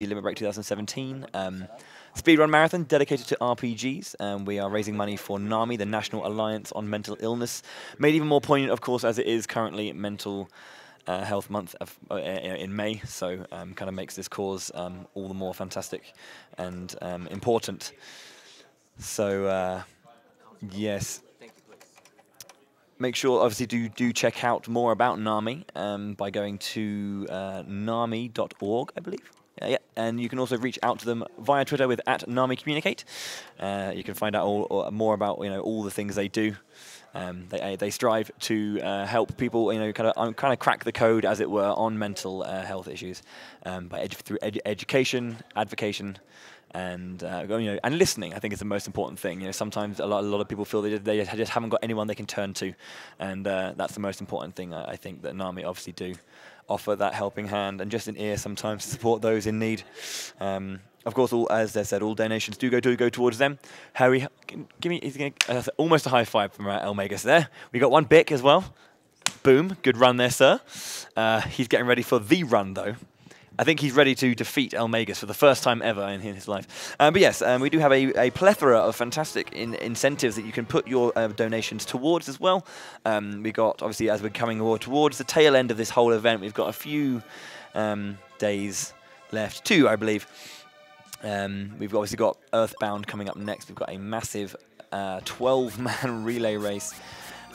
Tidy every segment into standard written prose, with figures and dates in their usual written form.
Limit Break 2017. Speedrun marathon dedicated to RPGs. We are raising money for NAMI, the National Alliance on Mental Illness. Made even more poignant, of course, as it is currently Mental Health Month in May, so kind of makes this cause all the more fantastic and important. So, yes. Make sure, obviously, do check out more about NAMI by going to nami.org, I believe. Yeah, and you can also reach out to them via Twitter with @NAMICommunicate. You can find out more about all the things they do. They strive to help people, kind of crack the code, as it were, on mental health issues through education, advocation, and and listening. I think is the most important thing. Sometimes a lot of people feel they just haven't got anyone they can turn to, and that's the most important thing. I think that NAMI obviously do offer that helping hand and just an ear sometimes to support those in need. Of course, as I said, all donations do go towards them. Harry, give me almost a high five from eLmaGus there. We got one Bic as well. Boom, good run there, sir. He's getting ready for the run though. I think he's ready to defeat eLmaGus for the first time ever in his life. But yes, we do have a plethora of fantastic incentives that you can put your donations towards as well. We got, obviously, as we're coming towards the tail end of this whole event, we've got a few days left, 2, I believe. We've obviously got Earthbound coming up next. We've got a massive 12-man relay race.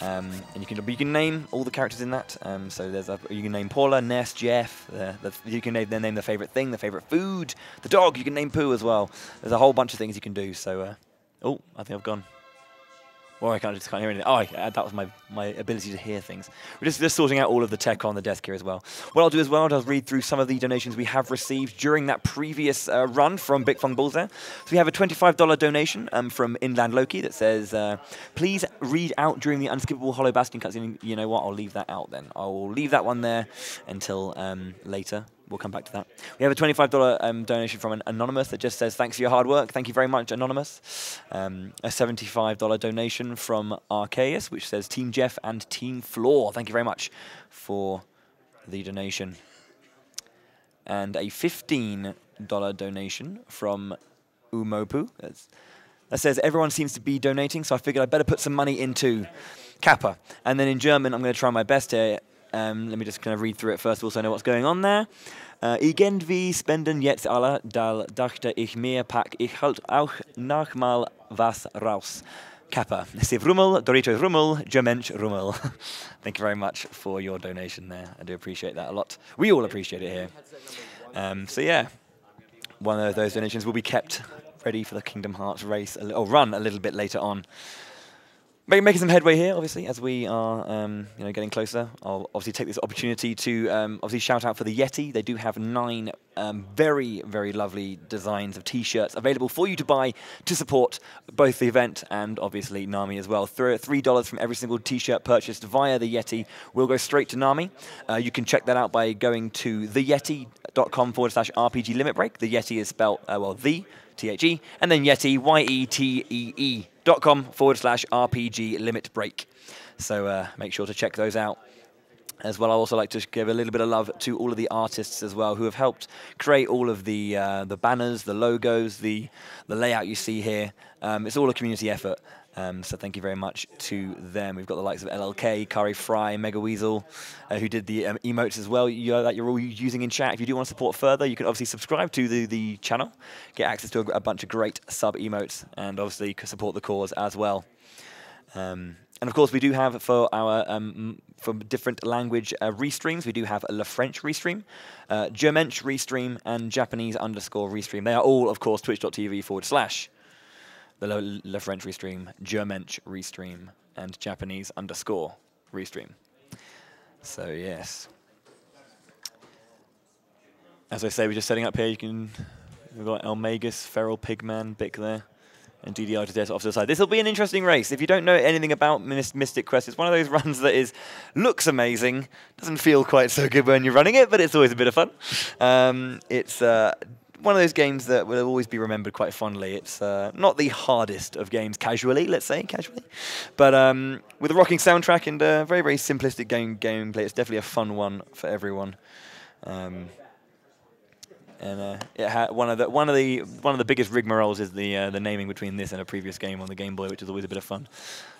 And you can name all the characters in that. So you can name Paula, Ness, Jeff. You can name the favorite thing, the favorite food, the dog. You can name Pooh as well. There's a whole bunch of things you can do. So, oh, I think I've gone. Or I just can't hear anything. Oh, that was my ability to hear things. We're just sorting out all of the tech on the desk here as well. What I'll do as well, I'll read through some of the donations we have received during that previous run from bichphuongballz there. So we have a $25 donation from Inland Loki that says, please read out during the unskippable Hollow Bastion cutscene. You know what? I'll leave that out then. I'll leave that one there until later. We'll come back to that. We have a $25 donation from an Anonymous that just says, thanks for your hard work. Thank you very much, Anonymous. A $75 donation from Arceus, which says, Team Jeff and Team Floor. Thank you very much for the donation. And a $15 donation from Umopu. That says, everyone seems to be donating, so I figured I'd better put some money into Kappa. And then in German, I'm going to try my best here. Let me just kind of read through it first of all so I know what's going on there. Irgendwie spenden jetzt alle, da dachte ich mir, pack ich halt auch noch mal was raus. Kappa. Siv Rummel, Doritos Rummel, Germensch Rummel. Thank you very much for your donation there. I do appreciate that a lot. We all appreciate it here. So yeah, one of those donations will be kept ready for the Kingdom Hearts race, or run a little bit later on. Making some headway here, obviously, as we are getting closer. I'll obviously take this opportunity to obviously shout out for the Yeti. They do have 9 very, very lovely designs of T-shirts available for you to buy to support both the event and obviously NAMI as well. $3 from every single T-shirt purchased via the Yeti will go straight to NAMI. You can check that out by going to theyeti.com/RPG-limit-break. The Yeti is spelled, the, T-H-E, and then Yeti, YETEE.com/RPG-limit-break. So make sure to check those out. As well, I'd also like to give a little bit of love to all of the artists as well who have helped create all of the banners, the logos, the layout you see here. It's all a community effort. So thank you very much to them. We've got the likes of LLK, Kari Fry, Mega Weasel, who did the emotes as well that you're all using in chat. If you do want to support further, you can obviously subscribe to the channel, get access to a bunch of great sub-emotes, and obviously support the cause as well. And of course, we do have for our for different language restreams, we do have a Le French restream, Germensch restream, and Japanese _restream. They are all, of course, twitch.tv/ the Le French restream, Germensch restream, and Japanese _restream. So yes, as I say, we're just setting up here. We've got eLmaGus, FeralPigMan, Bic there, and DDR to death off to the side. This will be an interesting race. If you don't know anything about Mystic Quest, it's one of those runs that looks amazing, doesn't feel quite so good when you're running it, but it's always a bit of fun. It's one of those games that will always be remembered quite fondly. It's not the hardest of games casually, let's say, but with a rocking soundtrack and a very, very simplistic gameplay, it's definitely a fun one for everyone. And it had one of the biggest rigmaroles is the naming between this and a previous game on the Game Boy, which is always a bit of fun.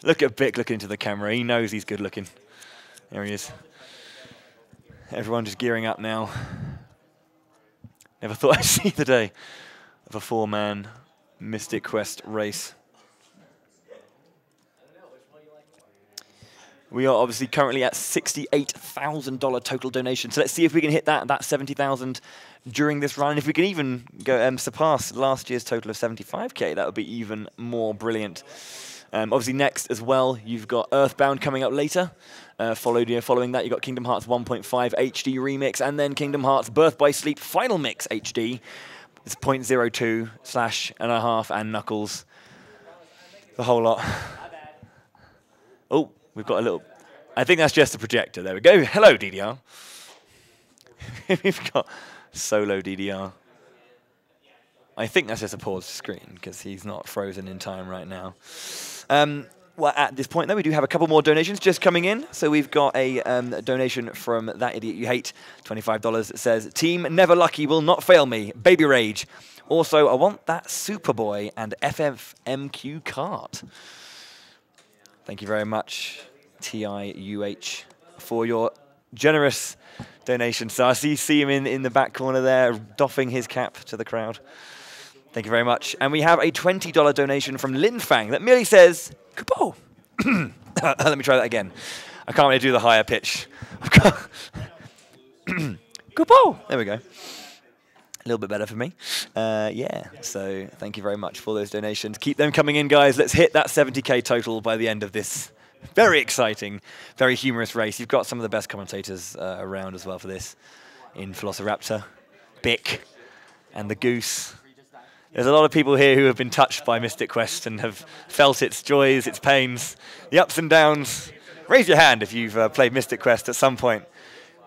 Look at Bic looking into the camera. He knows he's good looking. There he is. Everyone just gearing up now. Never thought I'd see the day of a 4-man Mystic Quest race. We are obviously currently at $68,000 total donation. So let's see if we can hit that 70,000 during this run. And if we can even go surpass last year's total of 75K, that would be even more brilliant. Obviously next as well, you've got Earthbound coming up later. Following that, you've got Kingdom Hearts 1.5 HD Remix, and then Kingdom Hearts Birth by Sleep Final Mix HD. It's 0.02/1.5 and Knuckles. The whole lot. Oh. We've got a little... I think that's just a projector. There we go. Hello, DDR. We've got solo DDR. I think that's just a paused screen because he's not frozen in time right now. Well, at this point, though, we do have a couple more donations just coming in. So we've got a donation from That Idiot You Hate, $25. It says, Team Never Lucky will not fail me. Baby Rage. Also, I want that Superboy and FFMQ cart. Thank you very much, TIUH, for your generous donation. So I see him in the back corner there, doffing his cap to the crowd. Thank you very much. And we have a $20 donation from Linfang that merely says, Kapo. Let me try that again. I can't really do the higher pitch. Kapo. There we go. A little bit better for me. Yeah, so thank you very much for those donations. Keep them coming in, guys. Let's hit that 70K total by the end of this very exciting, very humorous race. You've got some of the best commentators around as well for this in Velociraptor, Bic, and the Goose. There's a lot of people here who have been touched by Mystic Quest and have felt its joys, its pains, the ups and downs. Raise your hand if you've played Mystic Quest at some point.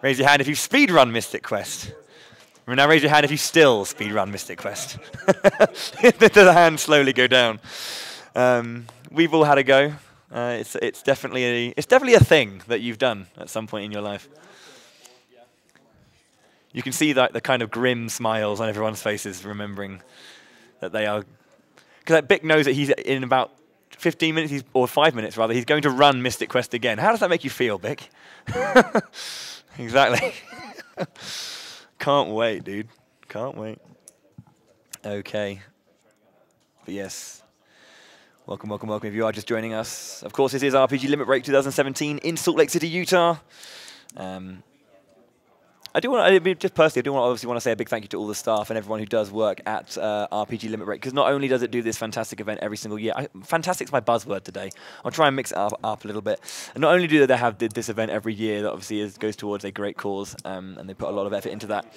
Raise your hand if you've speedrun Mystic Quest. Now raise your hand if you still speedrun Mystic Quest. The hands slowly go down. We've all had a go. It's definitely a thing that you've done at some point in your life. You can see the kind of grim smiles on everyone's faces, remembering that they are. Because Bic knows that he's in about 15 minutes, or 5 minutes rather, he's going to run Mystic Quest again. How does that make you feel, Bic? Exactly. Can't wait, dude. Can't wait. Okay. But yes. Welcome, welcome, welcome if you are just joining us. Of course, this is RPG Limit Break 2017 in Salt Lake City, Utah. I do want to obviously want to say a big thank you to all the staff and everyone who does work at RPG Limit Break, because not only does it do this fantastic event every single year, fantastic's my buzzword today. I'll try and mix it up a little bit. And not only do they have this event every year that obviously goes towards a great cause, and they put a lot of effort into that.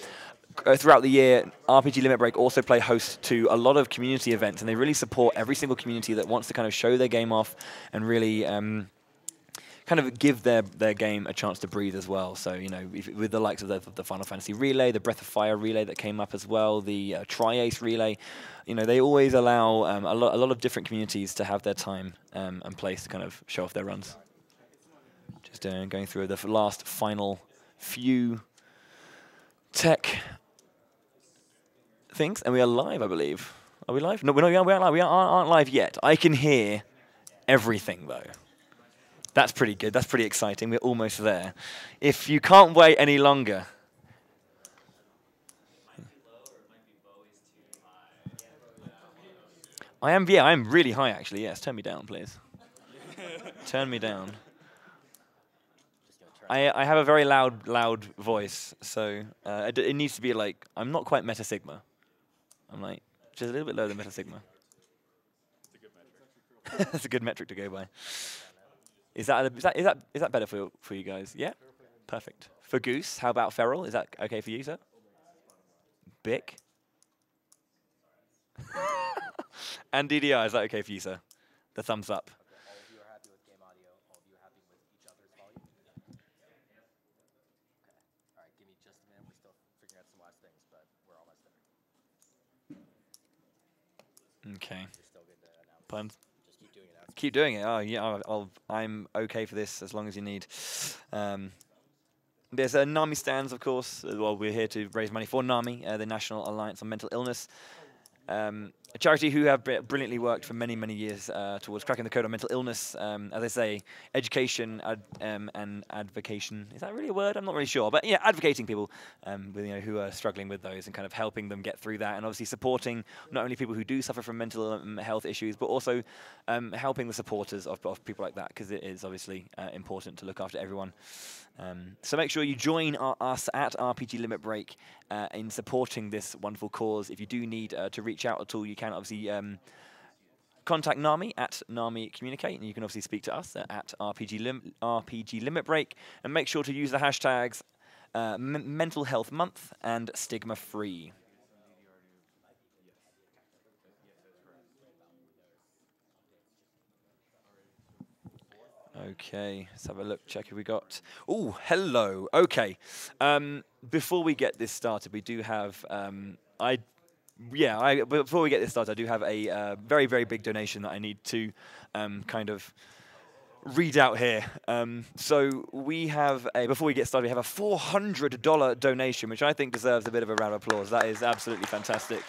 Throughout the year, RPG Limit Break also play host to a lot of community events, and they really support every single community that wants to kind of show their game off and really kind of give their game a chance to breathe as well. So, you know, with the likes of the Final Fantasy Relay, the Breath of Fire Relay that came up as well, the Tri-Ace Relay, you know, they always allow a lot of different communities to have their time and place to kind of show off their runs. Just going through the last final few tech things, and we are live, I believe. Are we live? No, we aren't live. We aren't live yet. I can hear everything, though. That's pretty good. That's pretty exciting. We're almost there. If you can't wait any longer. I am really high, actually. Yes, turn me down, please. Turn me down. I have a very loud voice, so it needs to be like, I'm not quite Meta Sigma. I'm like, just a little bit lower than Meta Sigma. That's a good metric to go by. Is that better for you guys? Yeah? Perfect. For Goose, how about Feral? Is that okay for you, sir? Bic? And DDR, is that okay for you, sir? The thumbs up. All of you are happy with game audio. All of you are happy with each other's volume. Okay. All right, give me just a minute. We're still figuring out some last things, but we're almost there. Okay. You're still good to announce. Puns? Just keep doing it. Keep doing it. Oh yeah, I'm okay for this as long as you need. There's NAMI stands, of course. Well, we're here to raise money for NAMI, the National Alliance on Mental Illness. A charity who have brilliantly worked for many, many years towards cracking the code on mental illness. As I say, education and advocation. Is that really a word? I'm not really sure. But yeah, advocating people with, who are struggling with those and kind of helping them get through that. And obviously supporting not only people who do suffer from mental health issues, but also helping the supporters of people like that, because it is obviously important to look after everyone. So make sure you join us at RPG Limit Break in supporting this wonderful cause. If you do need to reach out at all, you can obviously contact NAMI at NAMI Communicate, and you can obviously speak to us at RPG Limit Break, and make sure to use the hashtags Mental Health Month and Stigma Free. Okay, let's have a look, check who we got. Oh, hello. Okay, before we get this started, we do have, before we get this started, I do have a very, very big donation that I need to kind of read out here. So we have before we get started, we have a $400 donation, which I think deserves a bit of a round of applause. That is absolutely fantastic.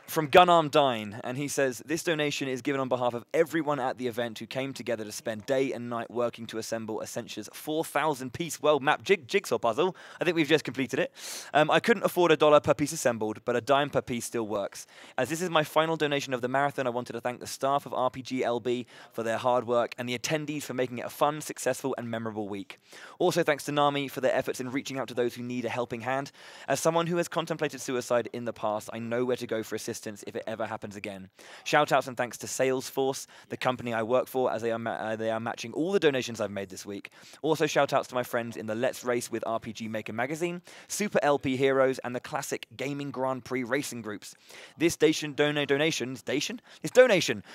From Gunarm Dine, and he says, this donation is given on behalf of everyone at the event who came together to spend day and night working to assemble Essentia's 4,000-piece world map jigsaw puzzle. I think we've just completed it. I couldn't afford $1 per piece assembled, but a dime per piece still works. As this is my final donation of the marathon, I wanted to thank the staff of RPG LB for their hard work and the attendees for making it a fun, successful, and memorable week. Also thanks to NAMI for their efforts in reaching out to those who need a helping hand. As someone who has contemplated suicide in the past, I know where to go for assistance if it ever happens again. Shout outs and thanks to Salesforce, the company I work for, as they are matching all the donations I've made this week. Also shout outs to my friends in the Let's Race with RPG Maker magazine, Super LP Heroes, and the classic Gaming Grand Prix racing groups. This donation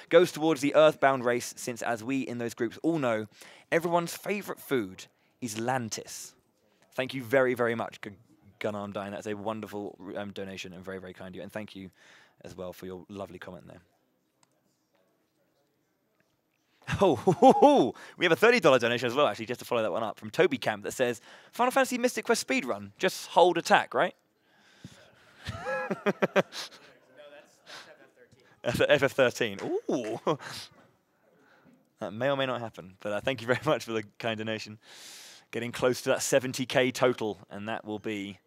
goes towards the Earthbound race, since as we in those groups all know, everyone's favorite food is Lantis. Thank you very, very much, Gunarm Dine. That's a wonderful donation and very, very kind of you. And thank you as well for your lovely comment there. Oh, we have a $30 donation as well, actually, just to follow that one up, from Toby Camp that says, Final Fantasy Mystic Quest speedrun, just hold attack, right? No, that's FF13. FF13. Ooh. That may or may not happen, but thank you very much for the kind donation. Getting close to that 70k total, and that will be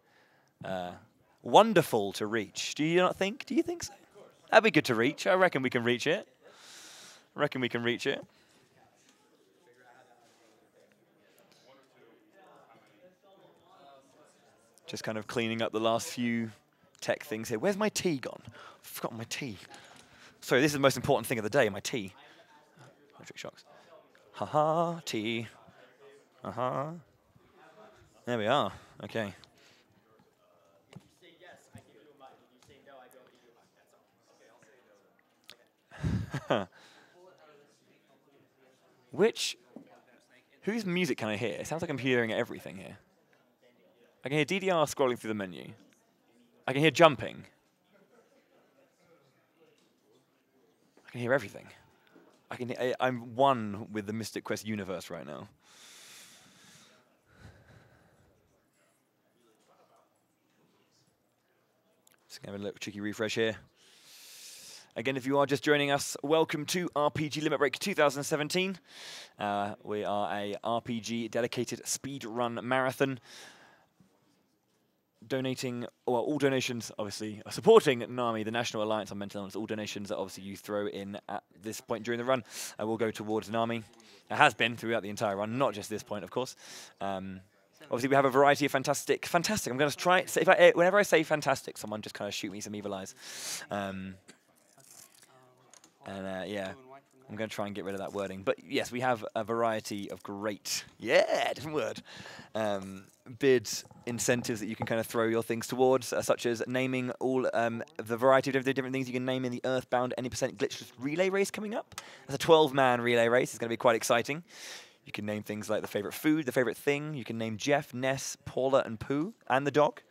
wonderful to reach. Do you not think? Do you think so? That'd be good to reach. I reckon we can reach it. Just kind of cleaning up the last few tech things here. Where's my tea gone? I've forgotten my tea. Sorry, this is the most important thing of the day, my tea. Electric shocks. Haha, tea. Uh-huh. There we are. Okay. Whose music can I hear? It sounds like I'm hearing everything here. I can hear DDR scrolling through the menu. I can hear jumping. I can hear everything. I'm one with the Mystic Quest universe right now. Just gonna have a little cheeky refresh here. Again, if you are just joining us, welcome to RPG Limit Break 2017. We are a RPG dedicated speedrun marathon. Donating, well, all donations obviously are supporting NAMI, the National Alliance on Mental Illness. All donations that obviously you throw in at this point during the run will go towards NAMI. It has been throughout the entire run, not just this point, of course. Obviously, we have a variety of fantastic. I'm going to try. So whenever I say fantastic, someone just kind of shoot me some evil eyes. Yeah, I'm going to try and get rid of that wording. But yes, we have a variety of great, different word, bid incentives that you can kind of throw your things towards, such as naming all the variety of different things you can name in the Earthbound any % glitchless relay race coming up. That's a 12-man relay race. It's going to be quite exciting. You can name things like the favorite food, the favorite thing. You can name Jeff, Ness, Paula, and Pooh, and the dog.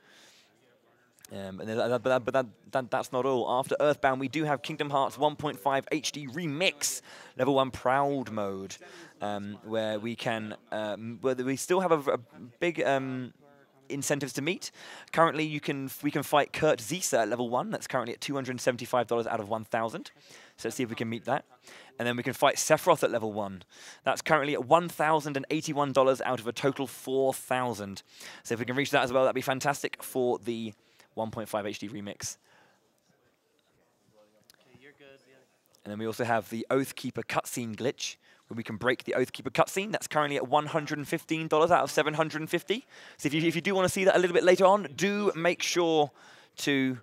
That's not all. After Earthbound, we do have Kingdom Hearts 1.5 HD Remix, Level 1 Proud Mode, where we can, where we still have a big incentives to meet. Currently, we can fight Kurt Zisa at level 1. That's currently at $275 out of 1,000. So let's see if we can meet that. And then we can fight Sephiroth at level 1. That's currently at $1,081 out of a total 4,000. So if we can reach that as well, that'd be fantastic for the 1.5 HD remix. And then we also have the Oathkeeper cutscene glitch, where we can break the Oathkeeper cutscene. That's currently at $115 out of 750. So if you do want to see that a little bit later on, do make sure to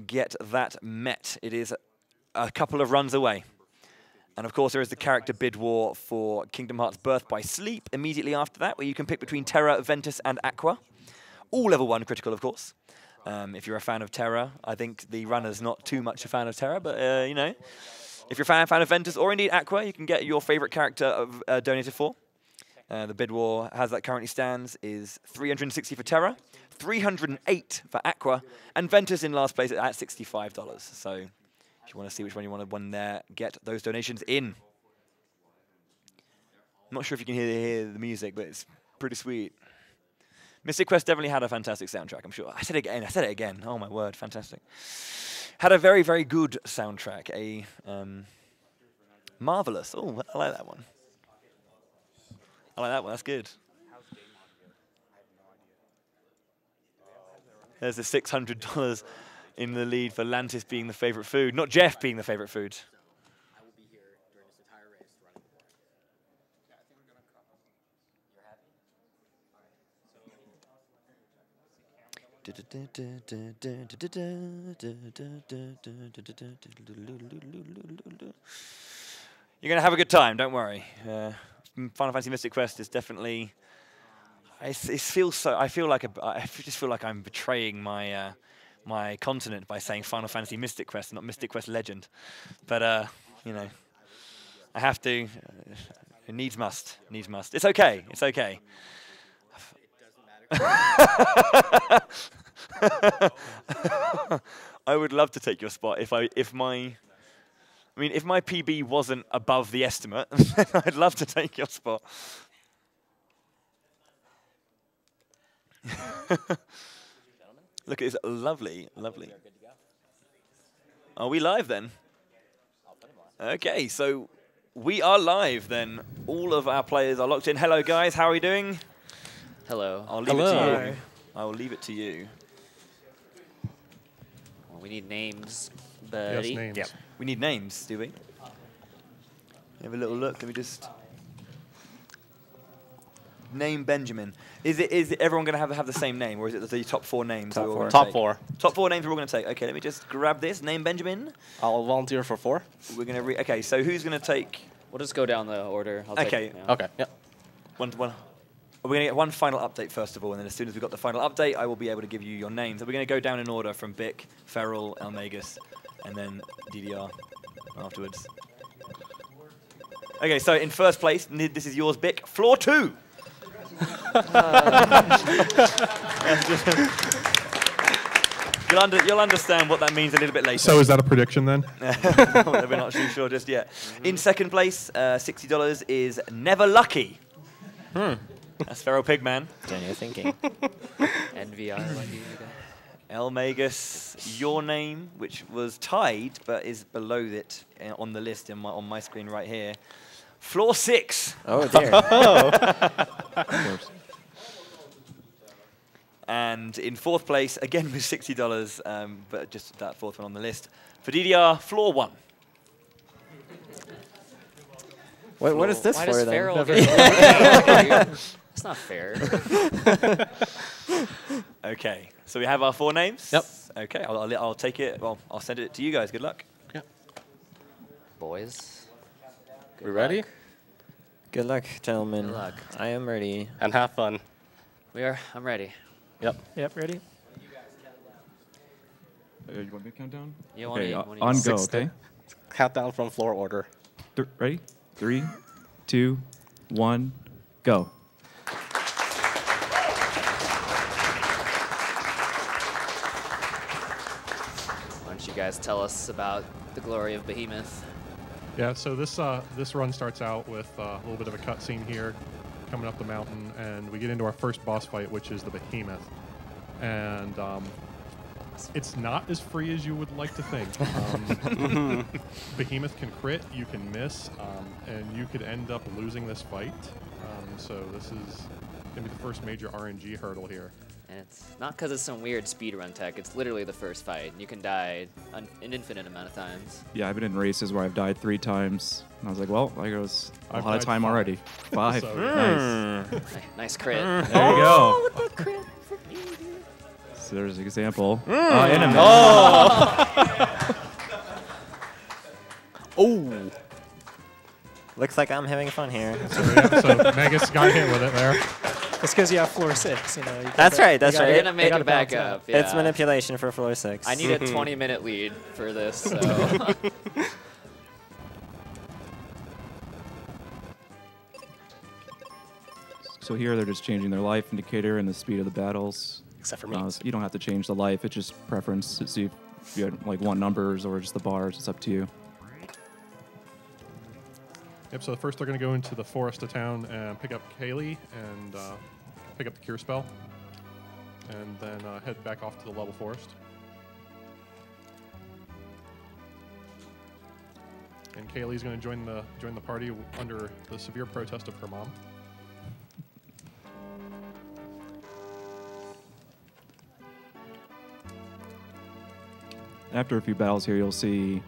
get that met. It is a couple of runs away. And of course, there is the character bid war for Kingdom Hearts Birth by Sleep immediately after that, where you can pick between Terra, Ventus, and Aqua. All level 1 critical, of course. If you're a fan of Terra, I think the runner's not too much a fan of Terra, but you know, if you're a fan of Ventus or indeed Aqua, you can get your favorite character donated for. The bid war, as that currently stands, is $360 for Terra, $308 for Aqua, and Ventus in last place at $65. So if you want to see which one you want to win there, get those donations in. I'm not sure if you can hear the music, but it's pretty sweet. Mystic Quest definitely had a fantastic soundtrack, I'm sure. I said it again. Oh my word, fantastic. Had a very, very good soundtrack. A marvelous. Oh, I like that one. I like that one, that's good. There's the $600 in the lead for Lantis being the favorite food, not Jeff being the favorite food. I will be here during this entire race running for it. Yeah, I think we're gonna come. You're happy? You're gonna have a good time, don't worry. Final Fantasy Mystic Quest is definitely. I just feel like I'm betraying my my continent by saying Final Fantasy Mystic Quest, not Mystic Quest Legend. But you know, I have to. Needs must. Needs must. It's okay. It's okay. I would love to take your spot if my PB wasn't above the estimate. I'd love to take your spot. Look, it's lovely, lovely. Are we live then? Okay, so we are live then. All of our players are locked in. Hello, guys. How are you doing? Hello. I'll leave it to you. I will leave it to you. Well, we need names, buddy. Yes, names. Yep. We need names, do we? Have a little look. Let me just name Benjamin. Is everyone going to have the same name, or is it the top 4 names? Top four. Top 4 names we're all going to take. Okay, let me just grab this. Name Benjamin. I'll volunteer for 4. We're going to okay. So who's going to take? We'll just go down the order. I'll Okay. Take, yeah. Okay. Yep. One. We're going to get one final update first of all, and then as soon as we've got the final update, I will be able to give you your names. So we're going to go down in order from Bic, Feral, eLmaGus, and then DDR afterwards. Okay, so in first place, this is yours, Bic. Floor 2. You'll understand what that means a little bit later. So is that a prediction then? We're not too sure just yet. In second place, $60 is Never Lucky. That's FeralPigMan. Then you're thinking. NVR. eLmaGus, your name, which was tied but is below it on the list on my screen right here. Floor 6. Oh dear. And in fourth place, again with $60, but just that fourth one on the list. For DDR, floor 1. Wait, what is this Why for does then? Feral get That's not fair. Okay, so we have our 4 names. Yep. Okay, I'll take it. Well, I'll send it to you guys. Good luck. Yep. Boys. We ready? Good luck, gentlemen. Good luck. I am ready. And have fun. I'm ready. Yep. Yep, ready? You want me to count down? You Okay, want on go, 6 okay? Countdown from floor order. Ready? 3, 2, 1, go. you guys tell us about the glory of Behemoth. Yeah, so this run starts out with a little bit of a cutscene here, coming up the mountain, and we get into our first boss fight, which is the Behemoth. And it's not as free as you would like to think. Behemoth can crit, you can miss, and you could end up losing this fight. So this is going to be the first major RNG hurdle here. And it's not because it's some weird speedrun tech. It's literally the first fight. You can die an infinite amount of times. Yeah, I've been in races where I've died 3 times, and I was like, well, there goes a I've lot of died time 5. already. 5. So, Nice. Nice crit. There you go. With the crit for me, dude. So there's an example. Enemy. Oh! Looks like I'm having fun here. so Magus got hit with it there. It's because you have floor 6. You know. You That's gotta- right, that's you gotta- right. You're gonna make gotta it back balance up. out. Yeah. It's manipulation for floor 6. I need a 20-minute lead for this. So. So here they're just changing their life indicator and the speed of the battles. Except for me. So you don't have to change the life. It's just preference to see if you had, like, want numbers or just the bars. It's up to you. Yep, so first they're going to go into the forest of town and pick up Kaylee and pick up the cure spell. And then head back off to the level forest. And Kaylee's going to join the party under the severe protest of her mom. After a few battles here, you'll see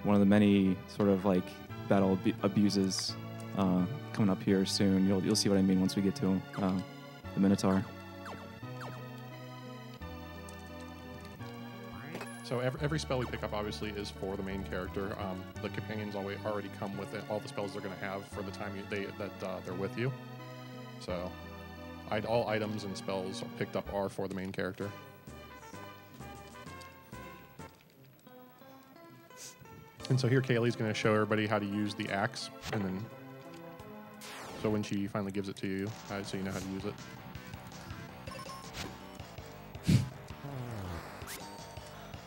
one of the many sort of like battle abuses coming up here soon. You'll see what I mean once we get to the Minotaur. So every spell we pick up obviously is for the main character. The companions already come with all the spells they're going to have for the time they're with you. So all items and spells picked up are for the main character. And so here Kaylee's going to show everybody how to use the axe, and then so when she finally gives it to you, so you know how to use it.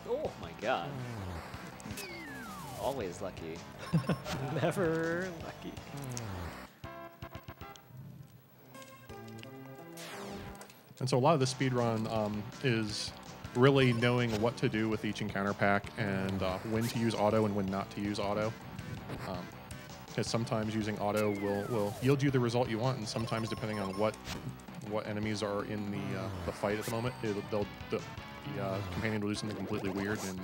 Oh my god. Always lucky. Never lucky. And so a lot of the speedrun is really knowing what to do with each encounter pack and when to use auto and when not to use auto. Because sometimes using auto will yield you the result you want, and sometimes depending on what enemies are in the fight at the moment, the companion will do something completely weird and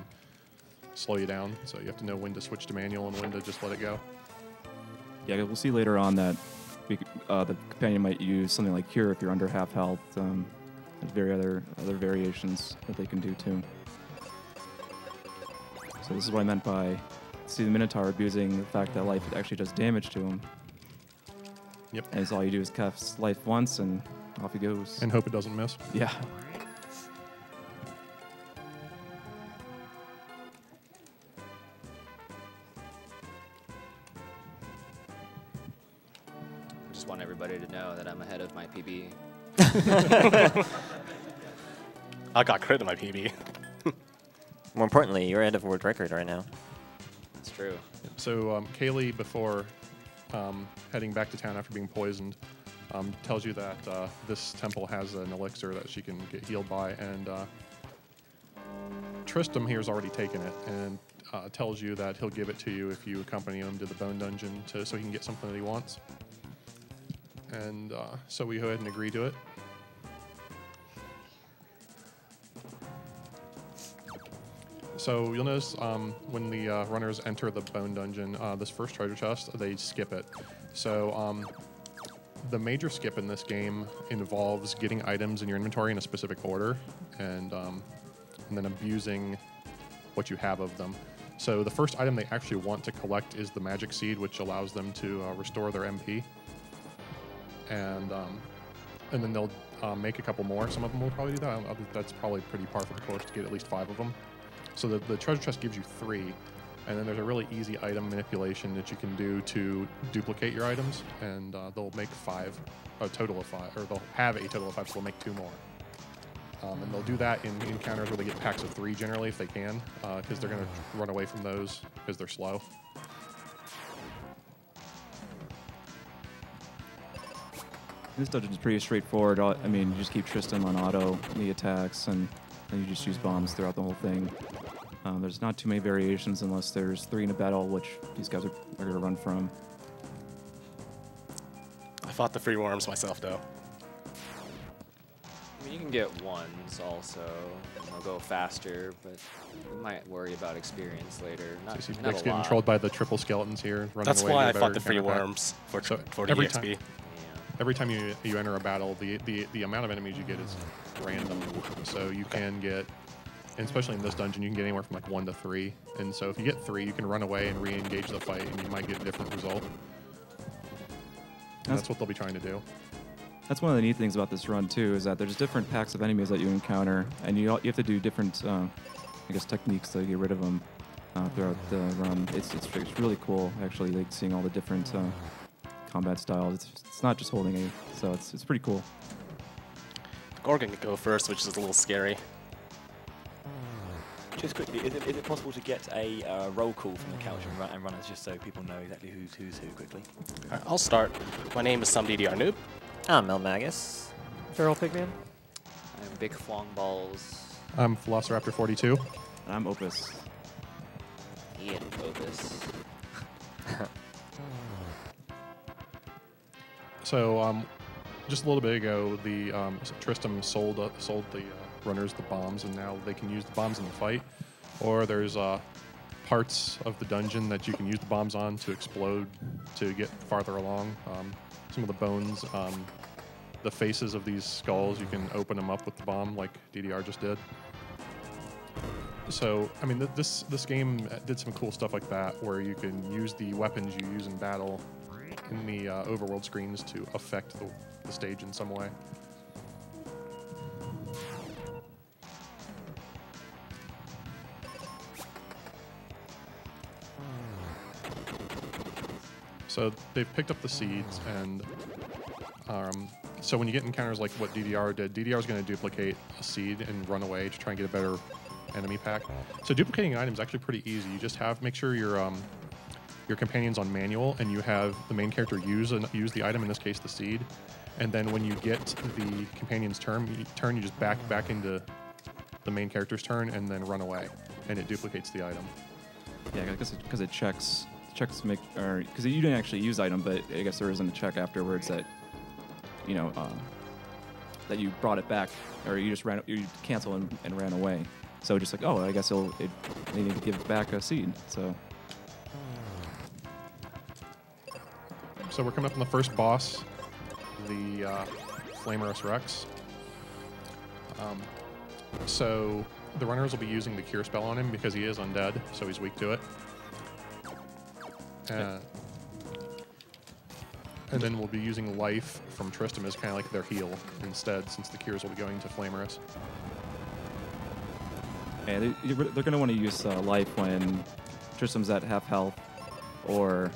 slow you down. So you have to know when to switch to manual and when to just let it go. Yeah, we'll see later on that the companion might use something like Cure if you're under half health. And other variations that they can do too. So this is what I meant by see the Minotaur abusing the fact that life actually does damage to him. Yep. And so all you do is cast life once and off he goes. And hope it doesn't miss. Yeah. I just want everybody to know that I'm ahead of my PB. I got crit in my PB. More importantly, you're ahead of world record right now. It's true. So Kaylee, before heading back to town after being poisoned, tells you that this temple has an elixir that she can get healed by, and Tristram here has already taken it and tells you that he'll give it to you if you accompany him to the Bone Dungeon so he can get something that he wants. And so we go ahead and agree to it. So you'll notice when the runners enter the Bone Dungeon, this first treasure chest, they skip it. So the major skip in this game involves getting items in your inventory in a specific order and then abusing what you have of them. So the first item they actually want to collect is the magic seed, which allows them to restore their MP. And then they'll make a couple more. Some of them will probably do that. That's probably pretty par for the course to get at least 5 of them. So the treasure chest gives you 3, and then there's a really easy item manipulation that you can do to duplicate your items, and they'll make 5, a total of 5, or they'll have a total of 5, so they'll make 2 more. And they'll do that in encounters where they get packs of 3 generally if they can, because they're going to run away from those because they're slow. This dungeon is pretty straightforward. I mean, you just keep Tristram on auto in the attacks, and then you just use bombs throughout the whole thing. There's not too many variations unless there's 3 in a battle, which these guys are going to run from. I fought the free worms myself, though. I mean, you can get ones also, and they'll go faster, but we might worry about experience later. So you see Not Dick's a getting lot. trolled by the triple skeletons here. Running That's away why to I a fought better the free encounter pack. worms for, So for the every EXP. time- Yeah. Every time you enter a battle, the amount of enemies you get is random. So you can get, and especially in this dungeon, you can get anywhere from like 1 to 3. And so if you get 3, you can run away and re-engage the fight, and you might get a different result. And that's what they'll be trying to do. That's one of the neat things about this run too, is that there's different packs of enemies that you encounter, and you have to do different, I guess, techniques to get rid of them throughout the run. It's really cool actually, like seeing all the different combat styles. It's not just holding A, so it's pretty cool. Gorgon can go first, which is a little scary. Just quickly, is it possible to get a roll call from the couch and runners just so people know exactly who's who quickly? Alright, I'll start. My name is someDDRnoob. I'm eLmaGus. FeralPigMan. I'm bichphuongballz. I'm Velociraptor 42. And I'm Opus. Ian Opus. So just a little bit ago, the Tristram sold the runners the bombs, and now they can use the bombs in the fight. Or there's parts of the dungeon that you can use the bombs on to explode to get farther along. Some of the bones, the faces of these skulls, you can open them up with the bomb like DDR just did. So, I mean, this game did some cool stuff like that, where you can use the weapons you use in battle in the overworld screens to affect the stage in some way. So they've picked up the seeds, and so when you get encounters like what DDR did, DDR is going to duplicate a seed and run away to try and get a better enemy pack. So duplicating an item is actually pretty easy. You just make sure your companion's on manual, and you have the main character use the item, in this case the seed, and then when you get the companion's turn, you just back into the main character's turn and then run away, and it duplicates the item. Yeah, I guess because it checks make, or because you didn't actually use item, but I guess there isn't a check afterwards that that you brought it back, or you just you cancel and ran away. So just like, oh, I guess they need to give back a seed. So we're coming up on the first boss, the Flamerous Rex. So the runners will be using the cure spell on him because he is undead, so he's weak to it. And then we'll be using life from Tristram as kind of like their heal instead, since the cures will be going to Flamerous. and they're going to want to use life when Tristram's at half health, or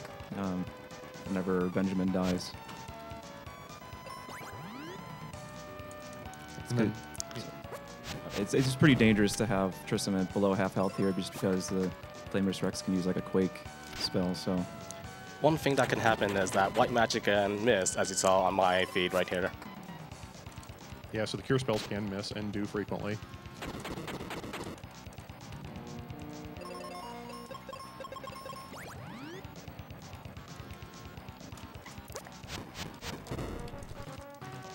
whenever Benjamin dies. It's just pretty dangerous to have Tristram at below half health here, just because the Flamerous Rex can use like a Quake spell. So One thing that can happen is that white magic can miss, as you saw on my feed right here. Yeah, so the cure spells can miss and do frequently.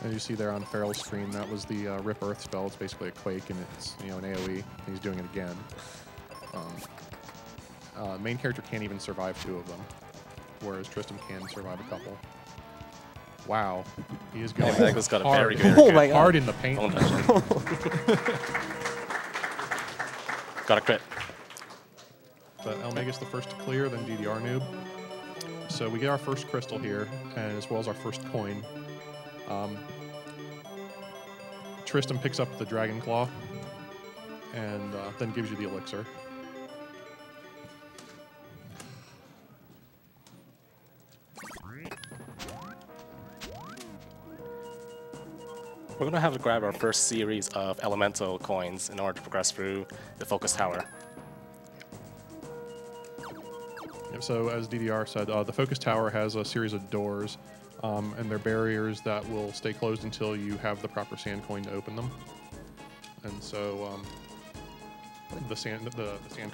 As you see there on Feral's screen, that was the Rip Earth spell. It's basically a Quake, and it's an AoE. He's doing it again. Main character can't even survive 2 of them, whereas Tristram can survive a couple. Wow, he is going eLmaGus got a hard, very good Oh my God. hard in the paint. Got a crit. But eLmaGus the first to clear, then DDRnoob. So we get our first crystal here, and as well as our first coin. Tristram picks up the Dragon Claw, and then gives you the elixir. We're going to have to grab our first series of elemental coins in order to progress through the focus tower. Yep, so as DDR said, the focus tower has a series of doors, and they're barriers that will stay closed until you have the proper sand coin to open them. And so the sand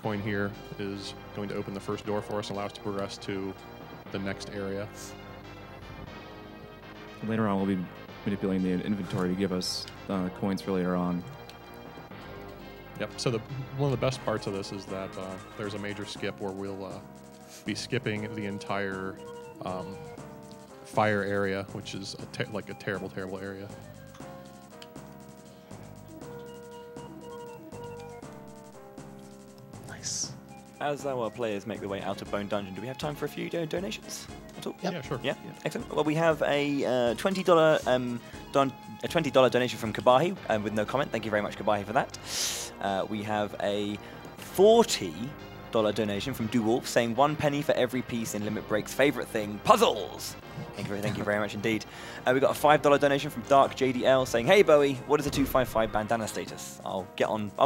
coin here is going to open the first door for us and allow us to progress to the next area. Later on, we'll be manipulating the inventory to give us coins for later on. Yep. So one of the best parts of this is that there's a major skip where we'll be skipping the entire fire area, which is like a terrible, terrible area. Nice. As our players make their way out of Bone Dungeon, do we have time for a few donations at all? Yep. Yeah, sure. Yeah, excellent. Well, we have a $20 donation from Kabahi with no comment. Thank you very much, Kabahi, for that. We have a $40 donation from DeWolf saying 1 penny for every piece in Limit Break's favorite thing, puzzles. Thank you very much indeed. We got a $5 donation from Dark JDL saying, "Hey Bowie, what is the 255 bandana status?" I'll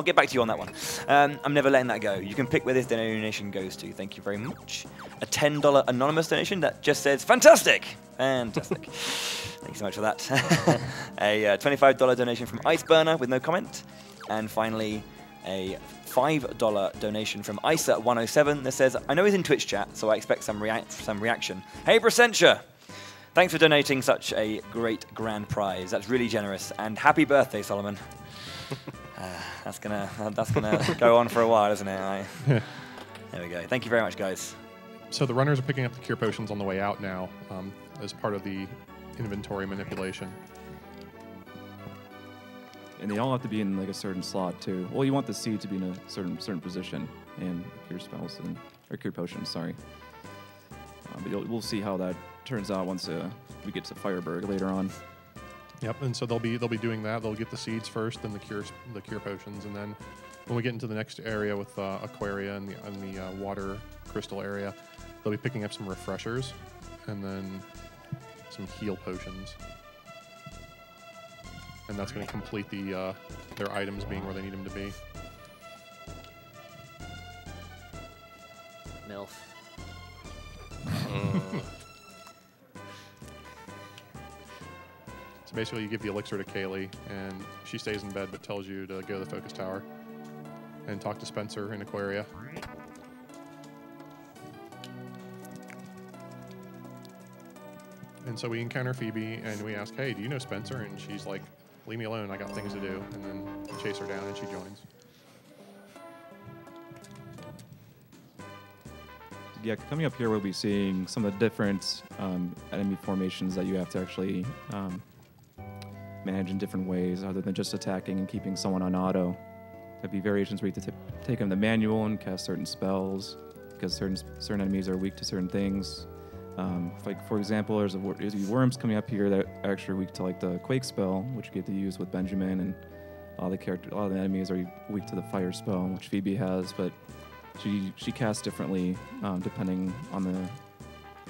get back to you on that one. I'm never letting that go. You can pick where this donation goes to. Thank you very much. A $10 anonymous donation that just says, "Fantastic." Fantastic. Thanks so much for that. A $25 donation from Iceburner with no comment. And finally, a $5 donation from Isa107 that says, "I know he's in Twitch chat, so I expect some reaction. Hey Brasentia, thanks for donating such a great grand prize. That's really generous. And happy birthday, Solomon." That's gonna go on for a while, isn't it? There we go. Thank you very much, guys. So the runners are picking up the cure potions on the way out now as part of the inventory manipulation. And they all have to be in like a certain slot too. Well, you want the seed to be in a certain position, and cure spells or cure potions. Sorry, but we'll see how that turns out once we get to Fireberg later on. Yep, and so they'll be doing that. They'll get the seeds first, then the cure potions, and then when we get into the next area with Aquaria and the water crystal area, they'll be picking up some refreshers, and then some heal potions. And that's going to complete their items being where they need them to be. MILF. So basically, you give the elixir to Kaylee, and she stays in bed but tells you to go to the focus tower and talk to Spencer in Aquaria. And so we encounter Phoebe, and we ask, "Hey, do you know Spencer?" And she's like, "Leave me alone, I got things to do." And then we chase her down, and she joins. Yeah, coming up here, we'll be seeing some of the different enemy formations that you have to actually manage in different ways, other than just attacking and keeping someone on auto. There'll be variations where you have to take them the manual and cast certain spells, because certain enemies are weak to certain things. Like for example, there's worms coming up here that are actually weak to like the Quake spell, which you get to use with Benjamin, and all the enemies are weak to the Fire spell, which Phoebe has, but she casts differently depending on the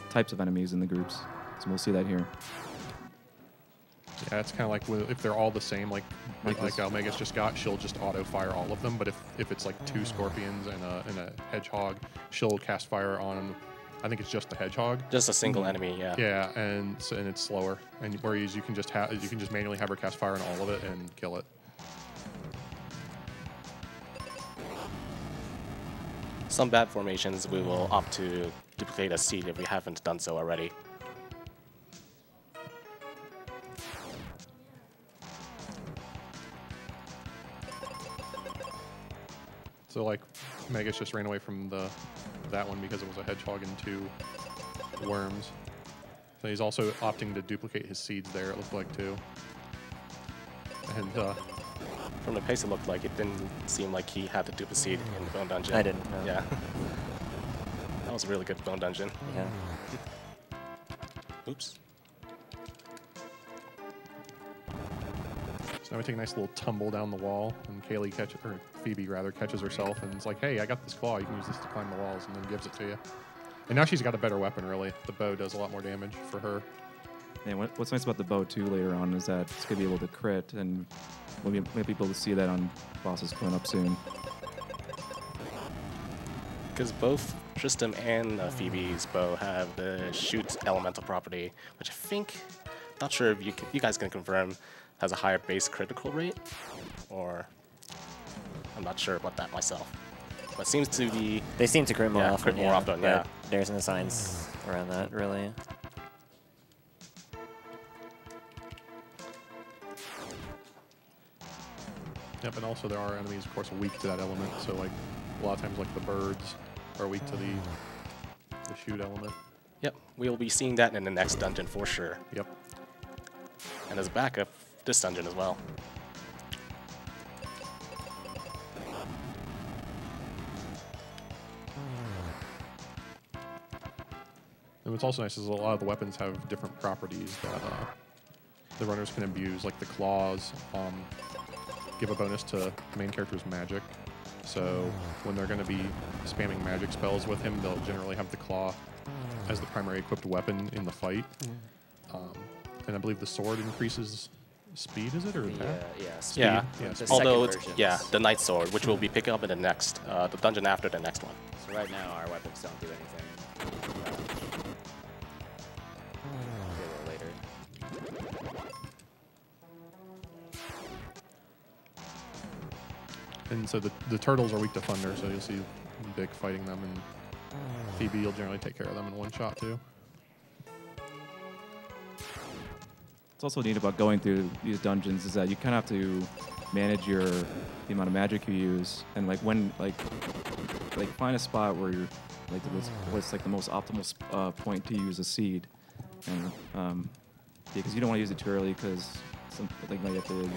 types of enemies in the groups. So we'll see that here. Yeah, it's kind of like if they're all the same, like eLmaGus just got, she'll just auto fire all of them. But if it's like 2 scorpions and a hedgehog, she'll cast fire on, I think it's just the hedgehog. Just a single enemy, yeah. Yeah, and it's slower. And whereas you can just manually have her cast fire on all of it and kill it. Some bad formations we will opt to duplicate a seed if we haven't done so already. So like, Magus just ran away from that one because it was a hedgehog and 2 worms. So he's also opting to duplicate his seeds there, it looked like, too. And from the pace it looked like, it didn't seem like he had to dupe a seed in the Bone Dungeon. I didn't. No. Yeah. That was a really good Bone Dungeon. Yeah. Oops. So now we take a nice little tumble down the wall, and Phoebe catches herself, and it's like, "Hey, I got this claw. You can use this to climb the walls," and then gives it to you. And now she's got a better weapon, really. The bow does a lot more damage for her. And what's nice about the bow too later on is that it's gonna be able to crit, and we'll be able to see that on bosses coming up soon. Because both Tristram and Phoebe's bow have the shoot elemental property, which I think, not sure if you guys can confirm, has a higher base critical rate, or I'm not sure about that myself. But seems to be. They seem to crit more Yeah, often. crit more often, yeah. but There's no signs around that, really. Yep, and also there are enemies, of course, weak to that element. So like a lot of times, like the birds are weak to the shoot element. Yep, we will be seeing that in the next dungeon for sure. Yep. And as a backup, this dungeon as well. And what's also nice is a lot of the weapons have different properties that the runners can abuse. Like the claws give a bonus to the main character's magic. So when they're going to be spamming magic spells with him, they'll generally have the claw as the primary equipped weapon in the fight. And I believe the sword increases speed, is it, or attack? Yeah, Speed. Yeah, Yeah, The speed. although second it's, version yeah, is- the Knight Sword, which we'll be picking up in the next, the dungeon after the next one. So right now our weapons don't do anything. A little later. And so the turtles are weak to thunder, so you'll see Vic fighting them, and Phoebe will generally take care of them in one shot too. What's also neat about going through these dungeons is that you kind of have to manage the amount of magic you use, and like when like find a spot where you're like what's like the most optimal point to use a seed, and because you don't want to use it too early because like you have to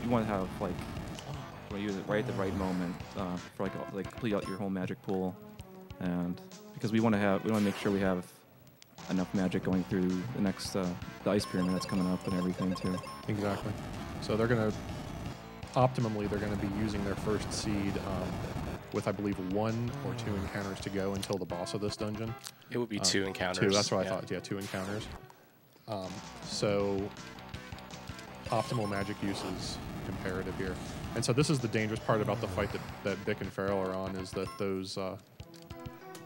you want to have like you want to use it right at the right moment for like complete out your whole magic pool, and because we want to make sure we have enough magic going through the next the ice pyramid that's coming up and everything too. Exactly. So they're gonna optimally they're gonna be using their first seed with I believe 1 or 2 encounters to go until the boss of this dungeon. It would be 2 encounters. 2. That's what I yeah. thought. Yeah, 2 encounters. So optimal magic use is imperative here. And so this is the dangerous part about the fight that Vic and Feral are on, is that those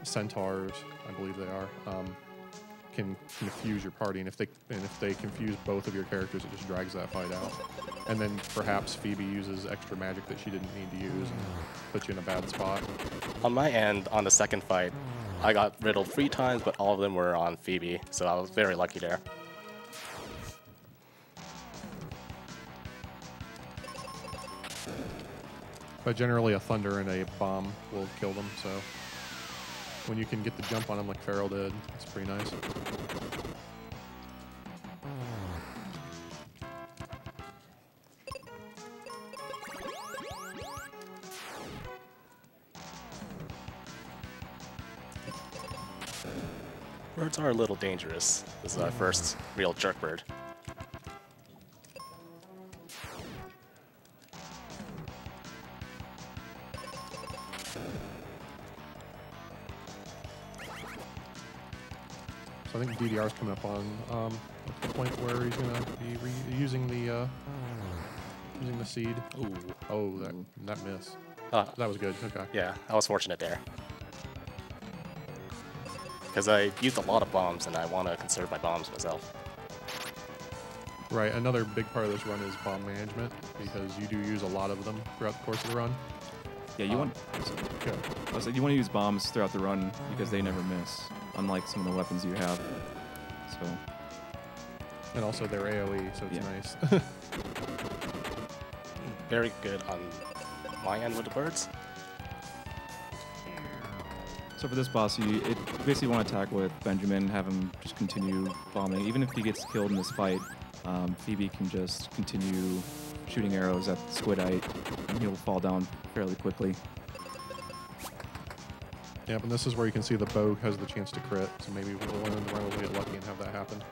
centaurs, I believe they are, can confuse your party, and if they confuse both of your characters, it just drags that fight out. And then perhaps Phoebe uses extra magic that she didn't need to use and puts you in a bad spot. On my end, on the second fight, I got riddled 3 times, but all of them were on Phoebe, so I was very lucky there. But generally a thunder and a bomb will kill them, so when you can get the jump on them like Feral did, it's pretty nice. Birds are a little dangerous. This is our first real jerk bird. So I think DDR is coming up on the point where he's going to be using the seed. Ooh. Oh, that miss. That was good. Okay. Yeah, I was fortunate there. Because I used a lot of bombs, and I want to conserve my bombs myself. Right. Another big part of this run is bomb management, because you do use a lot of them throughout the course of the run. Yeah, you want you want to use bombs throughout the run because they never miss, unlike some of the weapons you have. So. And also they're AoE, so it's Yeah. nice. Very good on my end with the birds. So for this boss, you basically want to attack with Benjamin, have him just continue bombing. Even if he gets killed in this fight, Phoebe can just continue shooting arrows at Squidite, and he'll fall down fairly quickly. Yep, and this is where you can see the bow has the chance to crit, so maybe we'll in the run we'll get lucky and have that happen.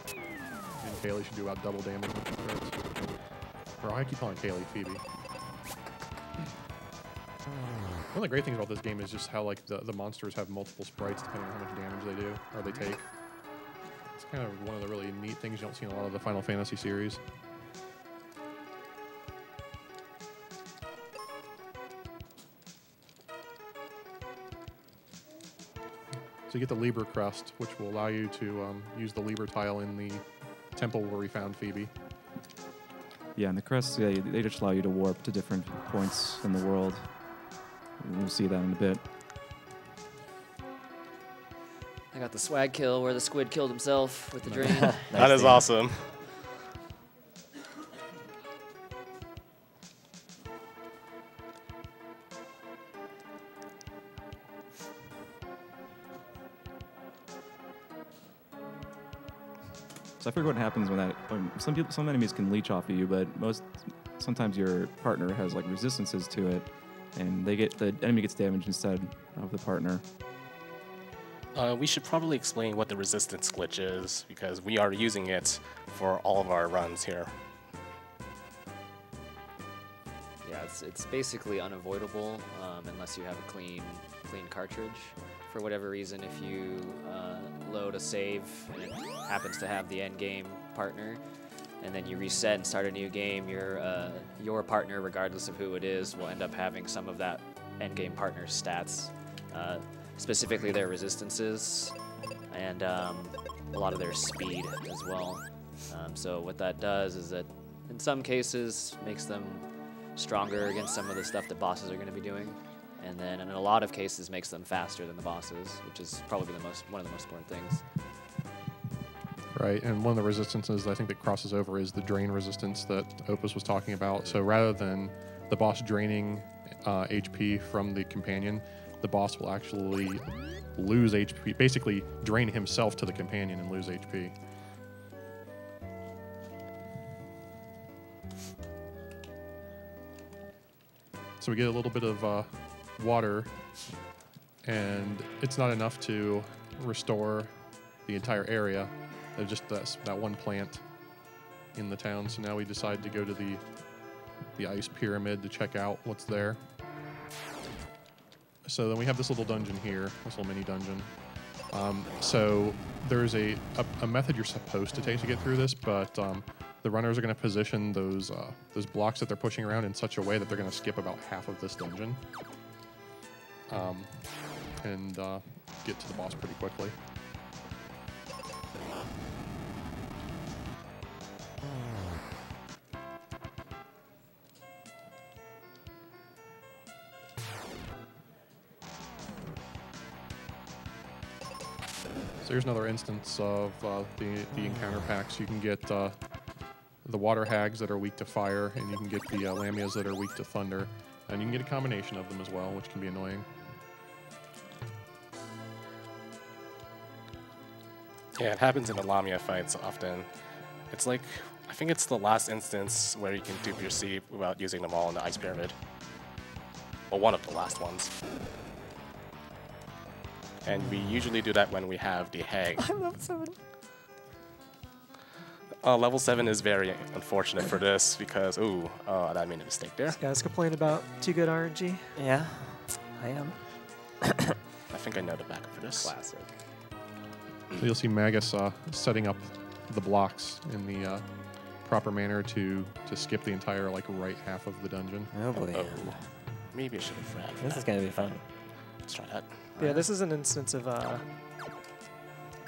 And Kaylee should do about double damage with the crits. Or I keep calling Kaylee Phoebe. One of the great things about this game is just how like the monsters have multiple sprites depending on how much damage they do or they take. It's kind of one of the really neat things you don't see in a lot of the Final Fantasy series. So you get the Liber Crust, which will allow you to use the Liber tile in the temple where we found Phoebe. Yeah, and the crests, yeah, they just allow you to warp to different points in the world. We'll see that in a bit. I got the swag kill where the squid killed himself with the drain. That is awesome. So I figure what happens when that some enemies can leech off of you, but sometimes your partner has like resistances to it, and the enemy gets damaged instead of the partner. We should probably explain what the resistance glitch is, because we are using it for all of our runs here. Yeah, it's basically unavoidable unless you have a clean cartridge. For whatever reason, if you load a save and it happens to have the end game partner, and then you reset and start a new game, your partner, regardless of who it is, will end up having some of that end game partner's stats, specifically their resistances and a lot of their speed as well. So what that does is that in some cases makes them stronger against some of the stuff that bosses are going to be doing. And then in a lot of cases makes them faster than the bosses, which is probably one of the most important things. Right, and one of the resistances I think that crosses over is the drain resistance that Opus was talking about. So rather than the boss draining HP from the companion, the boss will actually lose HP, basically drain himself to the companion and lose HP. So we get a little bit of water, and it's not enough to restore the entire area. There's just that one plant in the town, so now we decide to go to the ice pyramid to check out what's there. So then we have this little dungeon here, this little mini dungeon. So there's a method you're supposed to take to get through this, but the runners are going to position those blocks that they're pushing around in such a way that they're going to skip about half of this dungeon. And get to the boss pretty quickly. So here's another instance of the encounter packs. You can get the water hags that are weak to fire, and you can get the lamias that are weak to thunder. And you can get a combination of them as well, which can be annoying. Yeah, it happens in the Lamia fights often. It's like, I think it's the last instance where you can dupe your seed without using them all in the ice pyramid. Well, one of the last ones. And we usually do that when we have the hag. I'm level 7. Level 7 is very unfortunate for this because, I made a mistake there. These guys complain about too good RNG. Yeah, I am. I think I know the backup for this. Classic. So you'll see Magus setting up the blocks in the proper manner to skip the entire right half of the dungeon. Oh boy. Oh, maybe I should have fragged for This that. is gonna be fun. Let's try that. Yeah, this is an instance of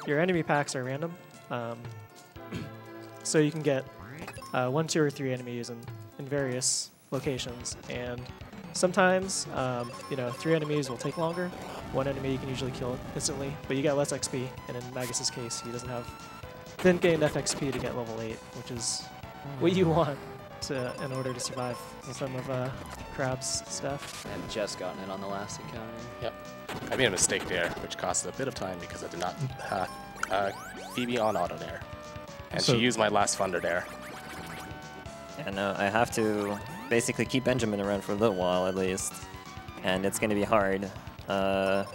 your enemy packs are random. So you can get 1, 2, or 3 enemies in various locations, and sometimes 3 enemies will take longer. 1 enemy you can usually kill instantly, but you get less XP. And in Magus's case, he didn't gain enough XP to get level 8, which is what you want in order to survive some of Crab's stuff. And just gotten it on the last encounter. Yep. I made a mistake there, which cost a bit of time because I did not have Phoebe on auto there. And So- she used my last thunder there. And I have to basically keep Benjamin around for a little while at least. And it's gonna be hard to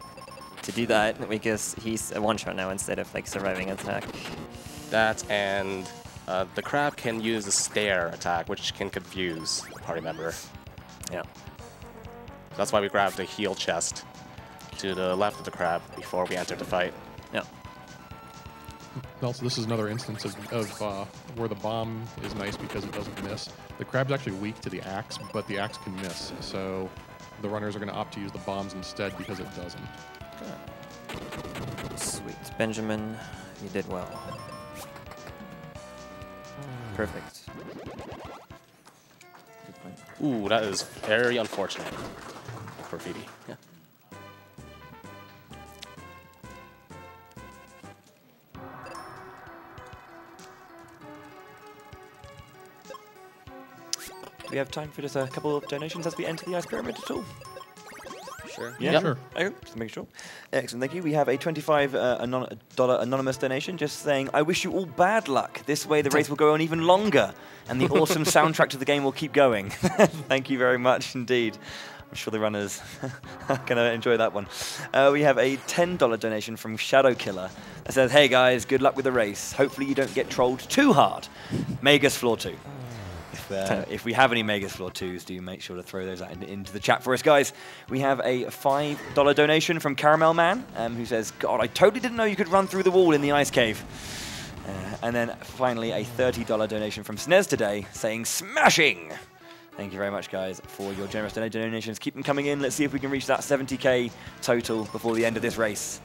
do that because he's a one-shot now instead of surviving attack. That and the crab can use a stare attack, which can confuse a party member. Yeah. That's why we grabbed the heal chest to the left of the crab before we entered the fight. Yeah. Also, this is another instance of where the bomb is nice because it doesn't miss. The crab's actually weak to the axe, but the axe can miss. So the runners are going to opt to use the bombs instead because it doesn't. Sweet. Benjamin, you did well. Perfect. Ooh, that is very unfortunate for Phoebe. Yeah. Do we have time for just a couple of donations as we enter the ice pyramid at all? Sure. Yeah, Yep. Sure. Okay, just make sure. Excellent, thank you. We have a $25 anonymous donation just saying, I wish you all bad luck. This way the race will go on even longer and the awesome soundtrack to the game will keep going. Thank you very much indeed. I'm sure the runners are going to enjoy that one. We have a $10 donation from Shadow Killer that says, hey guys, good luck with the race. Hopefully you don't get trolled too hard. Magus Floor 2. If we have any Magus Floor 2s, do make sure to throw those out into the chat for us, guys. We have a $5 donation from Caramel Man, who says, God, I totally didn't know you could run through the wall in the ice cave. And then finally a $30 donation from Snez today saying, smashing! Thank you very much, guys, for your generous donations. Keep them coming in. Let's see if we can reach that 70k total before the end of this race.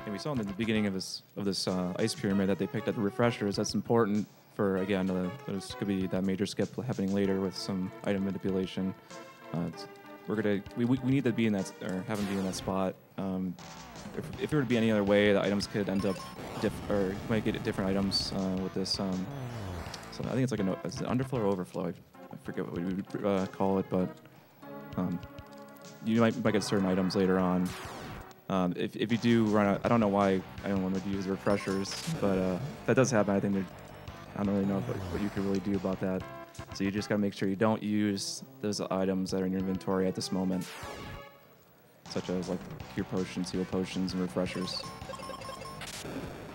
And we saw in the beginning of this ice pyramid that they picked up the refreshers. That's important for, again, there's could be that major skip happening later with some item manipulation. We need to be in that, or have them be in that spot. If it were to be any other way, the items could end up or you might get different items with this. So I think it's like it's an underflow or overflow. I forget what we would call it, but you might get certain items later on. If you do run out, I don't know why I don't want to use refreshers, but if that does happen, I think I don't really know what you can really do about that. So you just got to make sure you don't use those items that are in your inventory at this moment, such as like cure potions, heal potions, and refreshers.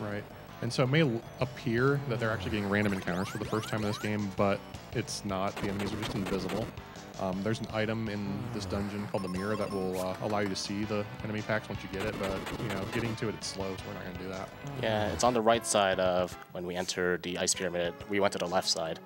Right. And so it may appear that they're actually getting random encounters for the first time in this game, but it's not. The enemies are just invisible. There's an item in this dungeon called the Mirror that will allow you to see the enemy packs once you get it, but getting to it, it's slow, so we're not going to do that. Yeah, it's on the right side of when we enter the ice pyramid. We went to the left side.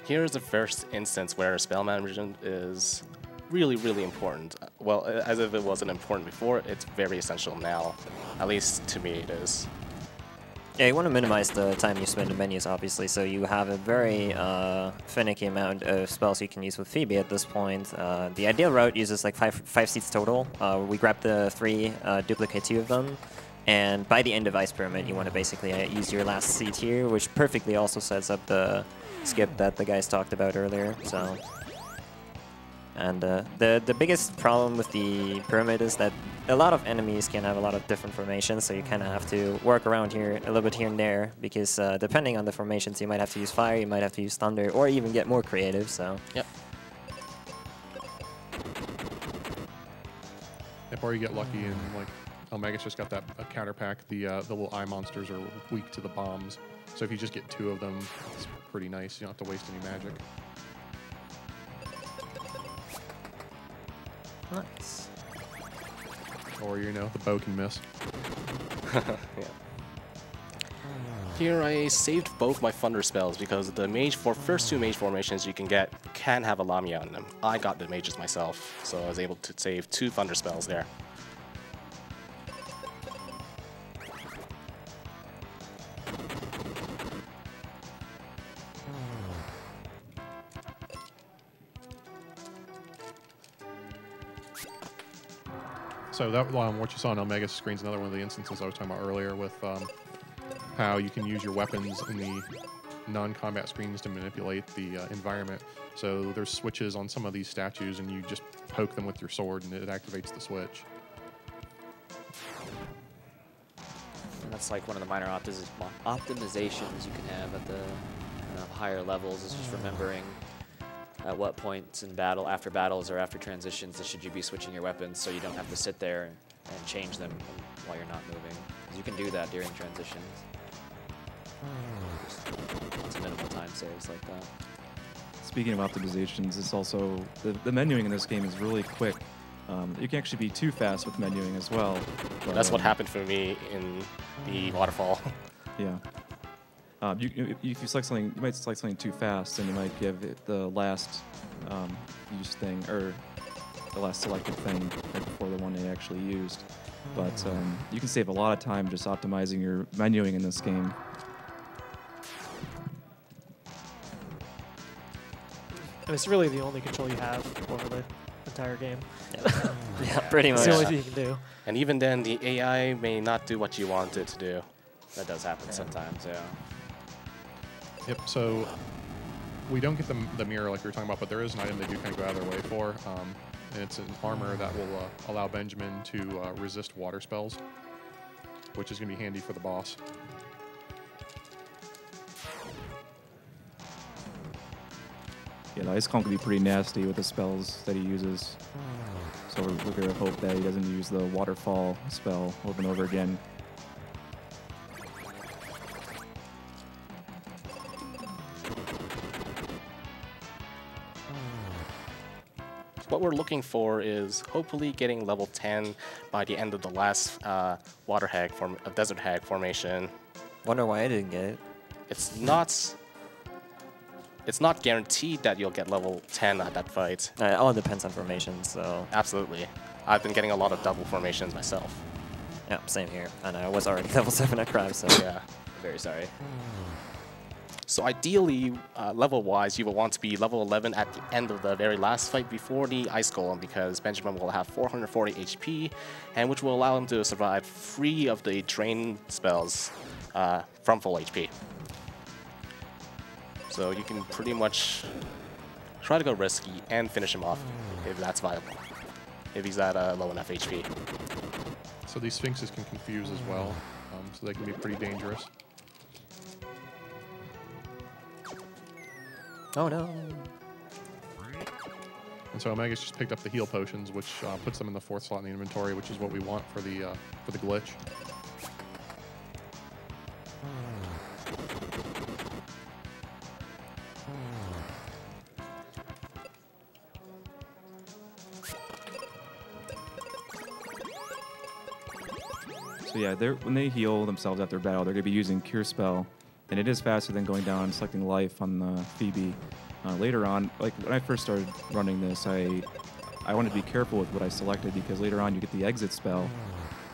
Here's the first instance where spell management is really, really important. Well, as if it wasn't important before, it's very essential now. At least to me it is. Yeah, you want to minimize the time you spend in menus, obviously, so you have a very finicky amount of spells you can use with Phoebe at this point. The ideal route uses like five seats total. We grabbed the 3, duplicate 2 of them, and by the end of Ice Pyramid, you want to basically use your last seat here, which perfectly also sets up the skip that the guys talked about earlier. So, and the biggest problem with the pyramid is that a lot of enemies can have a lot of different formations, so you kind of have to work around here a little bit here and there, because depending on the formations, you might have to use fire, you might have to use thunder, or even get more creative. So yep. Or you get lucky and like eLmaGus just got that counter pack. The little eye monsters are weak to the bombs, so if you just get 2 of them, it's pretty nice. You don't have to waste any magic. nice. Or the bow can miss. Yeah. Here I saved both my thunder spells because the first 2 mage formations you can have a Lamia on them. I got the mages myself, so I was able to save 2 thunder spells there. So that what you saw on eLmaGus screen is another one of the instances I was talking about earlier with how you can use your weapons in the non-combat screens to manipulate the environment. So there's switches on some of these statues, and you just poke them with your sword, and it activates the switch. And that's like one of the minor optimizations you can have at the higher levels, is just remembering at what points in battle, after battles or after transitions, should you be switching your weapons so you don't have to sit there and change them while you're not moving. 'Cause you can do that during transitions. It's a minimal time saves like that. Speaking of optimizations, it's also the menuing in this game is really quick. You can actually be too fast with menuing as well. But, That's what happened for me in the waterfall. Yeah. If you select something, you might select something too fast, and you might give it the last used thing or the last selected thing right before the one they actually used. But you can save a lot of time just optimizing your menuing in this game. And it's really the only control you have over the entire game. Yeah, pretty It's much. the only thing you can do. And even then, the AI may not do what you want it to do. That does happen sometimes, yeah. Yep, so we don't get the mirror like we were talking about, but there is an item they do kind of go out of their way for. And it's an armor that will allow Benjamin to resist water spells, which is going to be handy for the boss. Yeah, the Ice Calm can be pretty nasty with the spells that he uses. So we're going to hope that he doesn't use the Waterfall spell over and over again. What we're looking for is hopefully getting level 10 by the end of the last desert hag formation. Wonder why I didn't get it. It's not guaranteed that you'll get level 10 at that fight. It all depends on formation, so Absolutely. I've been getting a lot of double formations myself. yeah, same here. And I was already level 7 at Crab, so Yeah. Very sorry. So ideally, level-wise, you will want to be level 11 at the end of the very last fight before the Ice Golem, because Benjamin will have 440 HP, and which will allow him to survive free of the drain spells from full HP. So you can pretty much try to go risky and finish him off if that's viable, if he's at low enough HP. So these Sphinxes can confuse as well, so they can be pretty dangerous. oh no. And so eLmaGus just picked up the heal potions, which puts them in the 4th slot in the inventory, which is what we want for the glitch. So yeah, when they heal themselves after battle, they're going to be using Cure Spell, and it is faster than going down and selecting life on the Phoebe. Later on, like when I first started running this, I wanted to be careful with what I selected because later on you get the exit spell,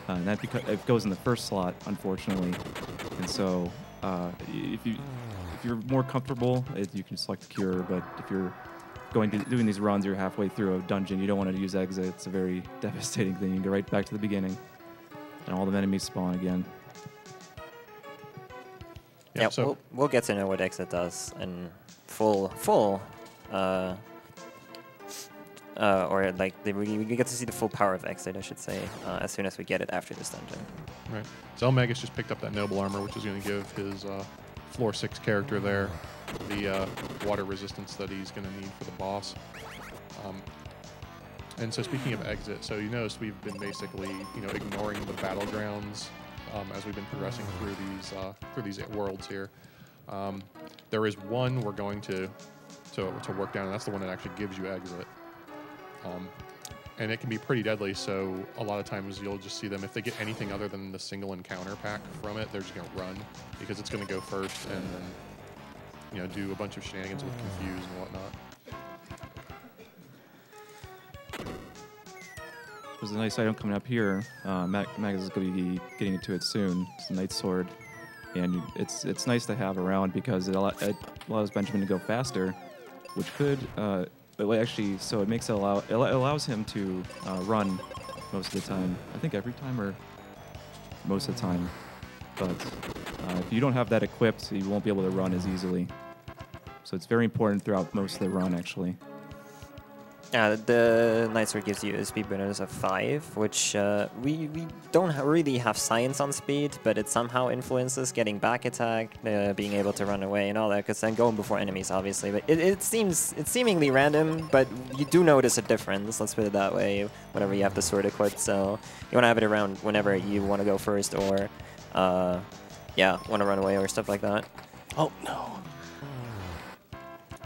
and that it goes in the 1st slot, unfortunately. And so if you're more comfortable, you can select Cure. But if you're doing these runs, you're halfway through a dungeon, you don't want to use exit. It's a very devastating thing. You can go right back to the beginning, and all the enemies spawn again. Yeah, so we'll get to know what exit does in full or like we get to see the full power of exit, I should say, as soon as we get it after this dungeon. right. So eLmaGus just picked up that noble armor, which is going to give his floor 6 character there the water resistance that he's going to need for the boss. And so speaking of exit, so you notice we've been basically ignoring the battlegrounds as we've been progressing through these worlds here. There is one we're going to work down, and that's the one that actually gives you exit. And it can be pretty deadly, so a lot of times you'll just see them, if they get anything other than the single encounter pack from it, they're just going to run, because it's going to go first and then do a bunch of shenanigans with Confuse and whatnot. There's a nice item coming up here. Magus is going to be getting into it soon. It's a Night Sword, and it's nice to have around because it allows Benjamin to go faster, which could, actually, so it makes it allows him to run most of the time. I think every time or most of the time. But if you don't have that equipped, you won't be able to run as easily. So it's very important throughout most of the run, actually. The Night Sword gives you a speed bonus of 5, which we don't really have science on speed, but it somehow influences getting back attack, being able to run away and all that, because then going before enemies, obviously. But it's seemingly random, but you do notice a difference, let's put it that way, whenever you have the sword equipped. So you want to have it around whenever you want to go first or, yeah, want to run away or stuff like that. Oh, no.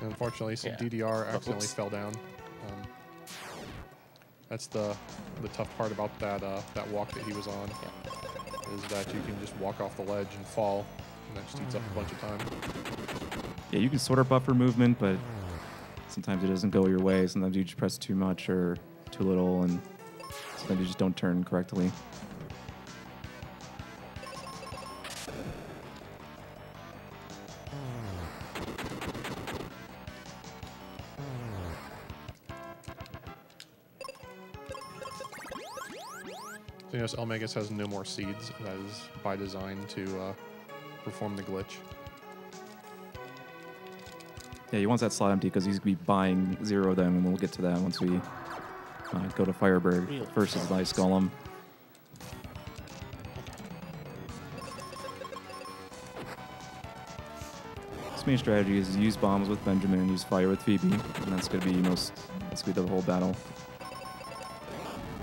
Unfortunately, someDDR accidentally fell down. That's the tough part about that walk that he was on, is that you can just walk off the ledge and fall, and that just eats up a bunch of time. Yeah, you can sort of buffer movement, but sometimes it doesn't go your way. Sometimes you just press too much or too little, and sometimes you just don't turn correctly. So, you know, eLmaGus has no more seeds. That is by design to perform the glitch. Yeah, he wants that slot empty because he's going to be buying 0 of them, and we'll get to that once we go to Fireberg versus Ice Golem. His main strategy is use bombs with Benjamin, use fire with Phoebe, and that's going to be that's going to be the whole battle.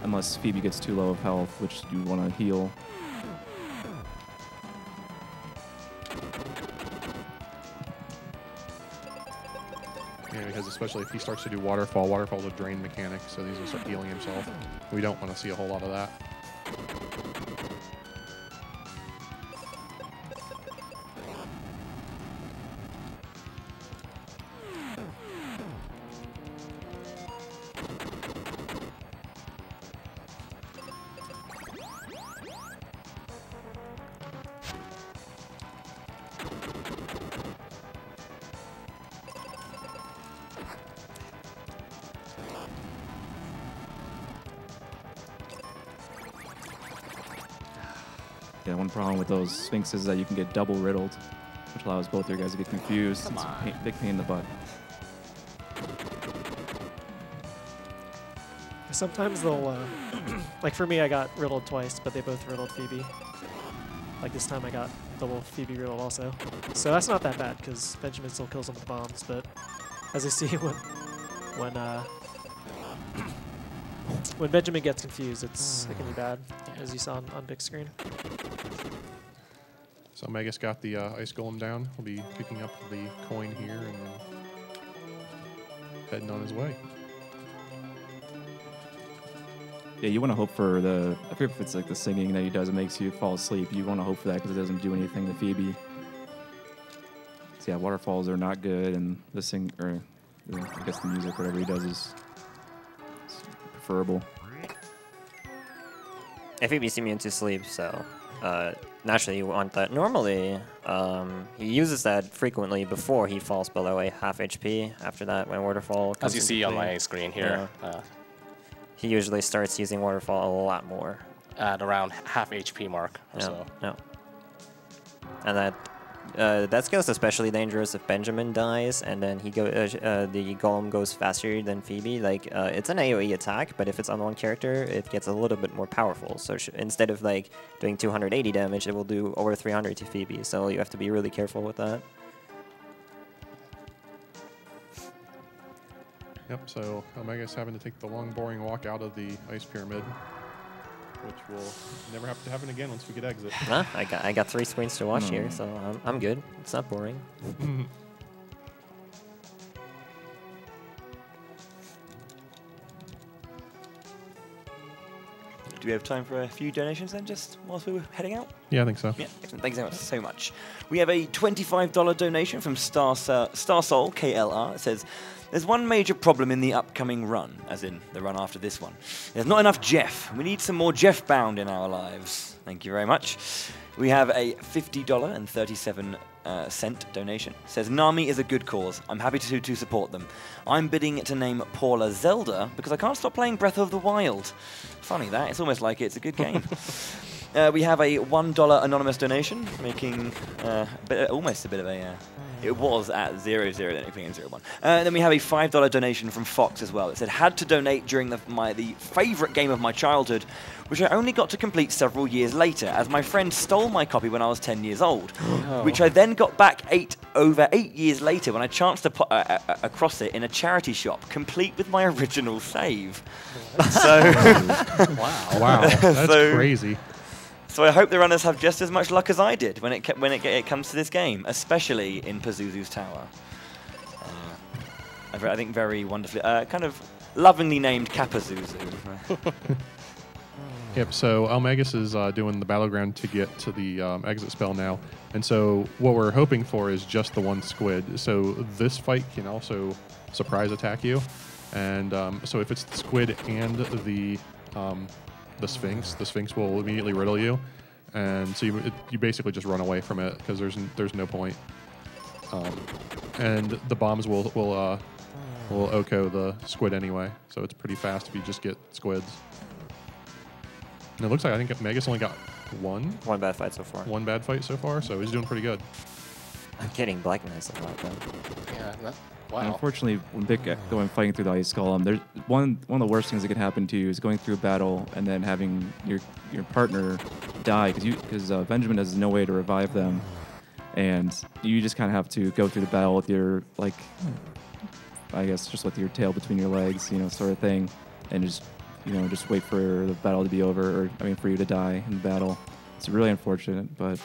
Unless Phoebe gets too low of health, which you want to heal. Yeah, because especially if he starts to do waterfall, waterfall's a drain mechanic, so he's going to start healing himself. We don't want to see a whole lot of that. Yeah, one problem with those Sphinxes is that you can get double riddled, which allows both your guys to get confused. It's a big pain in the butt. Sometimes they'll, like for me, I got riddled twice, but they both riddled Phoebe. Like this time I got double Phoebe riddled also. So that's not that bad, because Benjamin still kills them with bombs, but as I see when Benjamin gets confused, it can be bad, as you saw on big screen. So eLmaGus got the Ice Golem down. He'll be picking up the coin here and then heading on his way. Yeah, you want to hope for the... I forget if it's like the singing that he does, it makes you fall asleep. You want to hope for that because it doesn't do anything to Phoebe. So yeah, waterfalls are not good, and the I guess the music, whatever he does, is preferable. Phoebe's immune to sleep, so naturally you want that. Normally, he uses that frequently before he falls below a half HP. After that, when waterfall comes As you see on my screen here, he usually starts using waterfall a lot more. At around half HP mark or so. No. And that skill's especially dangerous if Benjamin dies, and then the golem goes faster than Phoebe. Like it's an AoE attack, but if it's on one character, it gets a little bit more powerful. So instead of like doing 280 damage, it will do over 300 to Phoebe. So you have to be really careful with that. Yep, so eLmaGus having to take the long, boring walk out of the Ice Pyramid, which will never have to happen again once we get exit. Nah, I got 3 screens to watch here, so I'm good. It's not boring. Do we have time for a few donations then, just whilst we were heading out? Yeah, I think so. Yeah, excellent. Thanks so much. We have a $25 donation from Starsoul KLR. It says, there's one major problem in the upcoming run, as in the run after this one. There's not enough Jeff. We need some more Jeff-bound in our lives. Thank you very much. We have a $50.37 donation. It says, Nami is a good cause. I'm happy to support them. I'm bidding to name Paula Zelda because I can't stop playing Breath of the Wild. Funny that. It's almost like it's a good game. We have a $1 anonymous donation, making almost a bit of a It was at 0-0, then it became 0-1. Then we have a $5 donation from Fox as well. It said, had to donate during the favourite game of my childhood, which I only got to complete several years later, as my friend stole my copy when I was 10 years old, which I then got back over 8 years later when I chanced across it in a charity shop, complete with my original save. So, Wow, that's crazy. So I hope the runners have just as much luck as I did when it comes to this game, especially in Pazuzu's Tower. I think very wonderfully, kind of lovingly named Kapazuzu. Yep, so eLmaGus is doing the battleground to get to the exit spell now. And so what we're hoping for is just the one squid. So this fight can also surprise attack you. And so if it's the squid and the Sphinx will immediately riddle you. And so you basically just run away from it because there's no point. And the bombs will OHKO the squid anyway. So it's pretty fast if you just get squids. And it looks like I think eLmaGus only got one bad fight so far. One bad fight so far, so he's doing pretty good. I'm getting Black Knights a lot, though. Yeah, And wow. unfortunately, when going fighting through the ice column, there's one of the worst things that could happen to you is going through a battle and then having your partner die because Benjamin has no way to revive them, and you just kind of have to go through the battle with your I guess just with your tail between your legs, sort of thing, and just wait for the battle to be over, for you to die in the battle. It's really unfortunate, but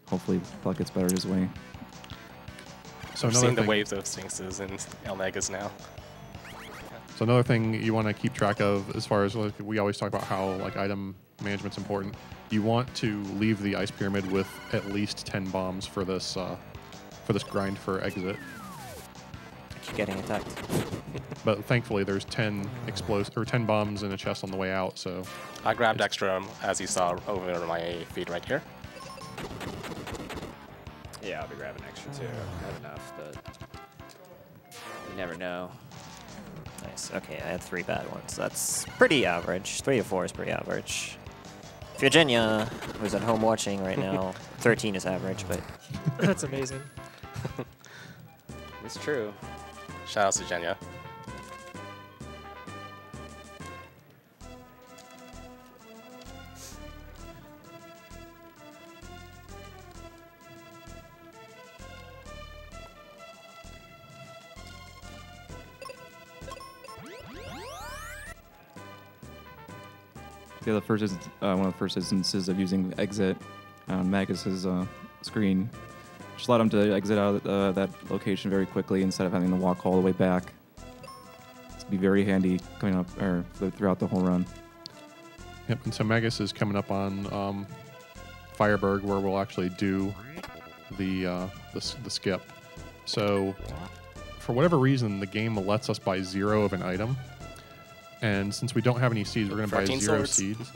hopefully luck gets better his way. So We're seeing the waves of Sphinxes in eLmaGus now. So another thing you want to keep track of, as far as we always talk about how item management's important. You want to leave the ice pyramid with at least 10 bombs for this grind for exit. I keep getting attacked. But thankfully, there's 10 bombs in a chest on the way out. So I grabbed extra, as you saw over my feed right here. Yeah, I'll be grabbing extra too. I have enough, but you never know. Nice. Okay, I had 3 bad ones. That's pretty average. 3 of 4 is pretty average. Virginia, who's at home watching right now, 13 is average, but... That's amazing. It's true. Shout out to Jenya. Yeah, one of the first instances of using exit on Magus's screen. Just allowed him to exit out of that location very quickly instead of having to walk all the way back. It's be very handy coming up throughout the whole run. Yep, and so eLmaGus is coming up on Fireberg, where we'll actually do the skip. So for whatever reason, the game lets us buy 0 of an item. And since we don't have any seeds, we're going to buy 0 swords. seeds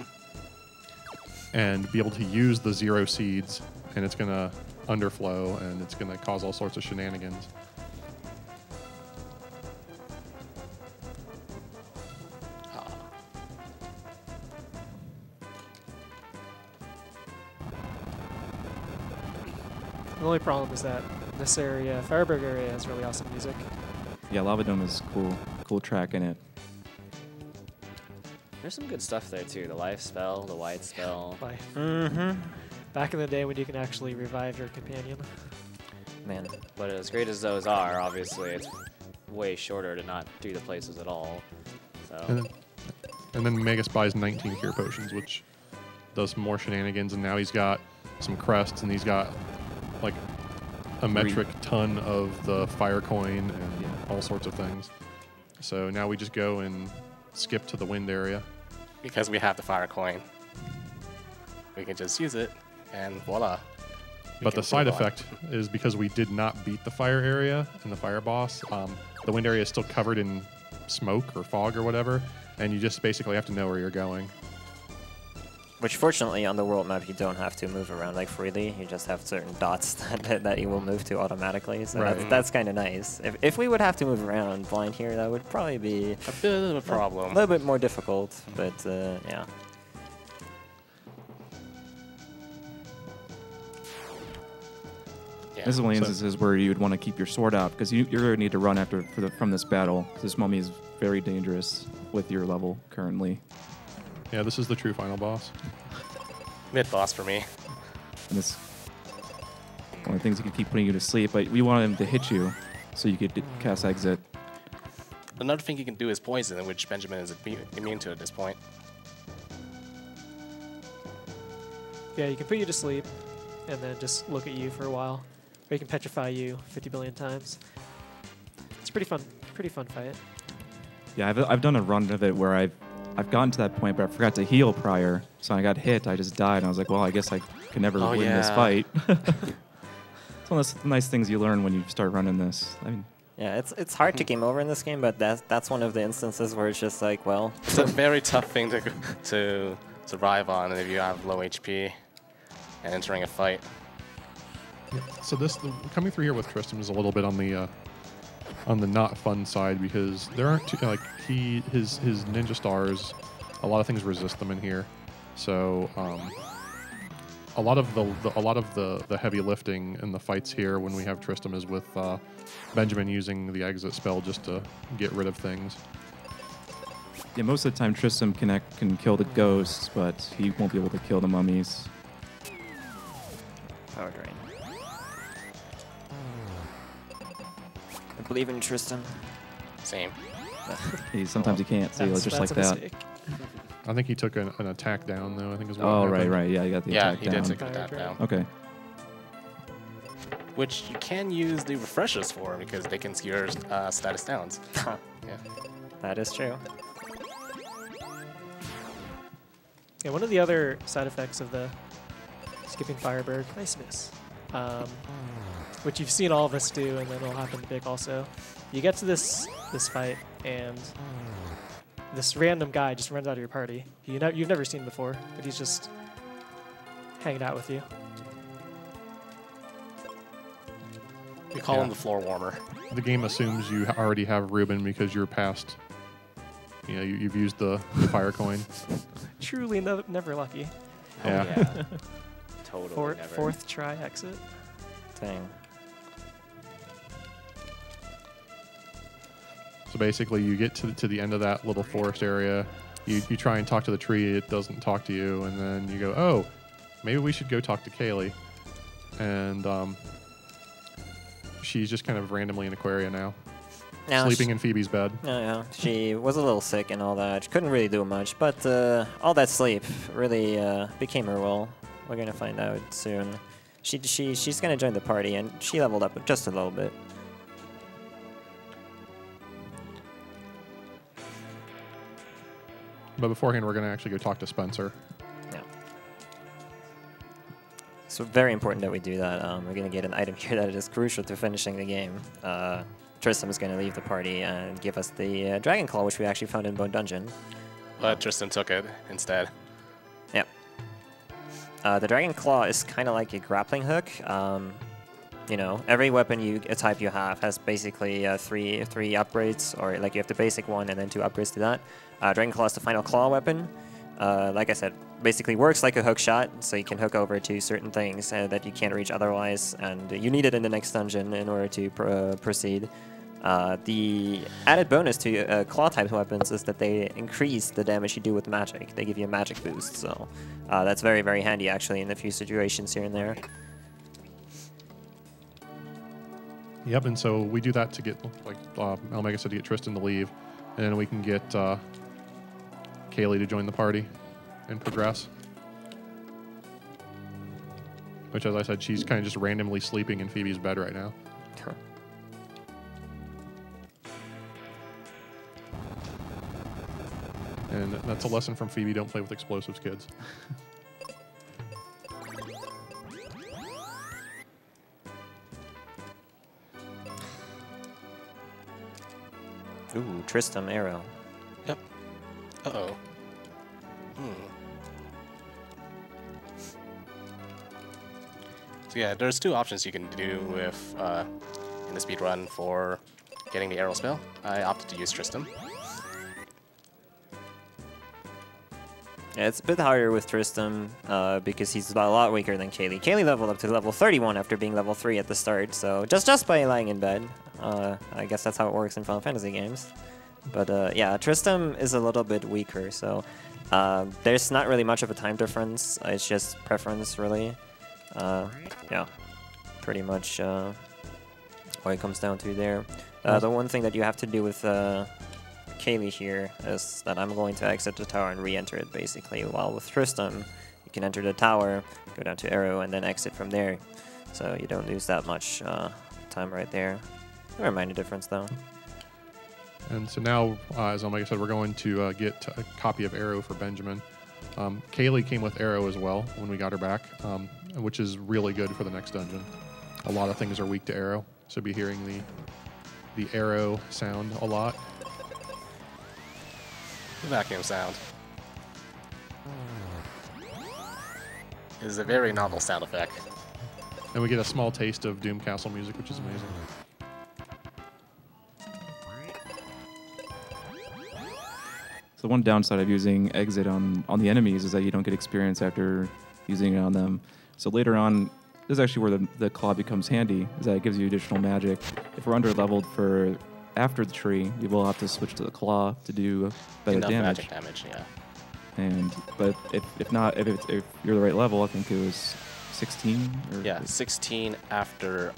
and be able to use the 0 seeds, and it's going to underflow, and it's going to cause all sorts of shenanigans. The only problem is that this area, Fireberg area, has really awesome music. Yeah, Lava Dome is cool track in it. There's some good stuff there too. The life spell, the white spell. Life. Back in the day when you can actually revive your companion. Man. But as great as those are, obviously it's way shorter to not do the places at all. So. And then eLmaGus buys 19 cure potions, which does some more shenanigans. And now he's got some crests, and he's got like a metric ton of the fire coin and all sorts of things. So now we just go and skip to the wind area. Because we have the fire coin, we can just use it, and voila. But the side effect is because we did not beat the fire area and the fire boss, the wind area is still covered in smoke or fog or whatever, and you just basically have to know where you're going. Which fortunately on the world map you don't have to move around like freely. You just have certain dots that you will move to automatically. So that's kind of nice. If we would have to move around blind here, that would probably be a bit of a problem. A little bit more difficult, but yeah. Yeah. This is one of the instances where you would want to keep your sword out because you're going to need to run after from this battle. This mummy is very dangerous with your level currently. Yeah, this is the true final boss. Mid boss for me. And this one of the things that could keep putting you to sleep, but we wanted him to hit you so you could cast exit. Another thing you can do is poison, which Benjamin is immune to at this point. Yeah, you can put you to sleep and then just look at you for a while. Or you can petrify you 50 billion times. It's a pretty fun fight. Yeah, I've done a run of it where I've gotten to that point, but I forgot to heal prior, so I got hit. I just died, and I was like, well, I guess I can never win this fight. It's one of those nice things you learn when you start running this. I mean, yeah, it's hard to game over in this game, but that's one of the instances where it's just like, well, It's a very tough thing to survive on if you have low HP and entering a fight. So coming through here with Tristan is a little bit on the not fun side because there aren't his ninja stars. A lot of things resist them in here, so a lot of the heavy lifting in the fights here when we have Tristram is with Benjamin using the exit spell just to get rid of things. yeah, most of the time Tristram can kill the ghosts, but he won't be able to kill the mummies. power drain. I believe in Tristan. Same. Sometimes he can't, so That's just a like that. mistake. I think he took an attack down though. I think is what Oh, happened. right, yeah, you got the Yeah, attack he down. did take that down. Okay. Which you can use the refreshers for because they can skewer status downs. Yeah. That is true. Yeah, one of the other side effects of the skipping Firebird, nice miss, which you've seen all of us do, and then it'll happen to Big also. You get to this fight, and this random guy just runs out of your party. You've never seen before, but he's just hanging out with you. We call him the floor warmer. The game assumes you already have Ruben because you're past. You know, you've used the fire coin. Truly never lucky. Yeah. Yeah. Totally never. Fourth try exit. Dang. So basically, you get to the end of that little forest area. You try and talk to the tree. It doesn't talk to you, and then you go, "Oh, maybe we should go talk to Kaylee." And she's just kind of randomly in Aquaria now, sleeping in Phoebe's bed. Yeah, she was a little sick and all that. She couldn't really do much, but all that sleep really became her will. We're gonna find out soon. She's gonna join the party, and she leveled up just a little bit. But beforehand, we're going to actually go talk to Spencer. Yeah. So very important that we do that. We're going to get an item here that is crucial to finishing the game. Tristan is going to leave the party and give us the Dragon Claw, which we actually found in Bone Dungeon. But Tristan took it instead. Yep. The Dragon Claw is kind of like a grappling hook. You know, every weapon type you have has basically three upgrades, or like you have the basic one and then 2 upgrades to that. Dragon Claw is the final claw weapon. Like I said, basically works like a hook shot, so you can hook over to certain things that you can't reach otherwise, and you need it in the next dungeon in order to proceed. The added bonus to claw-type weapons is that they increase the damage you do with magic. They give you a magic boost, so that's very, very handy actually in a few situations here and there. Yep, and so we do that to get, like eLmaGus said, to get Tristan to leave, and then we can get Kaylee to join the party and progress. Which, as I said, she's kind of just randomly sleeping in Phoebe's bed right now. And that's a lesson from Phoebe, don't play with explosives, kids. Ooh, Tristram arrow. Yep. Uh-oh. So yeah, there's 2 options you can do with in the speedrun for getting the arrow spell. I opted to use Tristram. Yeah, it's a bit harder with Tristram because he's a lot weaker than Kaylee. Kaylee leveled up to level 31 after being level 3 at the start, so just by lying in bed. I guess that's how it works in Final Fantasy games. But yeah, Tristram is a little bit weaker, so there's not really much of a time difference. It's just preference, really. Yeah, pretty much what it comes down to there. The one thing that you have to do with Kaylee here is that I'm going to exit the tower and re-enter it, basically, while with Tristram, you can enter the tower, go down to Arrow, and then exit from there. So you don't lose that much time right there. Never mind the difference, though. And so now, as eLmaGus said, we're going to get a copy of Arrow for Benjamin. Kaylee came with Arrow as well when we got her back, which is really good for the next dungeon. A lot of things are weak to Arrow, so be hearing the Arrow sound a lot. Vacuum sound is a very novel sound effect. And we get a small taste of Doom Castle music, which is amazing. So one downside of using exit on the enemies is that you don't get experience after using it on them. So later on, this is actually where the claw becomes handy, is that it gives you additional magic. If we're under-leveled for after the tree, we will have to switch to the claw to do better Enough damage. magic damage, yeah. But if not, if you're the right level, I think it was 16. Or Yeah, 16 after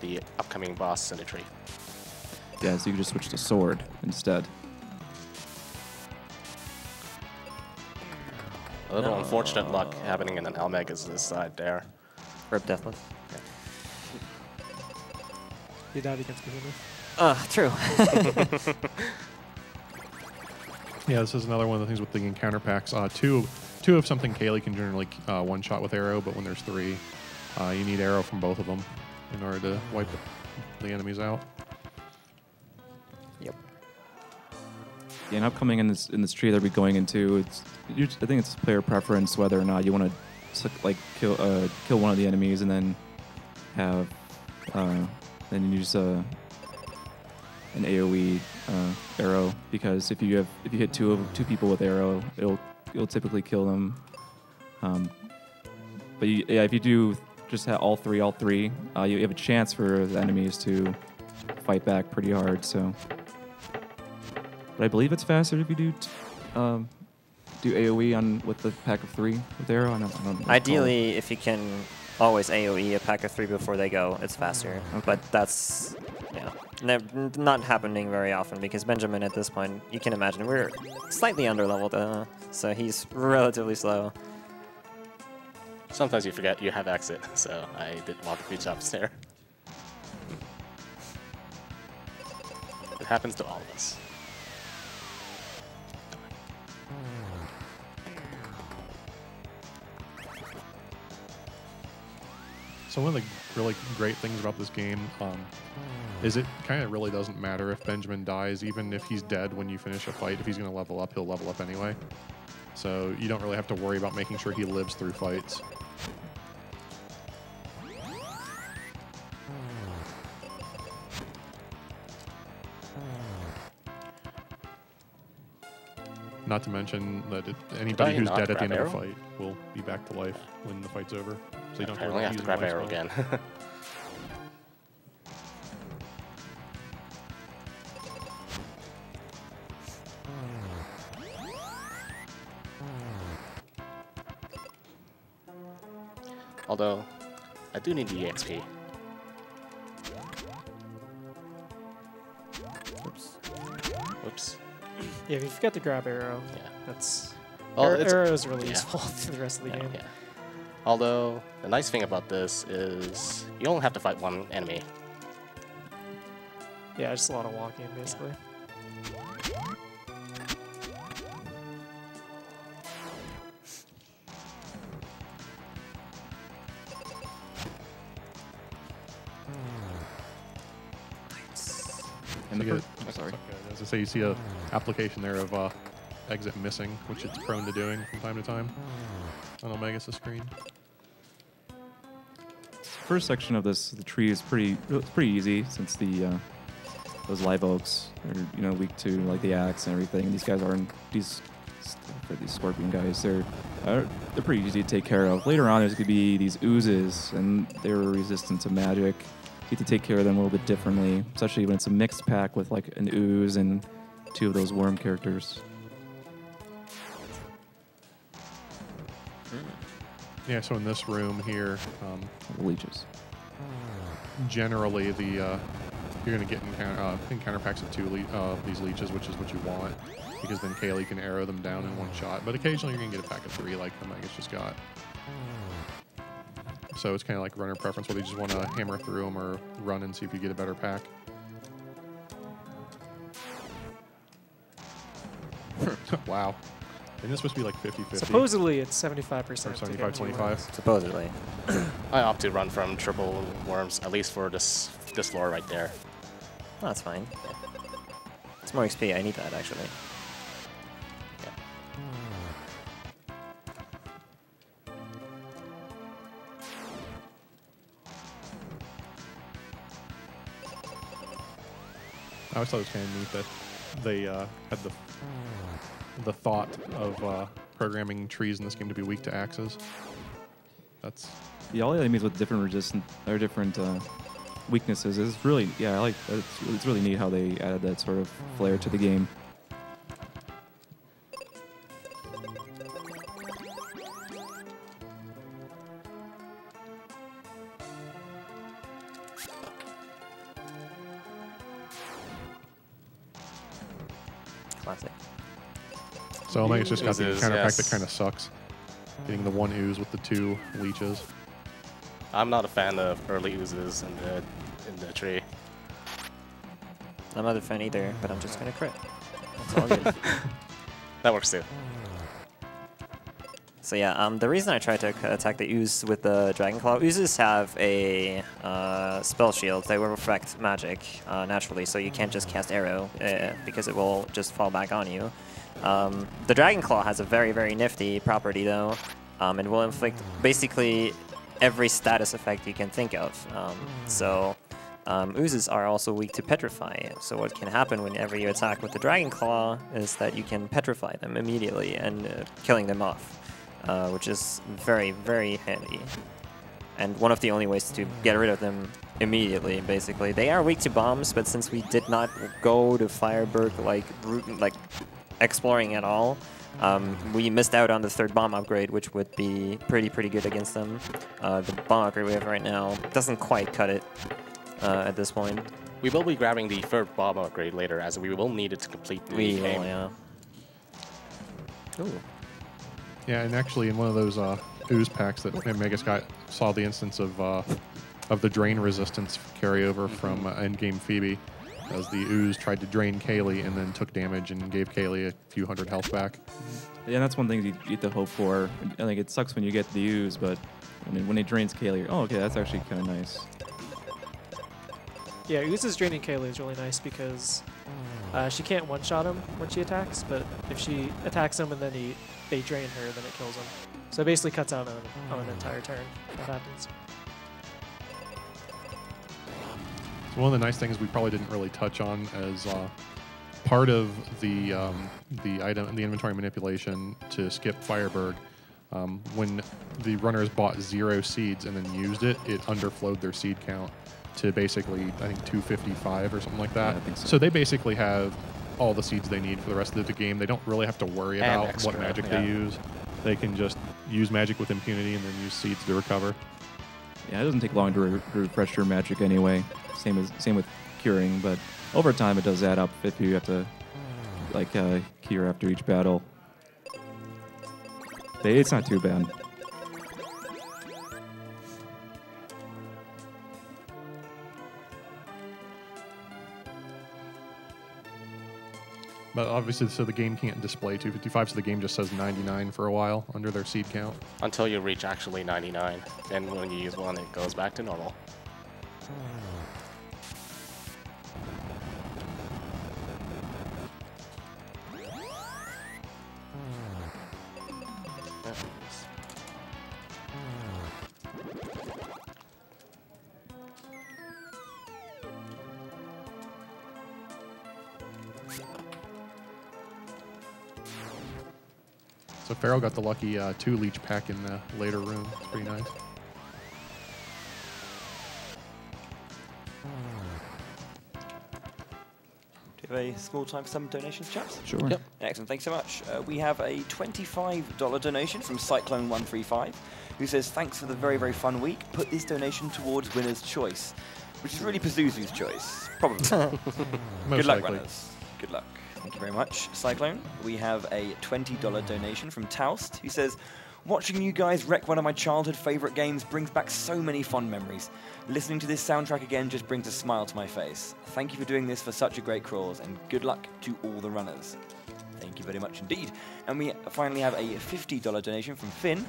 the upcoming boss in the tree. Yeah, so you can just switch to sword instead. A little unfortunate luck happening in an eLmaGus' side there. Rip Deathless. You died against Behemoth. True. Yeah, this is another one of the things with the encounter packs. Two of something Kaylee can generally one-shot with Arrow, but when there's 3, you need Arrow from both of them in order to wipe the enemies out. Yep. Yeah, and upcoming in this tree that we're going into, I think it's player preference whether or not you want to like kill one of the enemies and then have then you use an AOE arrow, because if you hit two people with arrow, it'll typically kill them. But if you do just have all three, you have a chance for the enemies to fight back pretty hard. So, but I believe it's faster if you do AOE with the pack of 3 with arrow. I don't Ideally, if you can always AOE a pack of 3 before they go, it's faster. Okay. But that's not happening very often, because Benjamin at this point, you can imagine, we're slightly underleveled, so he's relatively slow. Sometimes you forget you have exit, so I did walk a few chops there. It happens to all of us. So one of the really great things about this game is it kind of really doesn't matter if Benjamin dies, even if he's dead when you finish a fight. If he's going to level up, he'll level up anyway. So you don't really have to worry about making sure he lives through fights. Not to mention that anybody who's dead at the end of the fight will be back to life when the fight's over. So you don't Apparently have to grab arrow again. Although, I do need the EXP. Whoops. Yeah, if you forget to grab arrow, Yeah. that's Well, arrow is really yeah. useful for the rest of the game. Yeah. Although, the nice thing about this is you only have to fight one enemy. Yeah, just a lot of walking, basically. And the first, Sorry. As I say, you see a application there of exit missing, which it's prone to doing from time to time on eLmaGus' screen. first section of the tree is pretty easy, since those live oaks are weak to like the axe and everything. And these for these scorpion guys. They're pretty easy to take care of. Later on, there's going to be these oozes, and they're resistant to magic. You have to take care of them a little bit differently, especially when it's a mixed pack with like an ooze and 2 of those worm characters. Yeah, so in this room here, Leeches. generally you're going to get encounter packs of 2 these leeches, which is what you want, because then Kaylee can arrow them down in 1 shot. But occasionally you're going to get a pack of 3 like eLmaGus just got. So it's kind of like runner preference, whether you just want to hammer through them or run and see if you get a better pack. Wow. Isn't this supposed to be like 50-50? Supposedly it's 75%. Or to get 75-25? Supposedly. I opt to run from triple worms, at least for this lore right there. Oh, that's fine. It's more XP. I need that, actually. I always thought it was kind of neat that they had the thought of programming trees in this game to be weak to axes. That's Yeah, all the enemies with different different weaknesses is really, I like that. It's really neat how they added that sort of flair to the game. Classic. so eLmaGus just got the Oozes, encounter pack yes. that kind of sucks. Getting the 1 ooze with the 2 leeches. I'm not a fan of early oozes in the tree. I'm not a fan either, but I'm just gonna crit. That's all good. That works too. So yeah, the reason I tried to attack the ooze with the Dragon Claw, oozes have a spell shield. They will reflect magic naturally, so you can't just cast arrow because it will just fall back on you. The Dragon Claw has a very, very nifty property though, and will inflict basically every status effect you can think of. Oozes are also weak to petrify, so what can happen whenever you attack with the Dragon Claw is that you can petrify them immediately and killing them off. Which is very, very handy. And one of the only ways to get rid of them immediately, basically. They are weak to bombs, but since we did not go to Fireberg like exploring at all, we missed out on the 3rd bomb upgrade, which would be pretty good against them. The bomb upgrade we have right now doesn't quite cut it at this point. We will be grabbing the 3rd bomb upgrade later, as we will need it to complete the game. Yeah. Ooh. Yeah, and actually in one of those ooze packs that eLmaGus got, saw the instance of the drain resistance carryover from endgame Phoebe, as the ooze tried to drain Kaylee and then took damage and gave Kaylee a few hundred health back. Yeah, that's one thing you get to hope for. I think it sucks when you get the ooze, but when it drains Kaylee, oh, okay, that's actually kind of nice. Yeah, Ooze's draining Kaylee is really nice because she can't one-shot him when she attacks, but if she attacks him and then they drain her, then it kills him. So it basically cuts out on an entire turn. That happens. So one of the nice things we probably didn't really touch on as part of the inventory manipulation to skip Fireberg, when the runners bought 0 seeds and then used it, it underflowed their seed count to basically, I think, 255 or something like that. Yeah, I think so. So they basically have all the seeds they need for the rest of the game. They don't really have to worry And about extra, what magic yeah. they use. They can just use magic with impunity and then use seeds to recover. Yeah, it doesn't take long to refresh your magic anyway. Same with curing, but over time it does add up if you have to cure after each battle. But it's not too bad. But obviously, so the game can't display 255, so the game just says 99 for a while under their seed count. Until you reach actually 99. Then when you use one, it goes back to normal. So Feral got the lucky 2 leech pack in the later room. It's pretty nice. Do you have a small time for some donations, chaps? Sure. Yep. Excellent, thanks so much. We have a $25 donation from Cyclone135, who says, thanks for the very, very fun week. Put this donation towards winner's choice, which is really Pazuzu's choice, probably. Good luck, likely. runners. Good luck. Thank you very much, Cyclone. We have a $20 donation from Taust, who says, watching you guys wreck one of my childhood favorite games brings back so many fond memories. Listening to this soundtrack again just brings a smile to my face. Thank you for doing this for such a great cause, and good luck to all the runners. Thank you very much indeed. And we finally have a $50 donation from Finn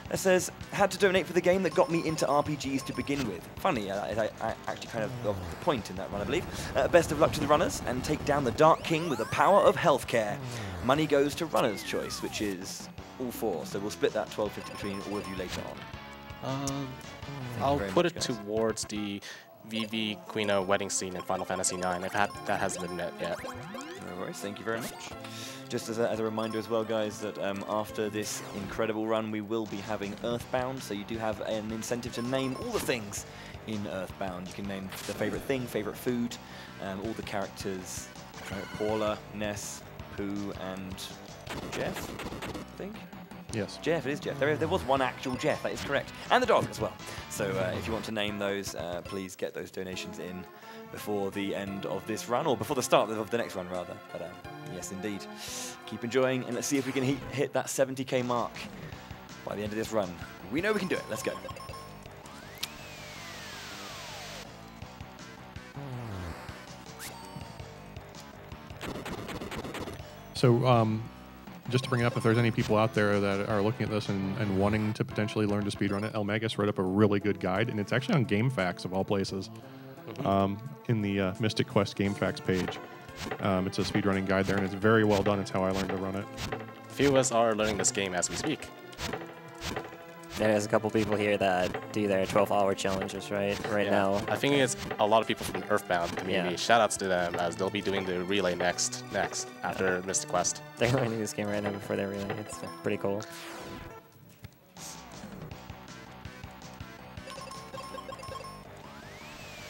that says, had to donate for the game that got me into RPGs to begin with. Funny, I actually kind of the point in that run, I believe. Best of luck to the runners, and take down the Dark King with the power of healthcare. Money goes to runner's choice, which is all 4, so we'll split that $12.50 between all of you later on. I'll very put much, it guys. towards the Vivi Quina wedding scene in Final Fantasy IX. If that hasn't been met yet. No worries, thank you very much. Just as a reminder as well, guys, that after this incredible run, we will be having Earthbound, so you do have an incentive to name all the things in Earthbound. You can name the favorite thing, favorite food, all the characters, Paula, Ness, Pooh, and Jeff, I think? Yes. Jeff, it is Jeff. There was one actual Jeff, that is correct. And the dog as well. So if you want to name those, please get those donations in before the end of this run, or before the start of the next run, rather. But yes, indeed. Keep enjoying, and let's see if we can hit that 70k mark by the end of this run. We know we can do it. Let's go. So just to bring it up, if there's any people out there that are looking at this and wanting to potentially learn to speedrun it, eLmaGus wrote up a really good guide, and it's actually on GameFAQs of all places, in the Mystic Quest GameFAQs page. It's a speedrunning guide there, and it's very well done. It's how I learned to run it. A few of us are learning this game as we speak. There's a couple people here that do their 12-hour challenges right now. I think it's a lot of people from the Earthbound community. Yeah. Shout outs to them, as they'll be doing the relay next after Mystic Quest. They're learning this game right now before they're really. It's pretty cool.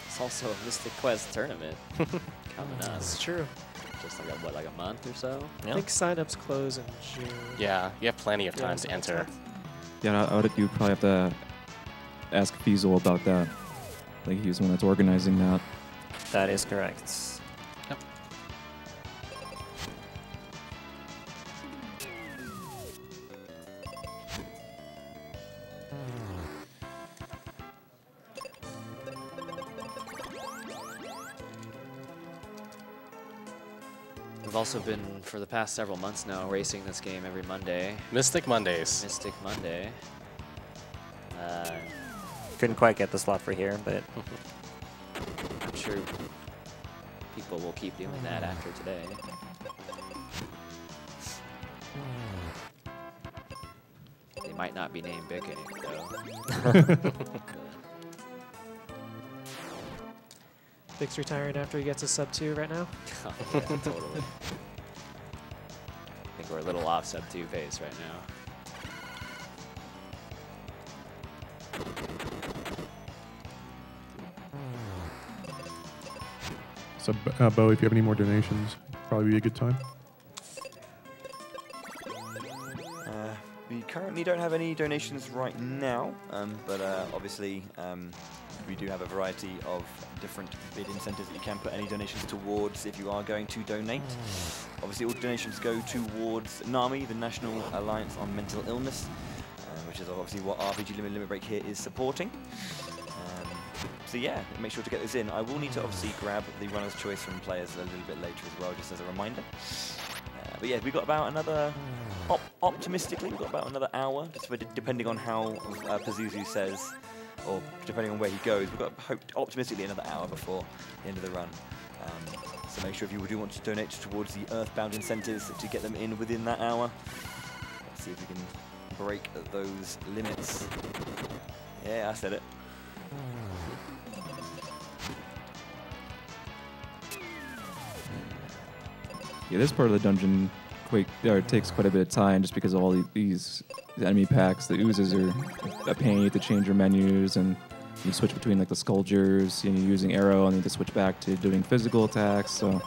It's also a Mystic Quest tournament coming up. That's true. Just like what, like a month or so? I think signups close in June. Yeah, you have plenty of Yeah, time so to next enter. month. Yeah, you probably have to ask Fiesel about that. Like, he's the one that's organizing that. That is correct. Yep. We've also been, for the past several months now, racing this game every Monday. Mystic Mondays. Mystic Monday. Couldn't quite get the slot for here, but I'm sure people will keep doing that after today. They might not be named Big though. Vic's retiring after he gets a sub 2 right now. Oh, yeah, totally. I think we're a little off sub 2 pace right now. So, Bo, if you have any more donations, probably be a good time. We currently don't have any donations right now, but obviously we do have a variety of different bid incentives that you can put any donations towards if you are going to donate. Obviously all donations go towards NAMI, the National Alliance on Mental Illness, which is obviously what RPG Limit Break here is supporting. So yeah, make sure to get those in. I will need to obviously grab the runner's choice from players a little bit later as well, just as a reminder. But yeah, we've got about another, optimistically, we've got about another hour, just depending on how Pazuzu says, or depending on where he goes. We've got optimistically another hour before the end of the run. So make sure if you do want to donate towards the Earthbound incentives to get them in within that hour. Let's see if we can break those limits. Yeah, I said it. Yeah, this part of the dungeon it takes quite a bit of time just because of all these enemy packs. The oozes are a pain. You have to change your menus and you switch between like the Scourgers, and you're using arrow, and you have to switch back to doing physical attacks. So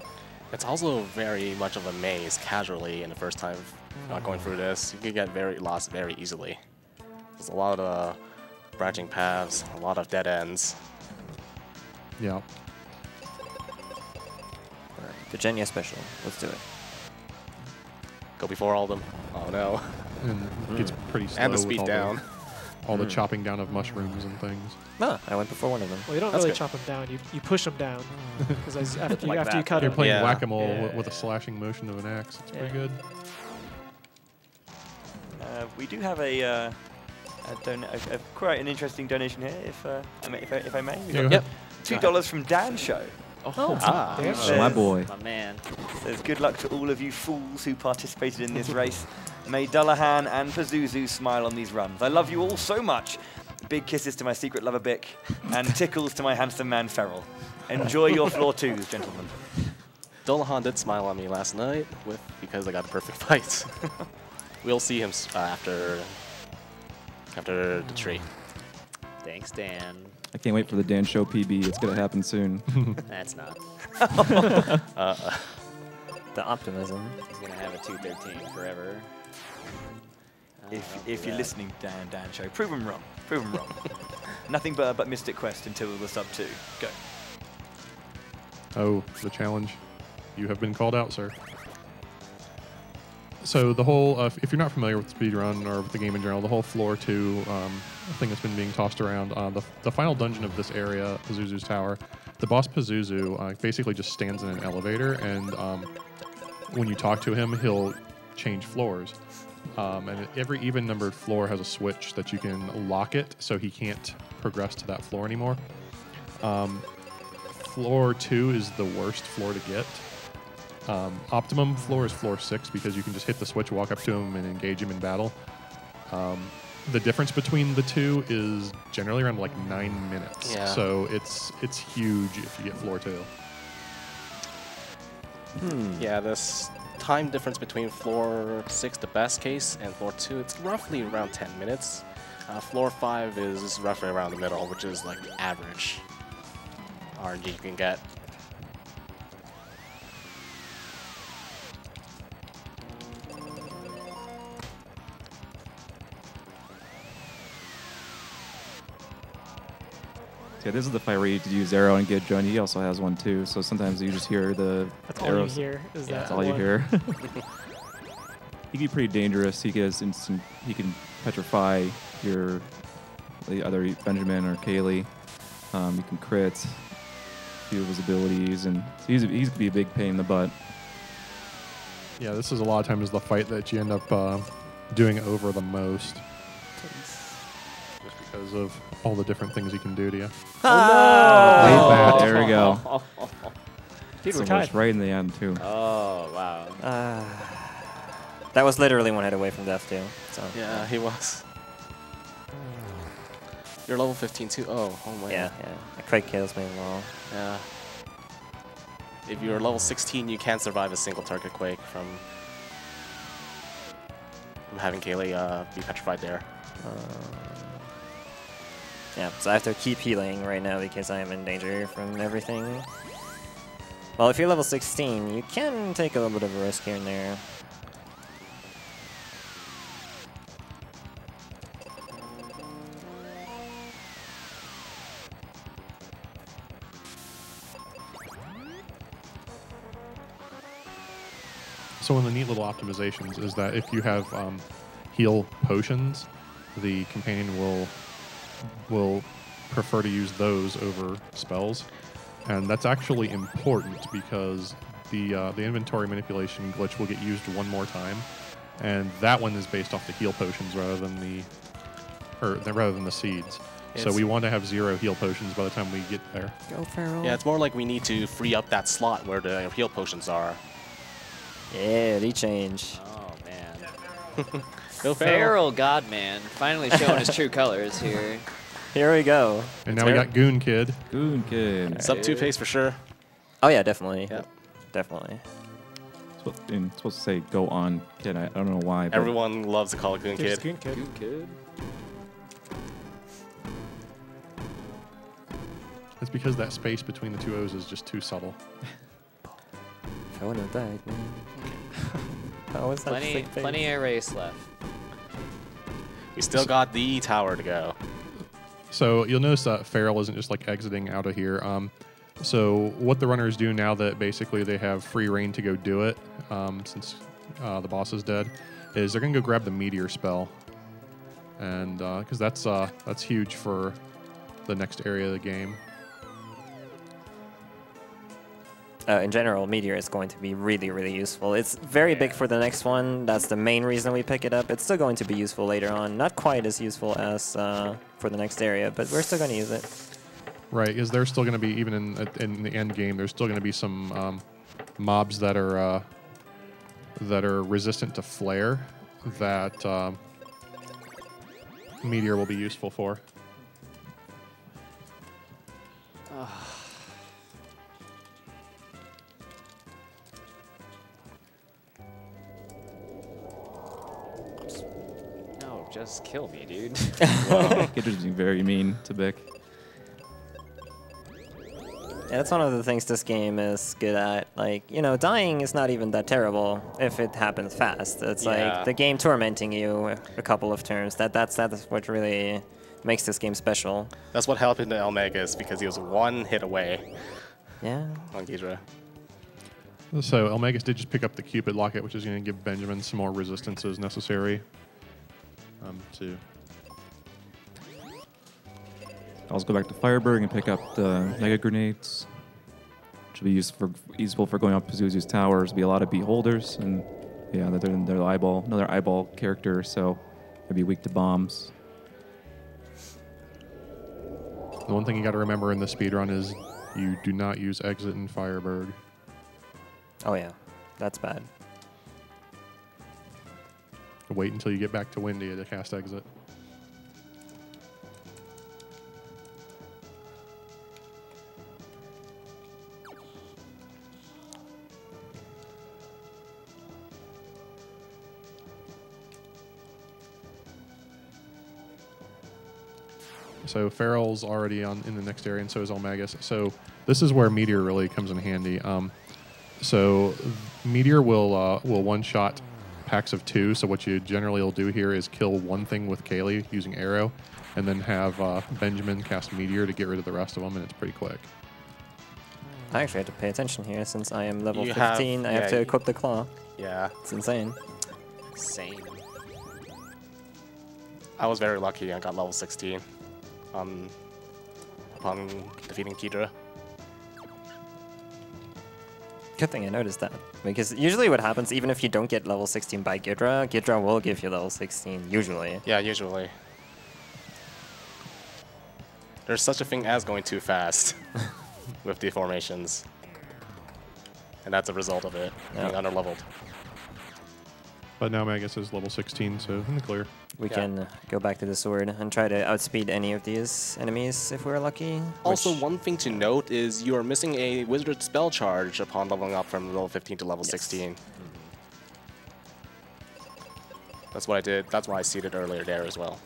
It's also very much of a maze casually in the first time going through this. You can get very lost very easily. There's a lot of branching paths, a lot of dead ends. Yeah. Virginia special. Let's do it. Go before all of them. Oh no. And it gets pretty slow And the with speed all down. all the chopping down of mushrooms and things. Ah, I went before one of them. Well, you don't That's really good. chop them down. You push them down. Because after, Like after you that. cut You're them, playing Yeah. whack-a-mole Yeah. with a slashing motion of an axe. It's pretty Yeah. good. We do have a quite an interesting donation here, if I may. We've Yeah, got go ahead. $2 from Dan Show. damn. Oh, my boy. My man. Says good luck to all of you fools who participated in this race. May Dullahan and Pazuzu smile on these runs. I love you all so much. Big kisses to my secret lover Bic, and tickles to my handsome man Feral. Enjoy your floor twos, gentlemen. Dullahan did smile on me last night because I got a perfect fight. We'll see him after the tree. Thanks, Dan. I can't wait for the Dan Show PB. It's gonna happen soon. That's not. The optimism. He's gonna have a 213 forever. If you're listening, Dan Show, prove him wrong. Prove him wrong. Nothing but Mystic Quest until the sub 2. Go. Oh, the challenge. You have been called out, sir. So the whole, if you're not familiar with speedrun or with the game in general, the whole floor 2 thing that's been being tossed around, the final dungeon of this area, Pazuzu's Tower, the boss Pazuzu basically just stands in an elevator, and when you talk to him, he'll change floors. And every even-numbered floor has a switch that you can lock it so he can't progress to that floor anymore. Floor 2 is the worst floor to get. Optimum floor is floor 6 because you can just hit the switch, walk up to him, and engage him in battle. The difference between the two is generally around like 9 minutes. Yeah. So it's huge if you get floor 2. Yeah, this time difference between floor 6, the best case, and floor 2, it's roughly around 10 minutes. Floor 5 is roughly around the middle, which is like the average RNG you can get. Yeah, this is the fight where you use arrow and get Joan. He also has one too. So sometimes you just hear the That's all arrows. you hear. Is Yeah, that That's all you one. hear. He can be pretty dangerous. He gets instant. He can petrify the other Benjamin or Kaylee. He can crit a few of his abilities, and so he's gonna be a big pain in the butt. Yeah, this is a lot of times the fight that you end up doing over the most. Just because of all the different things he can do to you. Oh, there we go. Dude, we're So tied. much right in the end too. Oh, wow. That was literally one hit away from death too. So Yeah, he was. You're level 15 too. Oh my. yeah. The Quake kills me well. Yeah. If you're level 16, you can't survive a single target quake from having Kaylee be petrified there. Yeah, so I have to keep healing right now because I am in danger from everything. Well, if you're level 16, you can take a little bit of a risk here and there. So one of the neat little optimizations is that if you have heal potions, the companion will prefer to use those over spells, and that's actually important because the inventory manipulation glitch will get used one more time, and that one is based off the heal potions rather than the seeds. So It's- we want to have 0 heal potions by the time we get there. Go Feral. Yeah, it's more like we need to free up that slot where the heal potions are. Yeah, rechange. Oh, man. Go Feral Godman finally showing his true colors here. Here we go. And now we got Goon Kid. Goon Kid. Sub 2 pace for sure. Oh yeah, definitely. Yep. Definitely. It's supposed to say "Go on, kid." I don't know why. But Everyone loves to call it Goon Here's Kid. Goon Kid. It's because that space between the two O's is just too subtle. If I would have died, man. How was that sick face? Plenty of race left. We still got the tower to go. So you'll notice that Feral isn't just like exiting out of here. So what the runners do now that basically they have free reign to go do it, since the boss is dead, is they're gonna go grab the meteor spell, and because that's huge for the next area of the game. In general, Meteor is going to be really, really useful. It's very big for the next one. That's the main reason we pick it up. It's still going to be useful later on. Not quite as useful as for the next area, but we're still going to use it. Right, because there's still going to be, even in the end game, there's still going to be some mobs that are resistant to flare that Meteor will be useful for. No, just kill me, dude. Kid being very mean to Bic. Yeah, that's one of the things this game is good at. Like, you know, dying is not even that terrible if it happens fast. It's like the game tormenting you a couple of turns. That's what really makes this game special. That's what happened to eLmaGus because he was one hit away Yeah. on Ghidra. So eLmaGus did just pick up the Cupid Locket, which is going to give Benjamin some more resistances necessary to... I'll also go back to Fireberg and pick up the Mega Grenades. Should be useful for going up Pazuzu's towers. Be a lot of Beholders, and yeah, they're another eyeball character, so they'd be weak to bombs. The one thing you got to remember in the speedrun is you do not use Exit in Fireberg. Oh yeah, that's bad. Wait until you get back to Windy to cast Exit. So Feral's already in the next area, and so is eLmaGus. So this is where Meteor really comes in handy. So Meteor will one-shot packs of 2. So what you generally will do here is kill one thing with Kaylee using arrow, and then have Benjamin cast Meteor to get rid of the rest of them, and it's pretty quick. I actually have to pay attention here since I am level You 15. I have to you- equip the claw. Yeah. It's insane. Same. I was very lucky. I got level 16 upon defeating Ghidra. Good thing I noticed that. Because usually what happens, even if you don't get level 16 by Ghidra, Ghidra will give you level 16, usually. Yeah, usually. There's such a thing as going too fast with deformations. And that's a result of it, being underleveled. But now Magus is level 16, so in the clear. We can go back to the sword and try to outspeed any of these enemies if we're lucky. Also, one thing to note is you are missing a wizard spell charge upon leveling up from level 15 to level 16. That's what I did. That's why I seeded earlier there as well.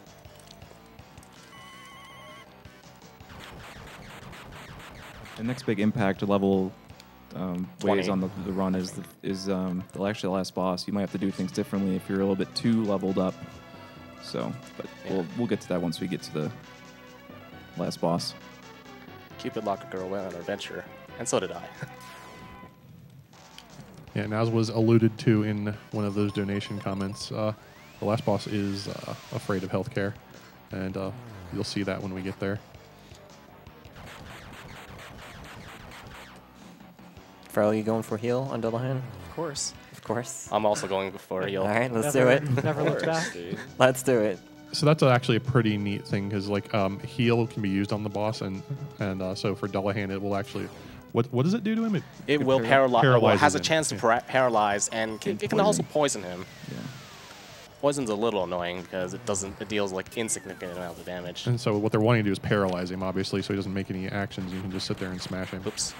The next big impact level ways 20. on the run is actually the last boss. You might have to do things differently if you're a little bit too leveled up. So, but we'll get to that once we get to the last boss. Cupid Locker Girl went on an adventure, and so did I. Yeah, and as was alluded to in one of those donation comments, the last boss is afraid of healthcare, and you'll see that when we get there. Feral, you going for heal on Dullahan? Of course. Of course. I'm also going for a heal. All right, let's do it. Never looked back. Let's do it. So that's actually a pretty neat thing, because like heal can be used on the boss, and so for Dullahan it will actually, what does it do to him? It will paralyze. Well, it has a him. chance to paralyze, and it can also poison him. Yeah. Poison's a little annoying because it deals like insignificant amount of damage. And so what they're wanting to do is paralyze him, obviously, so he doesn't make any actions. You can just sit there and smash him. Oops.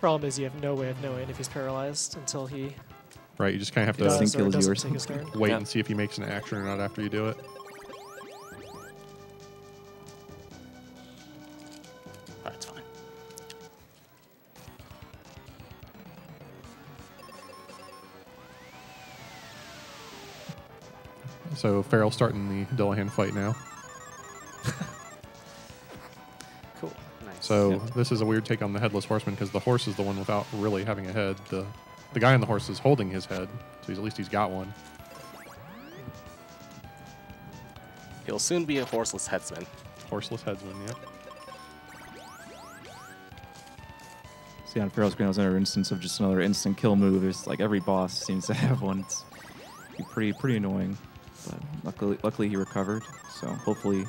Problem is you have no way of knowing if he's paralyzed until he Right, you just kind of have does to Sync or kills doesn't yours. take his turn. wait Yeah. and see if he makes an action or not after you do it. Alright, it's fine. So Feral starting the Dillahan fight now. Cool. Nice. So this is a weird take on the Headless Horseman because the horse is the one without really having a head. The guy on the horse is holding his head, so at least he's got one. He'll soon be a horseless headsman. Horseless headsman, yeah. See, on Feral's screen, that was another instance of just another instant kill move. There's like every boss seems to have one. It's pretty annoying. But luckily he recovered. So hopefully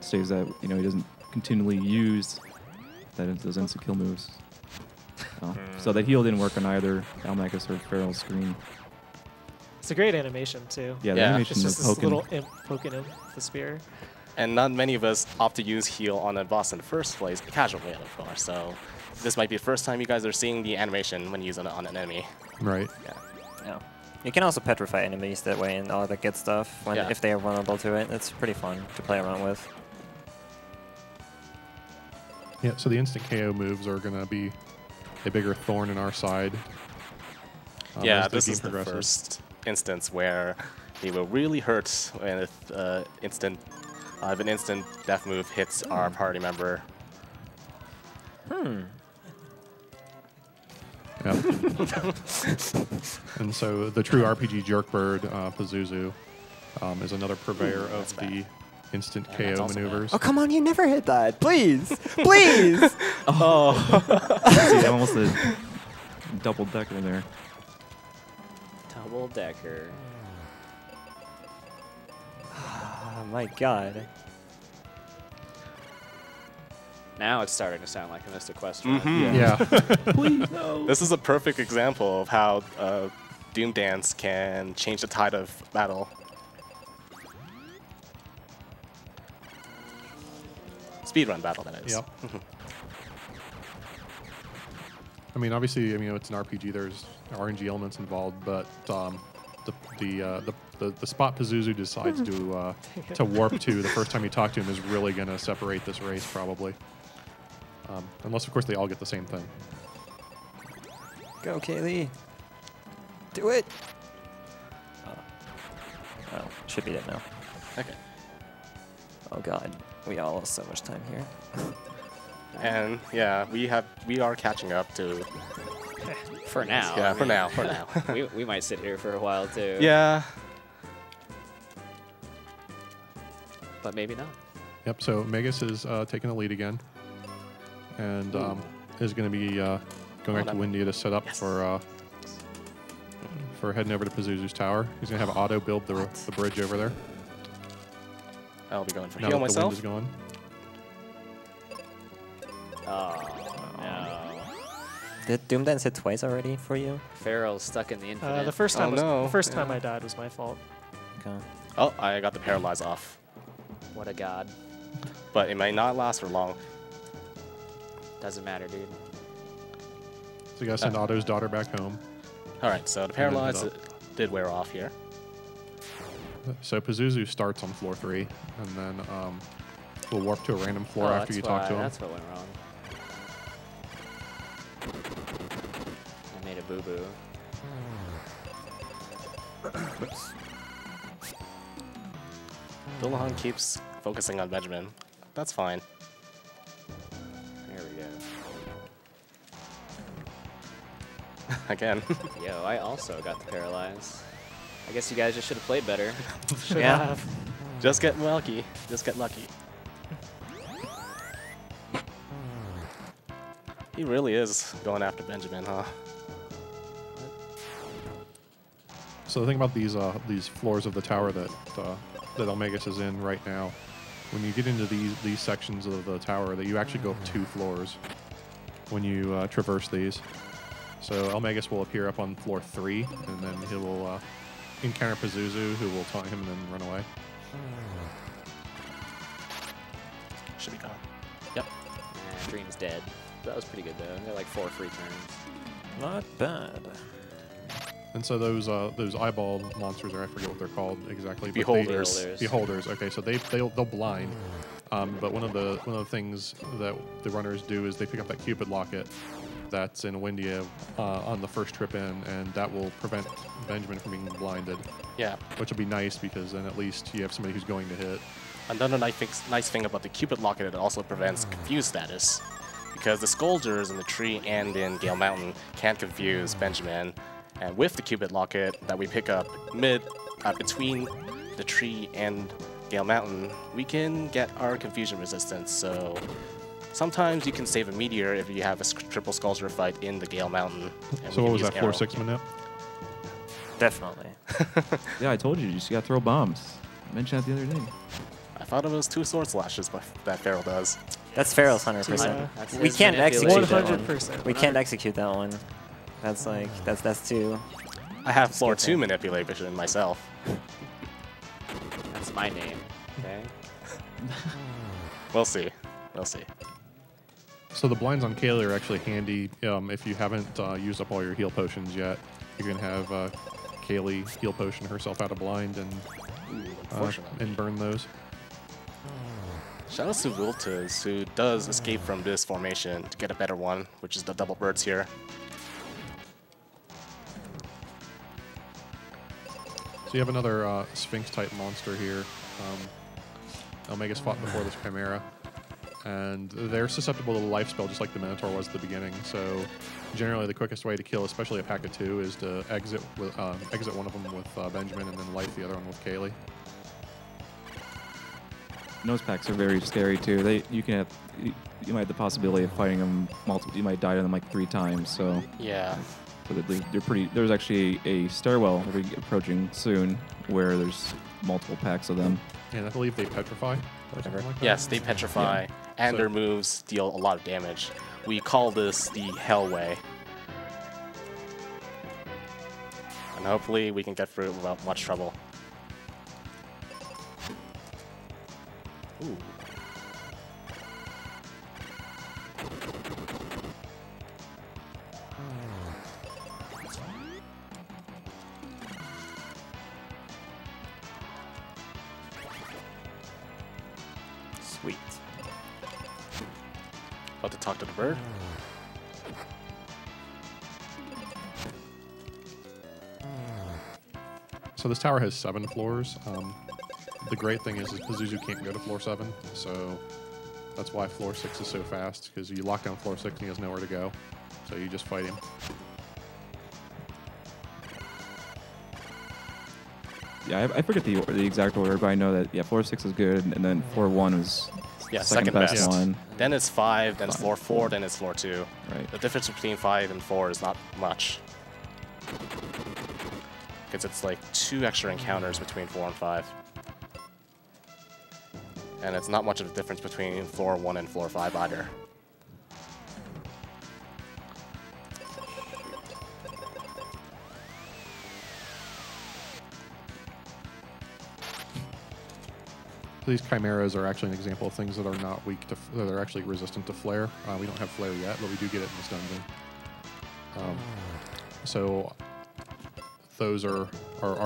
stays that he doesn't continually use those instant kill moves. So that heal didn't work on either eLmaGus or Feral's screen. It's a great animation too. Yeah, the Yeah. animation It's of just this poking. little imp poking him with the spear. And not many of us opt to use heal on a boss in the first place, the casual way, of course. So this might be the first time you guys are seeing the animation when using it on an enemy. Right. Yeah. You can also petrify enemies that way and all that good stuff if they are vulnerable to it. It's pretty fun to play around with. Yeah, so the instant KO moves are going to be a bigger thorn in our side. Yeah, as the this game is the progresses. first instance where they will really hurt when if an instant death move hits our party member. Yeah. And so the true RPG Jerkbird, Pazuzu, is another purveyor of the instant that's KO also maneuvers. Oh, come on, you never hit that. Please. Please. See, I almost a double decker there. Double decker. Oh my god. Now it's starting to sound like a Mystic Quest run. Yeah. Please, no. This is a perfect example of how Doom Dance can change the tide of battle. Speedrun battle, that is. Yep. I mean, obviously, it's an RPG. There's RNG elements involved, but the spot Pazuzu decides to warp to the first time you talk to him is really going to separate this race, probably. Unless, of course, they all get the same thing. Go, Kaylee. Do it. Oh, should be dead now. Okay. Oh god, we all lost so much time here. And yeah, we are catching up to. For now. Yeah, I for mean, now, for now. we might sit here for a while too. Yeah. But maybe not. Yep, so Magus is taking the lead again. And is going to be going back to Windia to set up for heading over to Pazuzu's tower. He's going to have Otto build the bridge over there. I'll be going for Now heal that the wind myself. is gone. Oh no. Did Doom Dance hit twice already for you? Farrell's stuck in the infinite. The first time no. the first time I died was my fault. Okay. Oh, I got the paralyze off. What a god. But it might not last for long. Doesn't matter, dude. So you got to send Otto's daughter back home. All right, so the then paralyze hit did wear off here. So Pazuzu starts on floor 3, and then we'll warp to a random floor after you talk to him. That's what went wrong. I made a boo-boo. Dillahan keeps focusing on Benjamin. That's fine. There we go. Again. Yo, I also got the paralyze. I guess you guys just should have played better. Should Yeah. have. Just get lucky. Just get lucky. He really is going after Benjamin, huh? So the thing about these floors of the tower that eLmaGus is in right now, when you get into these sections of the tower, that you actually go up 2 floors when you traverse these. So eLmaGus will appear up on floor 3, and then he will encounter Pazuzu, who will taunt him and then run away. Should be gone. Yep. Dream's dead. That was pretty good though. They're like 4 free turns. Not bad. And so those eyeball monsters, or I forget what they're called exactly. but Beholders. Beholders. Okay, so they'll blind. But one of the things that the runners do is they pick up that Cupid locket that's in Windia on the first trip in, and that will prevent Benjamin from being blinded. Yeah. Which will be nice because then at least you have somebody who's going to hit. Another nice thing about the Cupid locket, it also prevents confuse status, because the Scoldgers in the tree and in Gale Mountain can't confuse Benjamin. And with the Cupid locket that we pick up between the tree and Gale Mountain, we can get our confusion resistance. So sometimes you can save a meteor if you have a triple Scoldger fight in the Gale Mountain. So what was that, floor 6 minute? Definitely. Yeah, I told you. You just got to throw bombs. I mentioned that the other day. I thought it was 2 sword slashes that Feral does. That's Feral's 100%. We can't execute that one. 100%. We can't execute that one. That's like, that's too... I have floor 2 manipulation myself. That's my name. Okay. We'll see. We'll see. So the blinds on Kaylee are actually handy if you haven't used up all your heal potions yet. You can have Kaylee heal potion herself out of blind and burn those. Shout out to Vultez, who does escape from this formation to get a better one, which is the double birds here. So you have another Sphinx-type monster here. eLmaGus fought before this Chimera. And they're susceptible to the life spell just like the Minotaur was at the beginning. So generally the quickest way to kill, especially a pack of 2, is to exit one of them with Benjamin and then life the other one with Kaylee. Nose packs are very scary too. You might have the possibility of fighting them multiple. You might die to them like 3 times. So yeah. So they're pretty. There's actually a stairwell that we're approaching soon where there's multiple packs of them. And I believe they petrify. Like yes, they petrify, and their moves deal a lot of damage. We call this the Hell Way. And hopefully we can get through it without much trouble. Ooh. Sweet. About to talk to the bird. So this tower has 7 floors. The great thing is Pazuzu can't go to floor 7, so that's why floor 6 is so fast, because you lock down floor 6 and he has nowhere to go. So you just fight him. Yeah, I forget the exact order, but I know that floor 6 is good, and then floor 1 is second best one. Then it's 5, then it's floor 4, then it's floor 2. Right. The difference between 5 and 4 is not much, because it's like 2 extra encounters between 4 and 5. And it's not much of a difference between floor 1 and floor 5 either. These chimeras are actually an example of things that are not weak to, that are actually resistant to flare. We don't have flare yet, but we do get it in this dungeon. So those are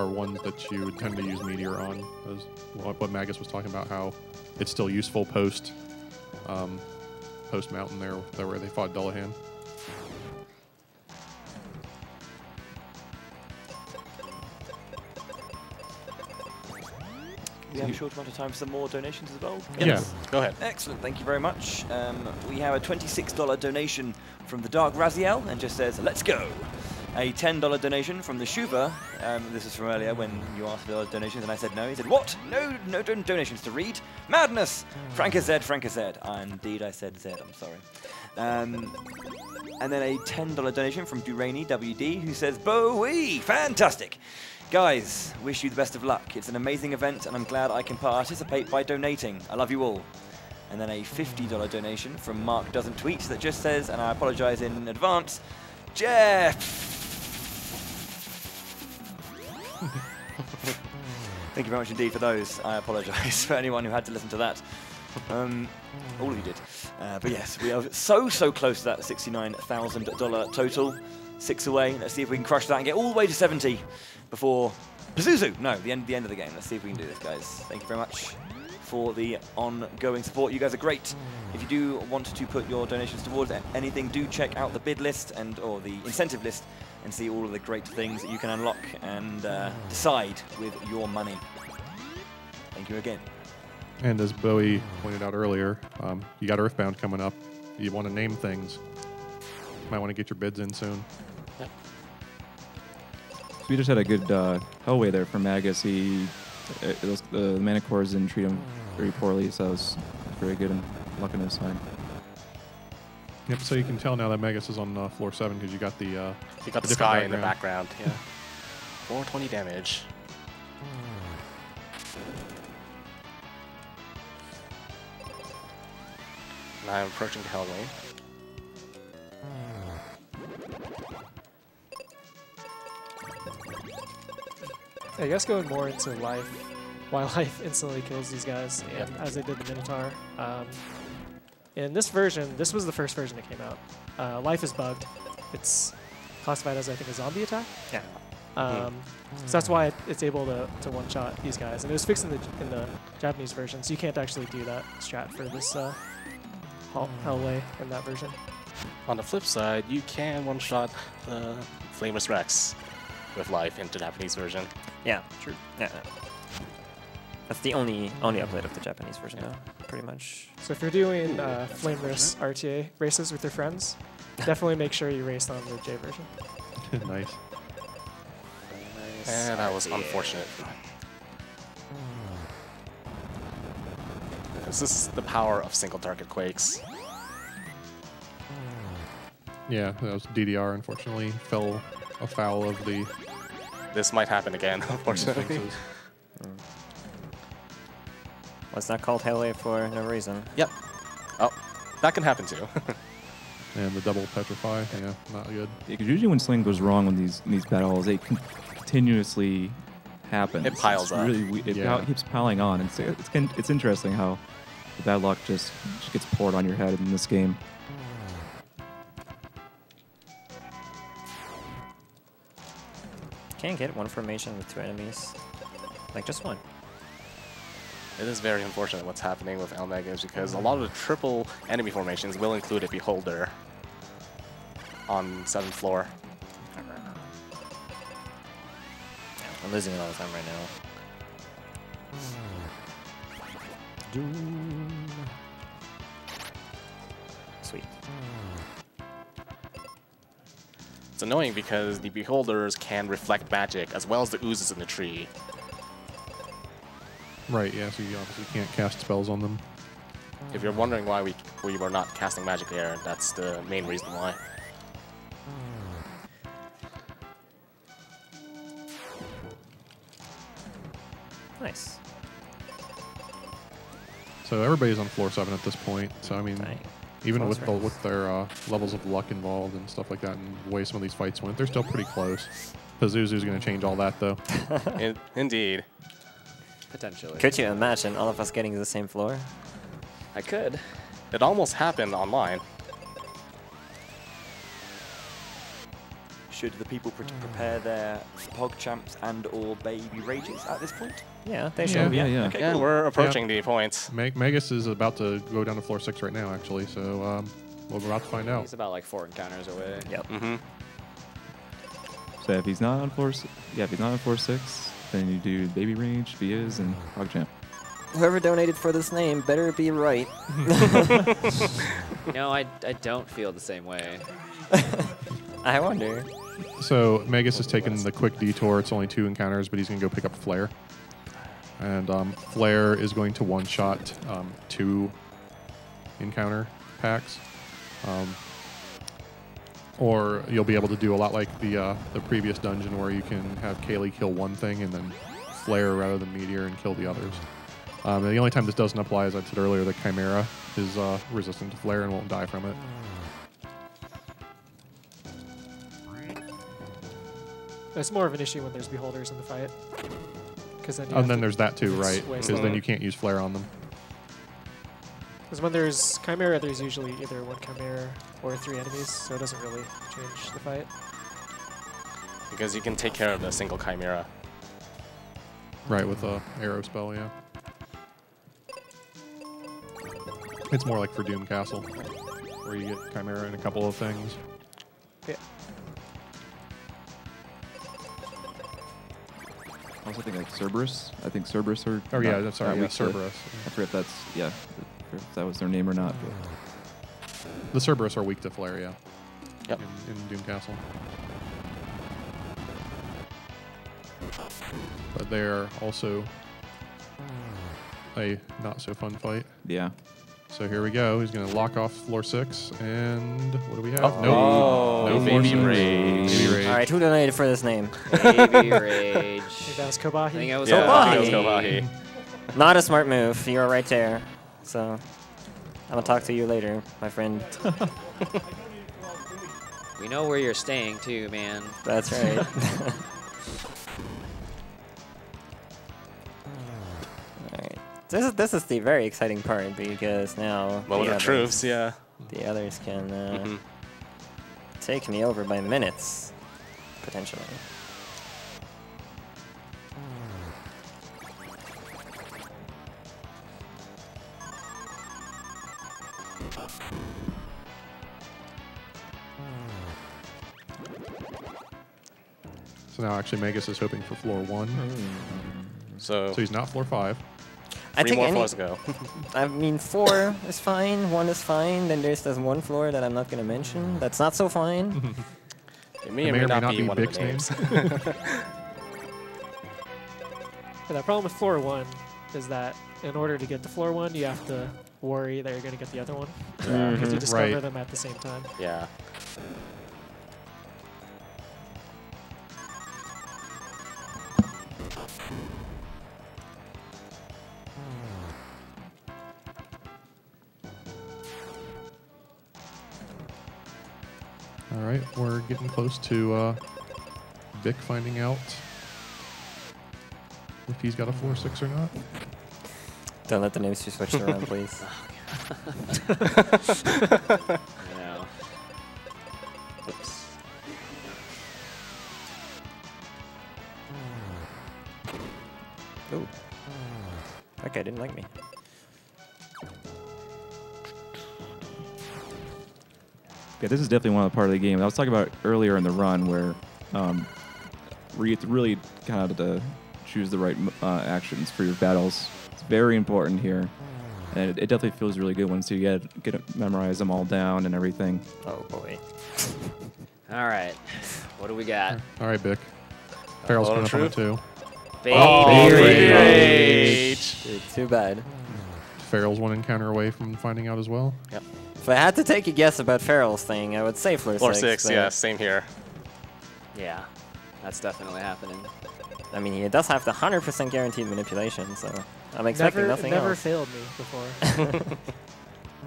ones that you would tend to use meteor on. As what Magus was talking about, how it's still useful post mountain there where they fought Dullahan. We have a short amount of time for some more donations as well. Yes. Go ahead. Excellent, thank you very much. We have a $26 donation from the Dark Raziel, and just says, let's go. A $10 donation from the Shuva. This is from earlier when you asked for donations and I said no. He said, what? No donations to read? Madness! Frank is Z. Indeed, I said Z, I'm sorry. And then a $10 donation from Durani WD, who says, Bowie! Fantastic! Guys, wish you the best of luck. It's an amazing event, and I'm glad I can participate by donating. I love you all. And then a $50 donation from Mark Doesn't Tweet that just says, and I apologize in advance, Jeff! Thank you very much indeed for those. I apologize for anyone who had to listen to that. All of you did. But yes, we are so close to that $69,000 total. 6 away. Let's see if we can crush that and get all the way to 70 before Pazuzu. No, the end of the game. Let's see if we can do this, guys. Thank you very much for the ongoing support. You guys are great. If you do want to put your donations towards anything, do check out the bid list or the incentive list and see all of the great things that you can unlock and decide with your money. Thank you again. And as Bowie pointed out earlier, you got Earthbound coming up. You want to name things. Might want to get your bids in soon. So we just had a good Hellway there from Magus. The Manticores didn't treat him very poorly, so it was very good and luck on his side. Yep, so you can tell now that Magus is on floor 7 because you got the sky in the background. Yeah, 420 damage. And I'm approaching the Hellway. I guess going more into life, while life instantly kills these guys, and as they did the Minotaur. In this version, this was the first version that came out. Life is bugged. It's classified as, I think, a zombie attack. Yeah. So that's why it's able to one-shot these guys. And it was fixed in the Japanese version, so you can't actually do that strat for this Hellway in that version. On the flip side, you can one-shot the Flameless Rex with life into the Japanese version. Yeah, true. Yeah. That's the only update of the Japanese version, though, pretty much. So if you're doing flameless RTA races with your friends, definitely make sure you race on the J version. Nice. And that was unfortunate. This is the power of single target quakes. Yeah, that was DDR, unfortunately. Fell afoul of the... This might happen again, unfortunately. fixes. Was that called Hellway for no reason? Yep. Oh, that can happen too. And the double petrify, yeah, not good. Because usually when something goes wrong in these battles, it continuously happens. It piles it's up. Really, it keeps piling on. It's interesting how the bad luck just gets poured on your head in this game. Can't get one formation with 2 enemies. Like, just one. It is very unfortunate what's happening with eLmaGus because a lot of the triple enemy formations will include a Beholder on 7th floor. I'm losing it all the time right now. Sweet. It's annoying because the Beholders can reflect magic as well as the oozes in the tree. Right, yeah, so you obviously can't cast spells on them. If you're wondering why we were not casting magic there, that's the main reason why. Nice. So everybody's on floor 7 at this point, so I mean, Dang. even Close with their levels of luck involved and stuff like that and the way some of these fights went, they're still pretty close. Pazuzu's going to change all that, though. Indeed. Potentially. Could you imagine all of us getting the same floor? I could. It almost happened online. Should the people prepare their PogChamps and or Baby Rages at this point? Yeah, they should. Yeah. Okay, Yeah, cool. we're approaching the points. Magus is about to go down to floor 6 right now, actually, so we're about to find out. He's about like 4 encounters away. Yep. Mm-hmm. So if he's not on floor 6, then you do Baby Rage, Vias, and PogChamp. Whoever donated for this name better be right. No, I don't feel the same way. I wonder. So Magus has taken the quick detour. It's only 2 encounters, but he's going to go pick up Flare. And Flare is going to one-shot 2 encounter packs. Or you'll be able to do a lot like the previous dungeon where you can have Kaylee kill one thing and then Flare rather than Meteor and kill the others. And the only time this doesn't apply, as I said earlier, the Chimera is resistant to Flare and won't die from it. It's more of an issue when there's Beholders in the fight. Then And then there's that too, right? waste Because then them. you can't use Flare on them. Because when there's Chimera, there's usually either one Chimera or 3 enemies, so it doesn't really change the fight. Because you can take care of the single Chimera. Right, with a arrow spell, yeah. It's more like for Doom Castle, where you get Chimera and a couple of things. Yeah. I also think like Cerberus. I think Cerberus are. Oh yeah, I'm sorry, yeah, weak to- Cerberus. I forget if that's if that was their name or not. But. The Cerberus are weak to flare, yeah. Yep. In Doom Castle. But they're also a not so fun fight. Yeah. So here we go. He's going to lock off floor 6, and what do we have? Oh, no Baby floor 6. Rage. Baby Rage. All right, who donated for this name? Baby Rage. I think that was I Kobahi. think it was Yeah, Kobahi. it was Kobahi. Not a smart move. You're right there. So I'm gonna talk to you later, my friend. We know where you're staying too, man. That's right. Alright. This is the very exciting part because now Moment of truths, yeah. the others can Mhm. take me over by minutes, potentially. So now actually Magus is hoping for floor 1. So So he's not floor 5. I 3 think more any, floors to go. I mean, 4 is fine, 1 is fine, then there's this 1 floor that I'm not going to mention that's not so fine. It may or may not be one of Big's the names. Yeah, the problem with floor 1 is that in order to get to floor 1, you have to worry that you're going to get the other one. Because you discover Right. them at the same time. Yeah. All right, we're getting close to Vic finding out if he's got a floor 6 or not. Don't let the names be switched around, please. I know. Oops. Ooh. That guy didn't like me. Yeah, this is definitely one of the part of the game I was talking about earlier in the run where you have to really kind of to choose the right actions for your battles. It's very important here, and it definitely feels really good once you get memorize them all down and everything. Oh boy. All right. What do we got? All right, Vic. Farrell's Moment coming of up on it truth? too. Baby Baby Rage. Dude, too bad. Farrell's 1 encounter away from finding out as well. If I had to take a guess about Farrell's thing, I would say floor 6. Floor 6, but, yeah, same here. Yeah, that's definitely happening. I mean, he does have the 100% guaranteed manipulation, so I'm expecting nothing never else. failed me before.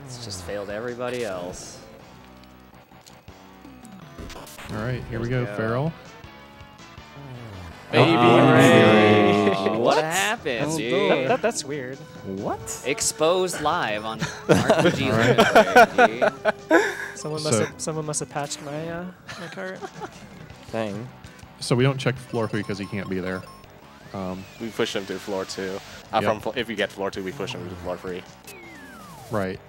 It's just failed everybody else. All right, here we Here we go, go. Farrell. Baby Rage. What? What happened, Oh, dude? That's weird. What? Exposed live on RPG Limited, dude. Someone must have patched my my cart. Dang. So we don't check floor 3 because he can't be there. We push him to floor 2. Yep. If you get floor 2, we push him to floor 3. Right.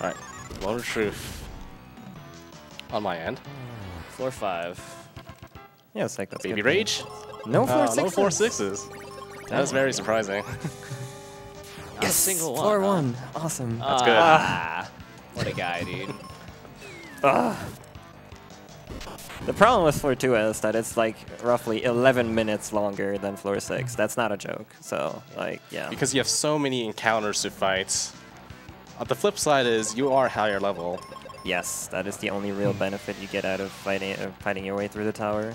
All right. Moment of truth. On my end. Floor 5. Yeah, it's like that's Baby good. Rage? No floor 6. No floor 6s. That was very surprising. Not a single one. Floor huh? 1. Awesome. That's good. Ah, what a guy, dude. The problem with floor 2 is that it's like roughly 11 minutes longer than floor 6. That's not a joke. So, like, yeah. Because you have so many encounters to fight. The flip side is you are higher level. Yes, that is the only real benefit you get out of fighting your way through the tower.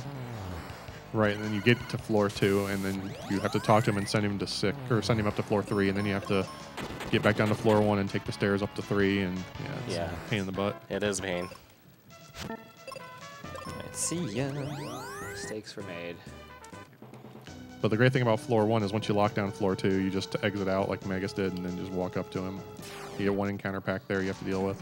Right, and then you get to floor 2, and then you have to talk to him and send him to 6, or send him up to floor 3, and then you have to get back down to floor 1 and take the stairs up to 3, and it's Yeah. a pain in the butt. It is pain. Alright, see ya. Mistakes were made. But the great thing about floor 1 is once you lock down floor 2, you just exit out like Magus did and then just walk up to him. You get one encounter pack there you have to deal with.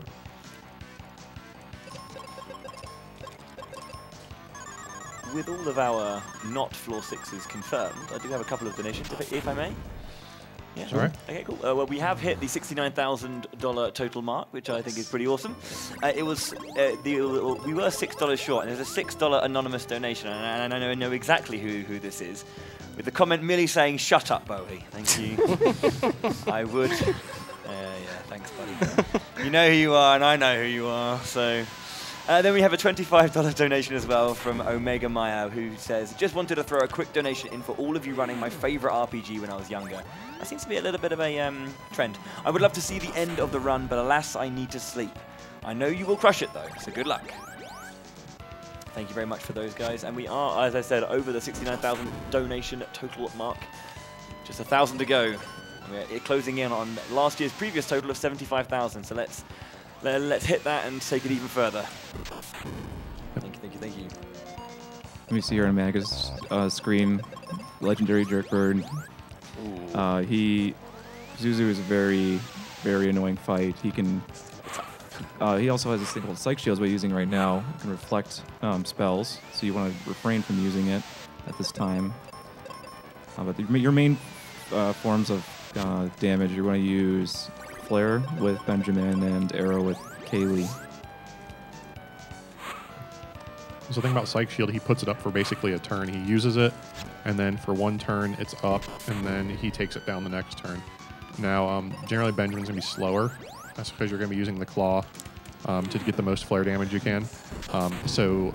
With all of our not floor 6s confirmed, I do have a couple of donations, if I may. Yeah. All right. Okay, cool. Well, we have hit the $69,000 total mark, which I think is pretty awesome. We were $6 short, and there's a $6 anonymous donation, and I know exactly who this is, with the comment merely saying, "Shut up, Bowie." Thank you. I would. Yeah, thanks, buddy. You know who you are, and I know who you are, so... then we have a $25 donation as well from Omega Maya, who says, "Just wanted to throw a quick donation in for all of you running my favorite RPG when I was younger. That seems to be a little bit of a trend. I would love to see the end of the run, but alas, I need to sleep. I know you will crush it, though, so good luck." Thank you very much for those guys. And we are, as I said, over the 69,000 donation total mark. Just 1,000 to go. We're closing in on last year's previous total of 75,000, so let's hit that and take it even further. Thank you. Let me see here on Magus screen. Legendary Jerkbird. Zuzu is a very, very annoying fight. He can. He also has this thing called Psych Shields we're using right now. It can reflect spells, so you want to refrain from using it at this time. But your main forms of damage, you're going to use Flare with Benjamin and Arrow with Kaylee. So the thing about Psych Shield, he puts it up for basically a turn. He uses it, and then for one turn, it's up, and then he takes it down the next turn. Now, generally Benjamin's going to be slower. That's because you're going to be using the Claw to get the most Flare damage you can. So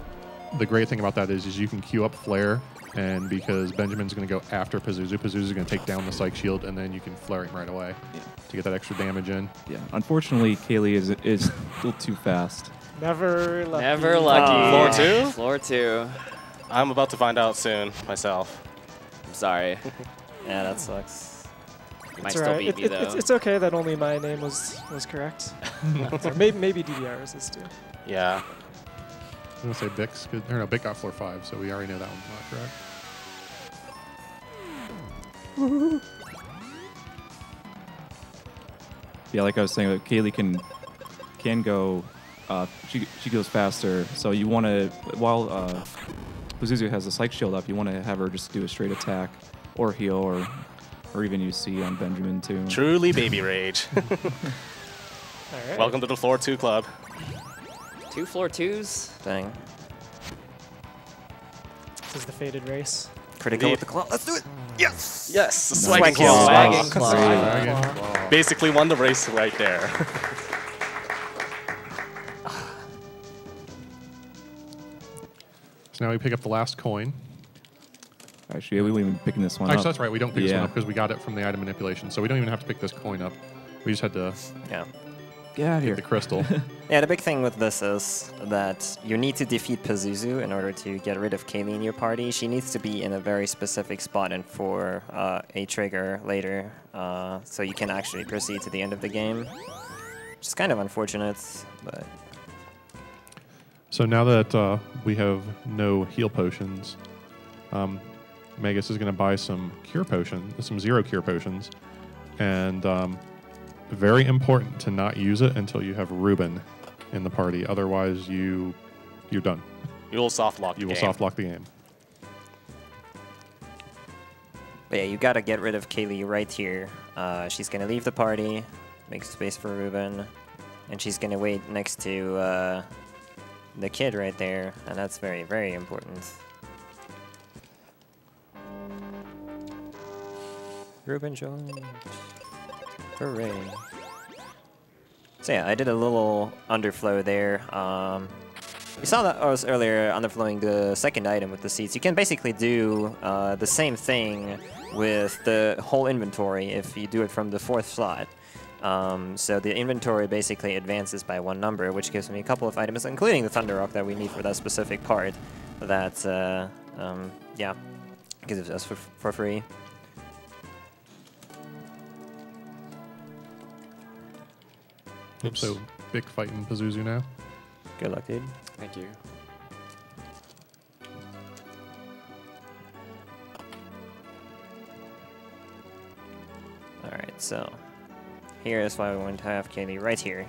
the great thing about that is you can queue up Flare, and because Benjamin's going to go after Pazuzu, Pazuzu's going to take down the Psych Shield, and then you can Flare him right away to get that extra damage in. Yeah. Unfortunately, Kaylee is a little too fast. Never lucky. Never lucky. Floor 2? Floor 2. I'm about to find out soon myself. I'm sorry. Yeah, that sucks. You might It's still alright. beat me, though. It's okay that only my name was correct. Or maybe DDR's is too. Yeah. I'm going to say Bix, no, Bic got floor 5, so we already know that one's not correct. Yeah, like I was saying, Kaylee can go. She goes faster, so you want to while Pazuzu has the Psych Shield up, you want to have her just do a straight attack or heal or even use C on Benjamin too. Truly baby rage. All right. Welcome to the Floor 2 club. 2 floor 2s. Dang. This is the fated race. Critical with the claw. Let's do it. Yes, the Swag swagging claw. Swagging claw. Dragon. Basically won the race right there. So now we pick up the last coin. Actually, we weren't even picking this one Actually, up. that's right. We don't pick this Yeah. one up because we got it from the item manipulation. So we don't even have to pick this coin up. We just had to Yeah. Get out of get here. the crystal. Yeah, the big thing with this is that you need to defeat Pazuzu in order to get rid of Kaylee in your party. She needs to be in a very specific spot and for a trigger later, so you can actually proceed to the end of the game. Which is kind of unfortunate, but... So now that we have no heal potions, Magus is going to buy some cure potions, some 0 cure potions, and very important to not use it until you have Ruben in the party. Otherwise, you're done. You will soft lock You the will game. soft lock the game. But yeah, you gotta get rid of Kaylee right here. She's gonna leave the party, make space for Ruben, and she's gonna wait next to the kid right there, and that's very, very important. Ruben joined. Hooray. So yeah, I did a little underflow there. You saw that I was earlier underflowing the second item with the seeds. You can basically do the same thing with the whole inventory if you do it from the 4th slot. So the inventory basically advances by 1 number, which gives me a couple of items, including the Thunder Rock that we need for that specific part. That, yeah, gives us for free. Oops. So Bic fighting Pazuzu now. Good luck, dude. Thank you. Alright, so here is why we want to have Kaylee right here.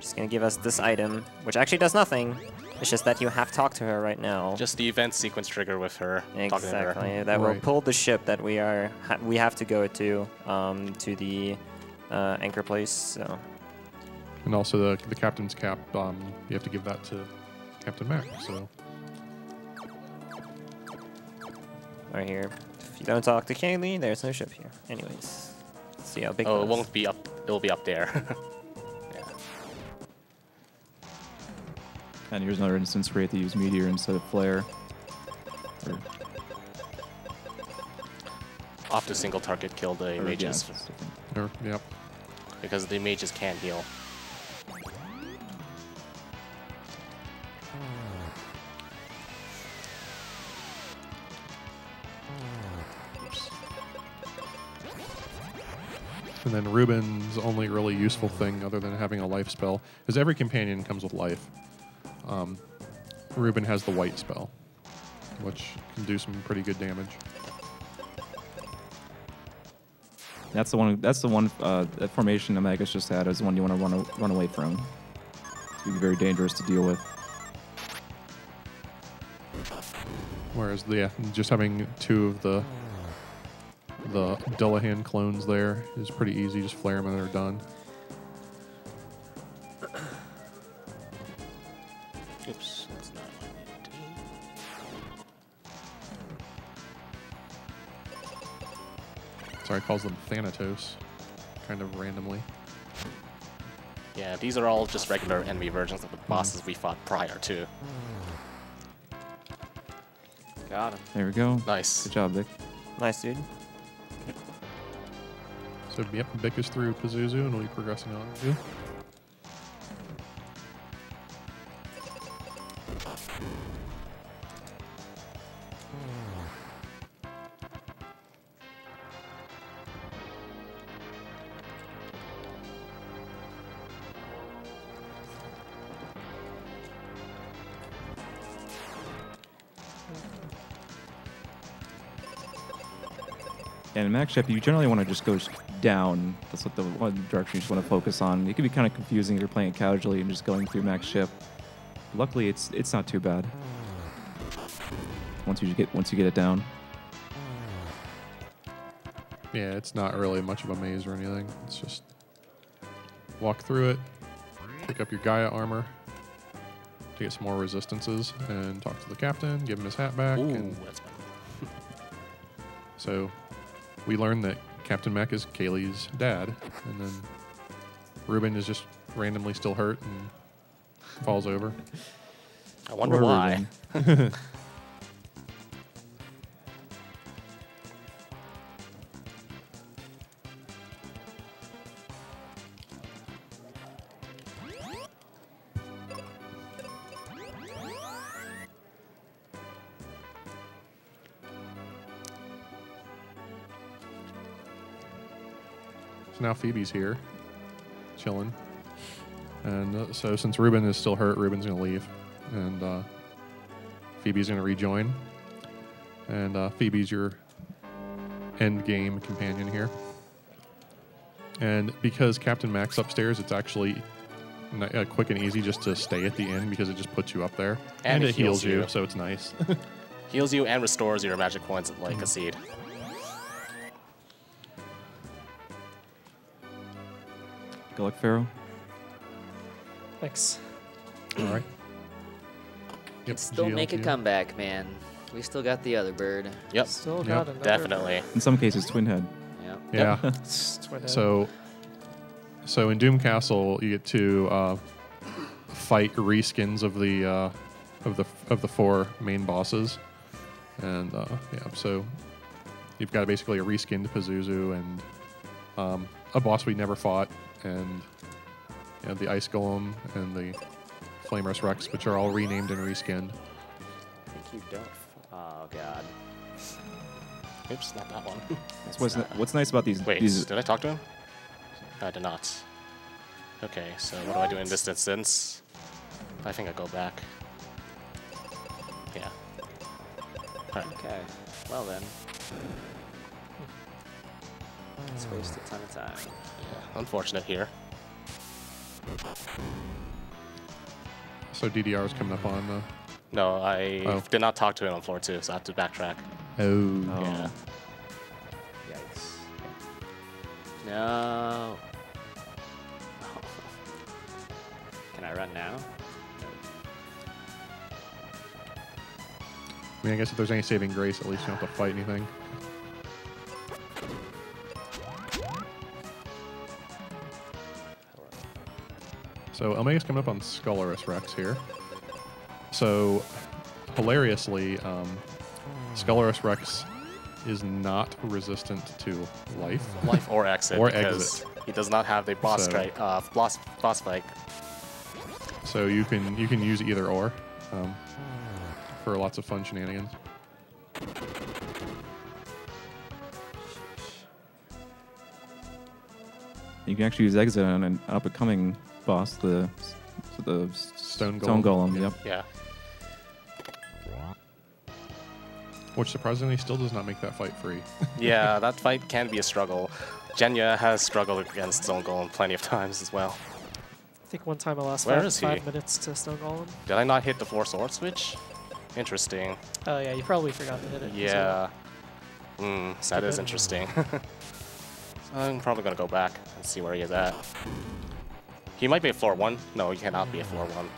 She's gonna give us this item, which actually does nothing. It's just that you have to talk to her right now. Just the event sequence trigger with her. Talking to her. Exactly. That will Right. pull the ship that we have to go to the anchor place. So And also the captain's cap, you have to give that to Captain Mac. So right here, if you don't talk to Kaylee, there's no ship here. Anyways, let's see how big. Oh, that it is. won't be up. It'll be up there. Yeah. And here's another instance where you have to use Meteor instead of Flare. Or, Off the single target kill the or, mages yeah, it's different. yep. because the mages can't heal. And then Ruben's only really useful thing, other than having a life spell, is every companion comes with life. Ruben has the white spell, which can do some pretty good damage. That's the one. That's the one that formation eLmaGus just had is the one you want to run away from. It's gonna be very dangerous to deal with. Whereas, yeah, just having two of the Dillahan clones there is pretty easy. Just flare them and they're done. Oops, that's not what I needed to do. Sorry, calls them Thanatos, kind of randomly. Yeah, these are all just regular enemy versions of the bosses we fought prior to. Got him. There we go. Nice. Good job, Vic. Nice, dude. So, yep, Bick is through Pazuzu, and we'll be progressing on. Yeah. And in Max Ship, you generally want to just go down. That's what the one direction you just want to focus on. It can be kind of confusing if you're playing it casually and just going through Max Ship. Luckily, it's not too bad. Once you get it down. Yeah, it's not really much of a maze or anything. It's just walk through it, pick up your Gaia armor to get some more resistances, and talk to the captain, give him his hat back. Ooh, And that's fun. so we learned that Captain Mac is Kaylee's dad, and then Ruben is just randomly still hurt and falls over. I wonder Poor why. Ruben. So now Phoebe's here, chilling. And so since Ruben is still hurt, Ruben's going to leave. And Phoebe's going to rejoin. And Phoebe's your end game companion here. And because Captain Mac's upstairs, it's actually quick and easy just to stay at the end because it just puts you up there. And it it heals heals you, you. so it's nice. Heals you and restores your magic points like a seed. Good luck, Pharaoh. Thanks. All right. Yep, Still make a GLG. comeback, man. We still got the other bird. Yep, Still Yep, got another. definitely. In some cases, Twin Head. Yep. Yeah. It's twin head. So in Doom Castle, you get to fight reskins of the four main bosses, and yeah. So you've got basically a reskinned Pazuzu and a boss we never fought, and the Ice Golem and the Flamerous Rex, which are all renamed and reskinned. I think you don't. Oh, God. Oops, not that one. What's nice about these? Wait, these did I talk to him? I did not. Okay, so what do I do in this instance? I think I go back. Yeah. Alright. Okay. Well, then. Let's waste a ton of time. Yeah, unfortunate here. So DDR is coming up on. No, I Oh. did not talk to him on floor 2, so I have to backtrack. Oh. Yeah. Yikes. No. Can I run now? I mean, I guess if there's any saving grace, at least you don't have to fight anything. So eLmaGus coming up on Skullorus Rex here. So hilariously, Skullorus Rex is not resistant to life. Life or exit. Or because exit. he does not have the boss So- strike, boss fight. So you can use either or for lots of fun shenanigans. You can actually use exit on an up-and-coming boss, the Stone Stone Golem. Golem. Yep. Yeah. Which surprisingly still does not make that fight free. Yeah, that fight can be a struggle. Jenya has struggled against Stone Golem plenty of times as well. I think one time I lost Where five, is he? 5 minutes to Stone Golem. Did I not hit the 4 sword switch? Interesting. Oh yeah, you probably forgot to hit it. Yeah. That Skip is it. interesting. So I'm probably going to go back and see where he is at. He might be at floor 1. No, he cannot be at floor 1.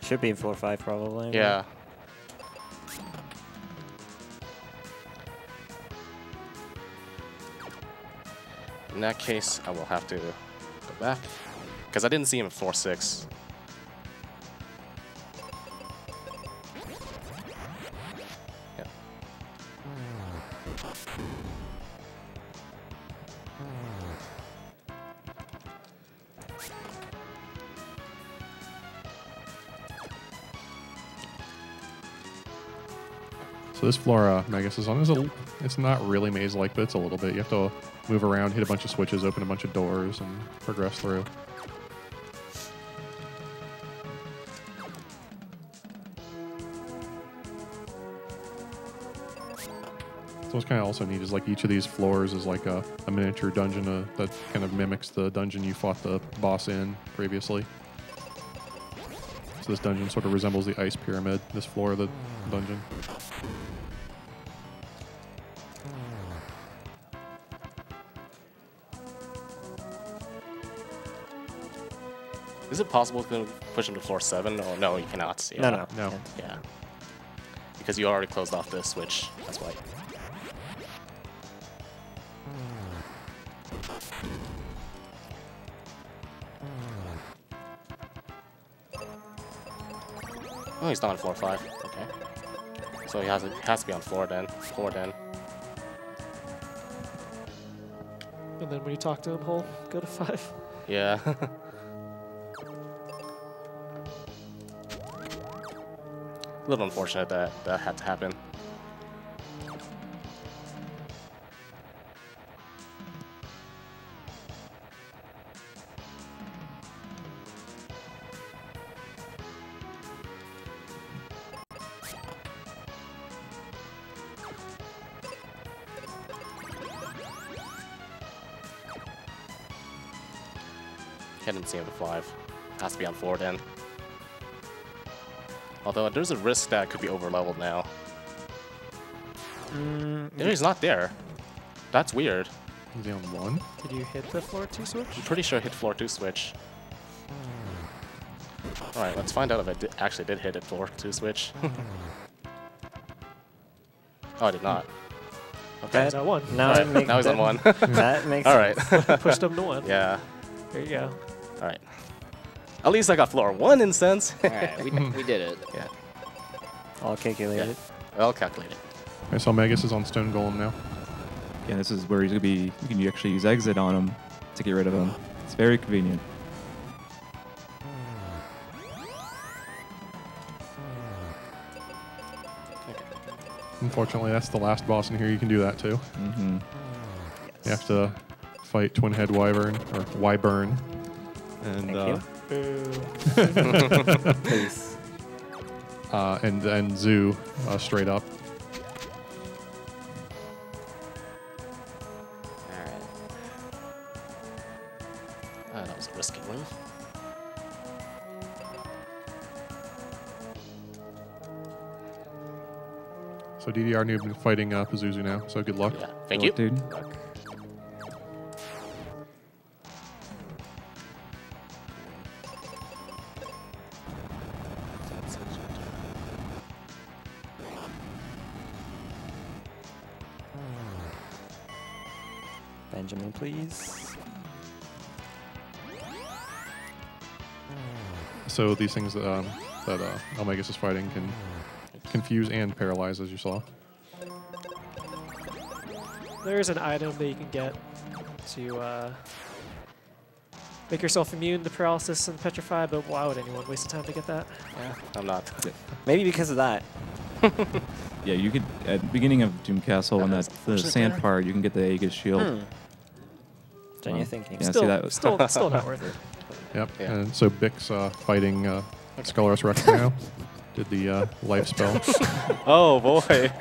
Should be in floor 5 probably. Yeah. In that case, I will have to go back. Because I didn't see him at floor 6. Yeah. So this floor Magus is on it's not really maze-like, but it's a little bit. You have to move around, hit a bunch of switches, open a bunch of doors, and progress through. So what's kind of also neat is like each of these floors is like a miniature dungeon that kind of mimics the dungeon you fought the boss in previously. So this dungeon sort of resembles the ice pyramid, this floor of the dungeon. Is it possible to push him to floor 7? Oh, no, you cannot. Yeah. No, no. No. Yeah. Because you already closed off this switch. That's why. Oh, he's not on floor 5. Okay. So he has to be on 4 then. 4 then. And then when you talk to him, Hole, go to 5. Yeah. A little unfortunate that that had to happen. Hadn't seen him at 5. Has to be on 4 then. Although there's a risk that it could be over-leveled now. He's not there. That's weird. Is he on 1? Did you hit the floor 2 switch? I'm pretty sure I hit floor 2 switch. Alright, let's find out if I actually did hit it floor 2 switch. Oh, I did not. Okay. He's at 1. Now, Alright, it makes now he's on 1. That makes Alright. Pushed him to 1. Yeah. There you go. Alright. At least I got floor 1 in sense. Alright, we did it. Yeah. all calculated. Well calculated. Okay, so Magus is on Stone Golem now. Yeah, this is where he's gonna be. You can actually use exit on him to get rid of him. It's very convenient. Unfortunately, that's the last boss in here. You can do that too. Mm-hmm. You have to fight Twin Head Wyvern or Wyburn, and Thank you. Please. and Zoo straight up. Alright. That was a risky move. So DDRnoob fighting Pazuzu now, so good luck. Yeah, thank Good you. luck, dude. Benjamin, please. So these things that eLmaGus is fighting can confuse and paralyze, as you saw. There's an item that you can get to make yourself immune to paralysis and petrify, but why would anyone waste the time to get that? Yeah, I'm not. Maybe because of that. Yeah, you could at the beginning of Doom Castle on that the sand part, you can get the eLmaGus shield. What are you thinking? Yeah, see Still, that? still not worth it. Yep. Yeah. And so Bix fighting Skullrus Rex now. Did the life spell. Oh boy,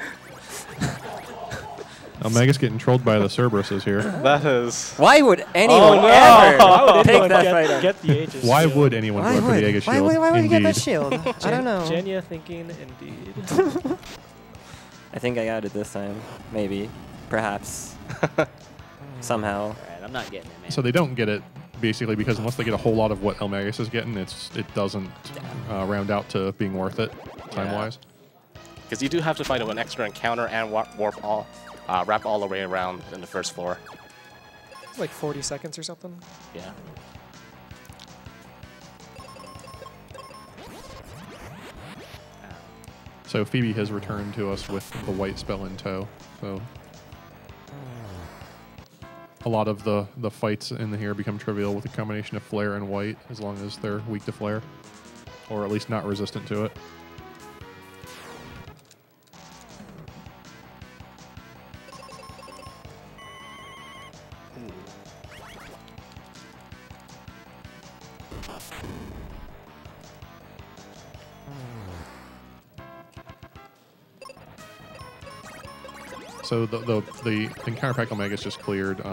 eLmaGus getting trolled by the Cerberuses here. that is. Why would anyone no. ever Why would take anyone that fight up? get the Aegis Why shield? would anyone go for the Aegis shield? Why would you get that Indeed. shield? I don't know. Jenya thinking indeed. I think I got it this time. Maybe. Perhaps. Somehow. All right, I'm not getting it, man. So they don't get it basically because unless they get a whole lot of what eLmaGus is getting, it doesn't round out to being worth it time-wise. Because you do have to fight an extra encounter and wrap all the way around in the first floor. It's like 40 seconds or something. Yeah. So Phoebe has returned to us with the white spell in tow. So a lot of the fights in here become trivial with a combination of flare and white, as long as they're weak to flare, or at least not resistant to it. So the encounter pack eLmaGus just cleared.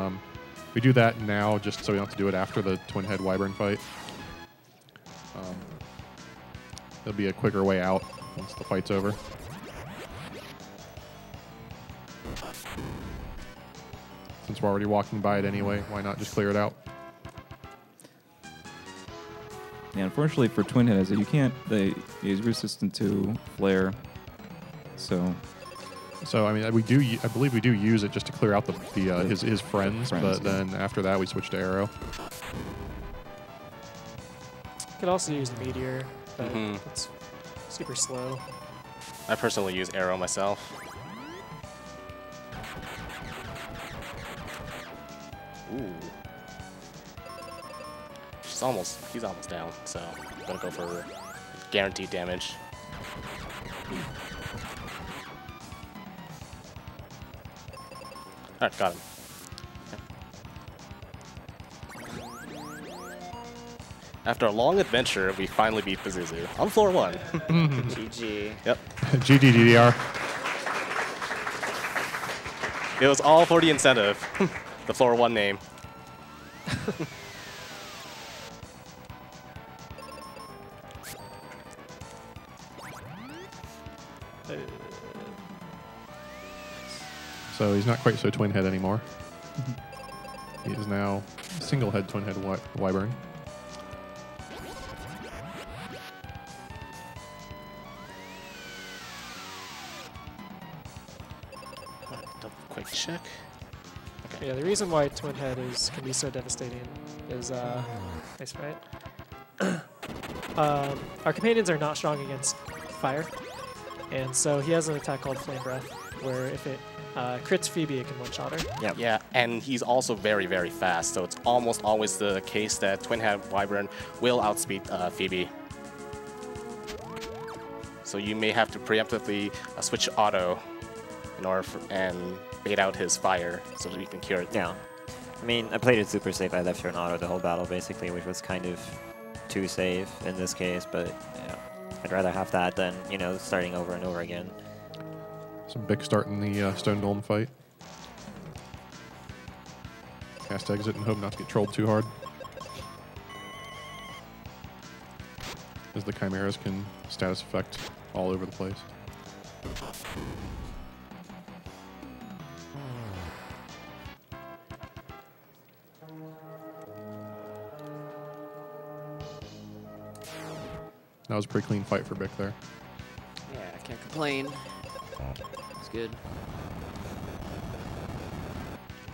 We do that now just so we don't have to do it after the Twin Head Wyvern fight. There'll be a quicker way out once the fight's over. Since we're already walking by it anyway, why not just clear it out? Yeah, unfortunately for Twin Head, you can't. He's resistant to flare, so. So I mean, I believe we do use it just to clear out his friends, but then after that we switch to arrow. Could also use the meteor, but it's super slow. I personally use arrow myself. Ooh. He's almost down, so I'm gonna go for guaranteed damage. Alright, got him. After a long adventure, we finally beat Pazuzu on floor 1. GG. Yep. GG DDR. It was all for the incentive. The floor 1 name. So he's not quite so Twin Head anymore. He is now single head Twin Head Wyvern. Double quick check. Okay. Yeah, the reason why Twin Head can be so devastating is nice fight. Our companions are not strong against fire, and so he has an attack called Flame Breath, where if it crits Phoebe, it can one-shot her. Yep. Yeah, and he's also very, very fast, so it's almost always the case that Twin Head Wyvern will outspeed Phoebe. So you may have to preemptively switch auto in order and bait out his fire so that you can cure it. Yeah. I mean, I played it super safe. I left her in auto the whole battle, basically, which was kind of too safe in this case, but yeah, I'd rather have that than, you know, starting over and over again. Some big start in the Stone Golem fight. Cast exit and hope not to get trolled too hard. as the chimeras can status effect all over the place. That was a pretty clean fight for Bic there. Yeah, I can't complain. It's good.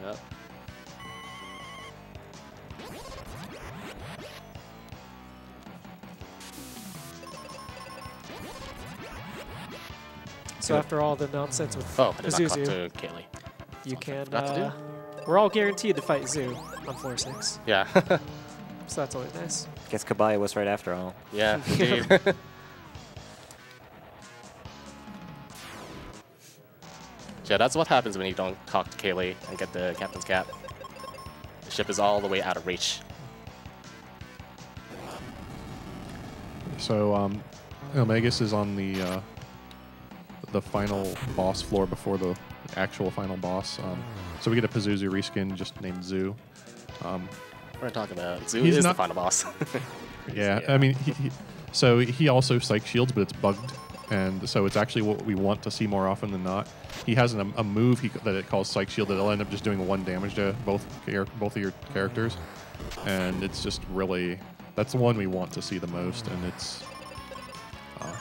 Yep. So after all the nonsense with Oh, I did not talk Zuzu, to Kaylee. you can. forgot to do. We're all guaranteed to fight Zoo on floor 6, Yeah. so that's always nice. Guess Kabaya was right after all. Yeah, indeed. Yeah, that's what happens when you don't talk to Kaylee and get the captain's cap. The ship is all the way out of reach. So eLmaGus is on the final boss floor before the actual final boss. So we get a Pazuzu reskin just named Zoo. We're gonna talk about Zoo He's is the not- final boss. Yeah, I mean, so he also psych shields, but it's bugged, and so it's actually what we want to see more often than not. He has a move that it calls psych shield that'll end up just doing 1 damage to both of your characters, and it's just really that's the one we want to see the most, and it's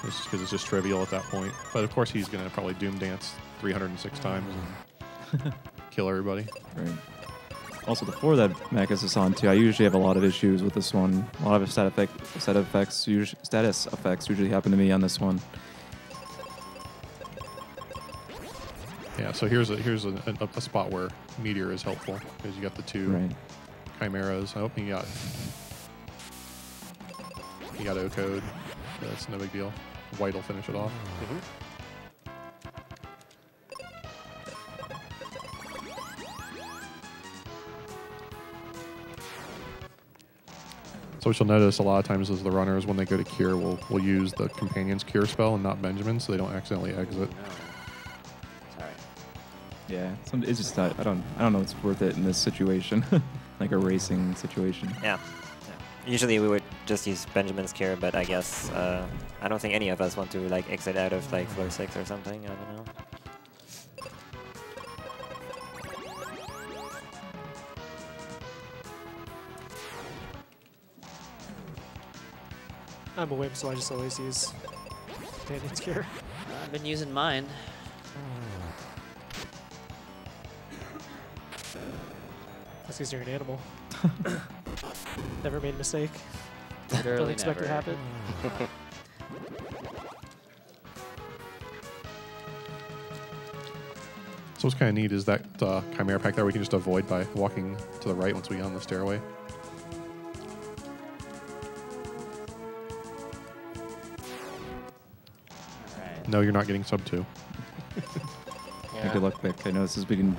just because it's just trivial at that point. But of course, he's gonna probably Doom Dance 306 times and kill everybody. Right. Also, the floor that Magus is on too, I usually have a lot of issues with this one. A lot of status effects usually happen to me on this one. Yeah, so here's a spot where Meteor is helpful because you got the 2 Right. chimeras. I hope he got O-code. That's no big deal. White will finish it off. So what you'll notice a lot of times is the runners, when they go to cure, will use the companion's cure spell and not Benjamin's, so they don't accidentally exit. Sorry. Yeah, it's just I don't know it's worth it in this situation, like a racing situation. Yeah. Usually we would just use Benjamin's cure, but I guess I don't think any of us want to like exit out of like floor 6 or something. I don't know. I'm a wimp, so I just always use Companion's Cure. I've been using mine. That's because you're an animal. Never made a mistake. Literally Don't expect it to never. happen. So what's kind of neat is that Chimera pack there we can just avoid by walking to the right once we get on the stairway. Alright. No, you're not getting sub 2. Yeah. Good luck, Vic. I know this is big in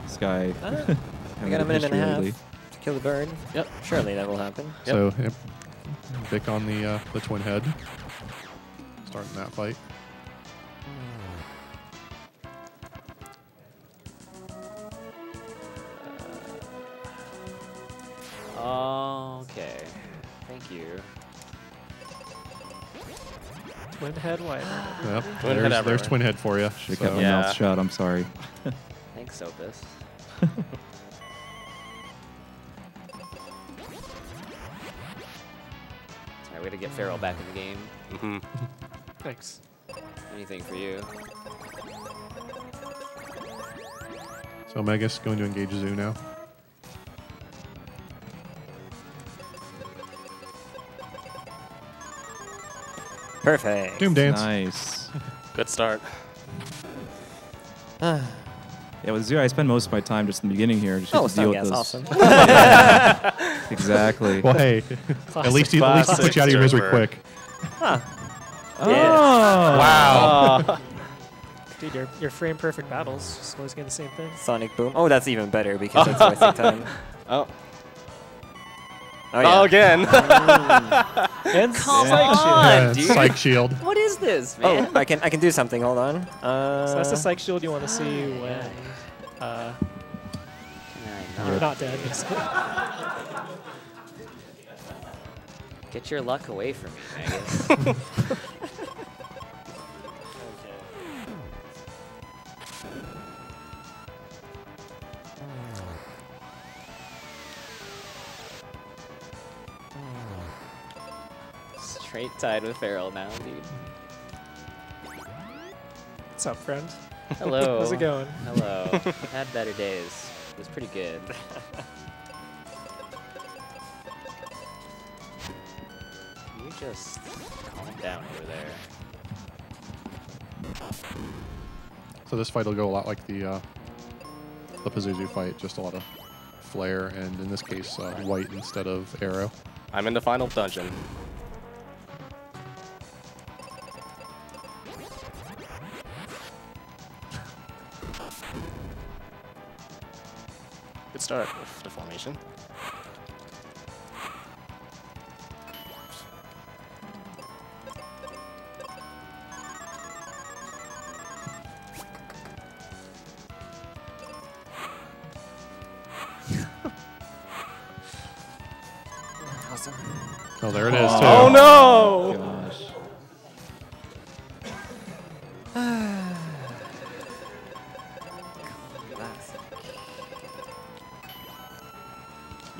Sky. We got a minute and a half to kill the bird. Yep. Surely that will happen. So, yep. Vic on the twin head. Starting that fight. Okay. Thank you. Twin head wiper. Yep. Twin head There's everywhere. twin head for you. Should have kept my Yeah. mouth shut. I'm sorry. Thanks, Opus. Sorry, way to get Feral back in the game. Mm-hmm. Thanks. Anything for you. So Megas going to engage Zoo now. Perfect. Doom Dance. Nice. Good start. Yeah, with Zero, I spend most of my time just in the beginning here. Just to deal with Yes, this. awesome. Exactly. Well, hey, at least he put you out of your misery Classic quick. Oh. Wow. Dude, your frame perfect battles just always getting the same thing. Sonic Boom. Oh, that's even better because it's wasting time. Oh. Oh, yeah. Oh, again. And Come Psych Shield. on, Yeah, dude. Psych Shield. What is this, man? Oh, I can do something. Hold on. So that's the Psych Shield you want to see when you're not dead, basically. Get your luck away from me, Magus. Straight tied with Feral now, dude. What's up, friend? Hello. How's it going? Hello. I've had better days. It was pretty good. You just calm down over there. So this fight will go a lot like the Pazuzu fight, just a lot of flare, and in this case, white instead of arrow. I'm in the final dungeon. Good start with the formation. Oh, there it is, too. Oh no! Gosh.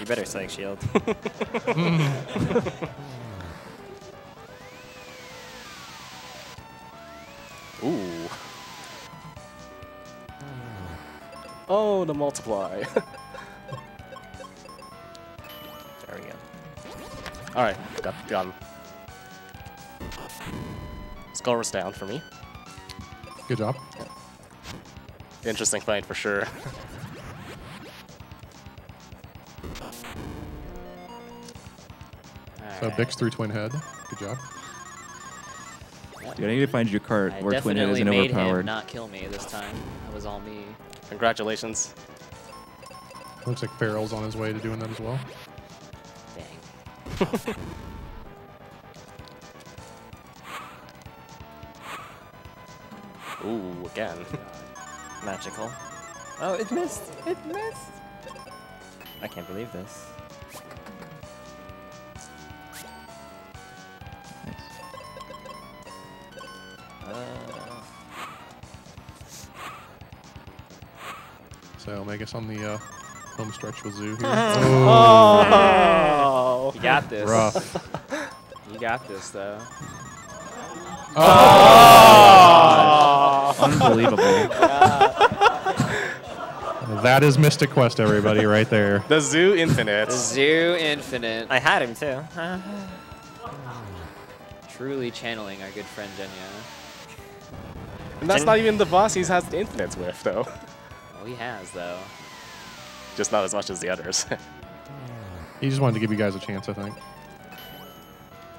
You better Psych Shield. Ooh. Oh, the multiply. There we go. All right, got him. Skull was down for me. Good job. Interesting fight for sure. So Bix through Twin Head. Good job. Dude, I need to find you a cart I where Twin Head definitely isn't made him overpowered. not kill me this time. That was all me. Congratulations. Looks like Feral's on his way to doing that as well. Dang. Ooh, again. Magical. Oh, it missed. It missed. I can't believe this. So Magus on the home stretch with Zoo here. Oh! You got this. Rough. You got this, though. Unbelievable. That is Mystic Quest, everybody, right there. The Zoo Infinite. The Zoo Infinite. I had him too. Truly channeling our good friend Genya. And that's not even the boss he has the Infinites with, though. Oh, he has, though. Just not as much as the others. He just wanted to give you guys a chance, I think.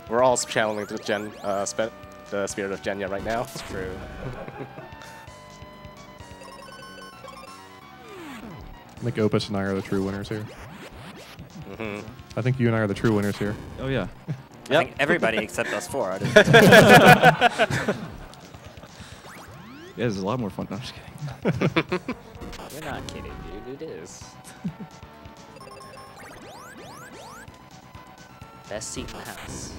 We're all channeling the the spirit of Genya right now. It's true. I think Opus and I are the true winners here. Mm-hmm. I think you and I are the true winners here. Oh, yeah. I think everybody except us four are. Yeah, this is a lot more fun. No, I'm just kidding. You're not kidding, dude. It is. Best seat in the house.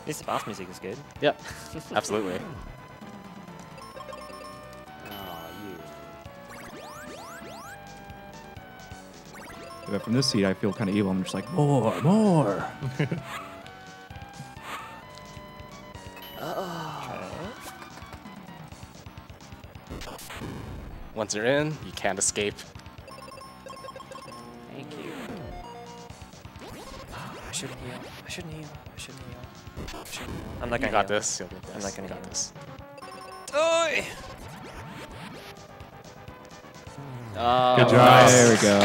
At least the boss music is good. Yep, absolutely. Oh, But from this seat, I feel kind of evil. I'm just like, more. Once you're in, you can't escape. thank you. I shouldn't heal. I shouldn't heal. I shouldn't heal. I shouldn't heal. I'm not You gonna got heal. this. You'll get this. I'm not gonna You got heal. this. Oi! Oh, Good job. There we go.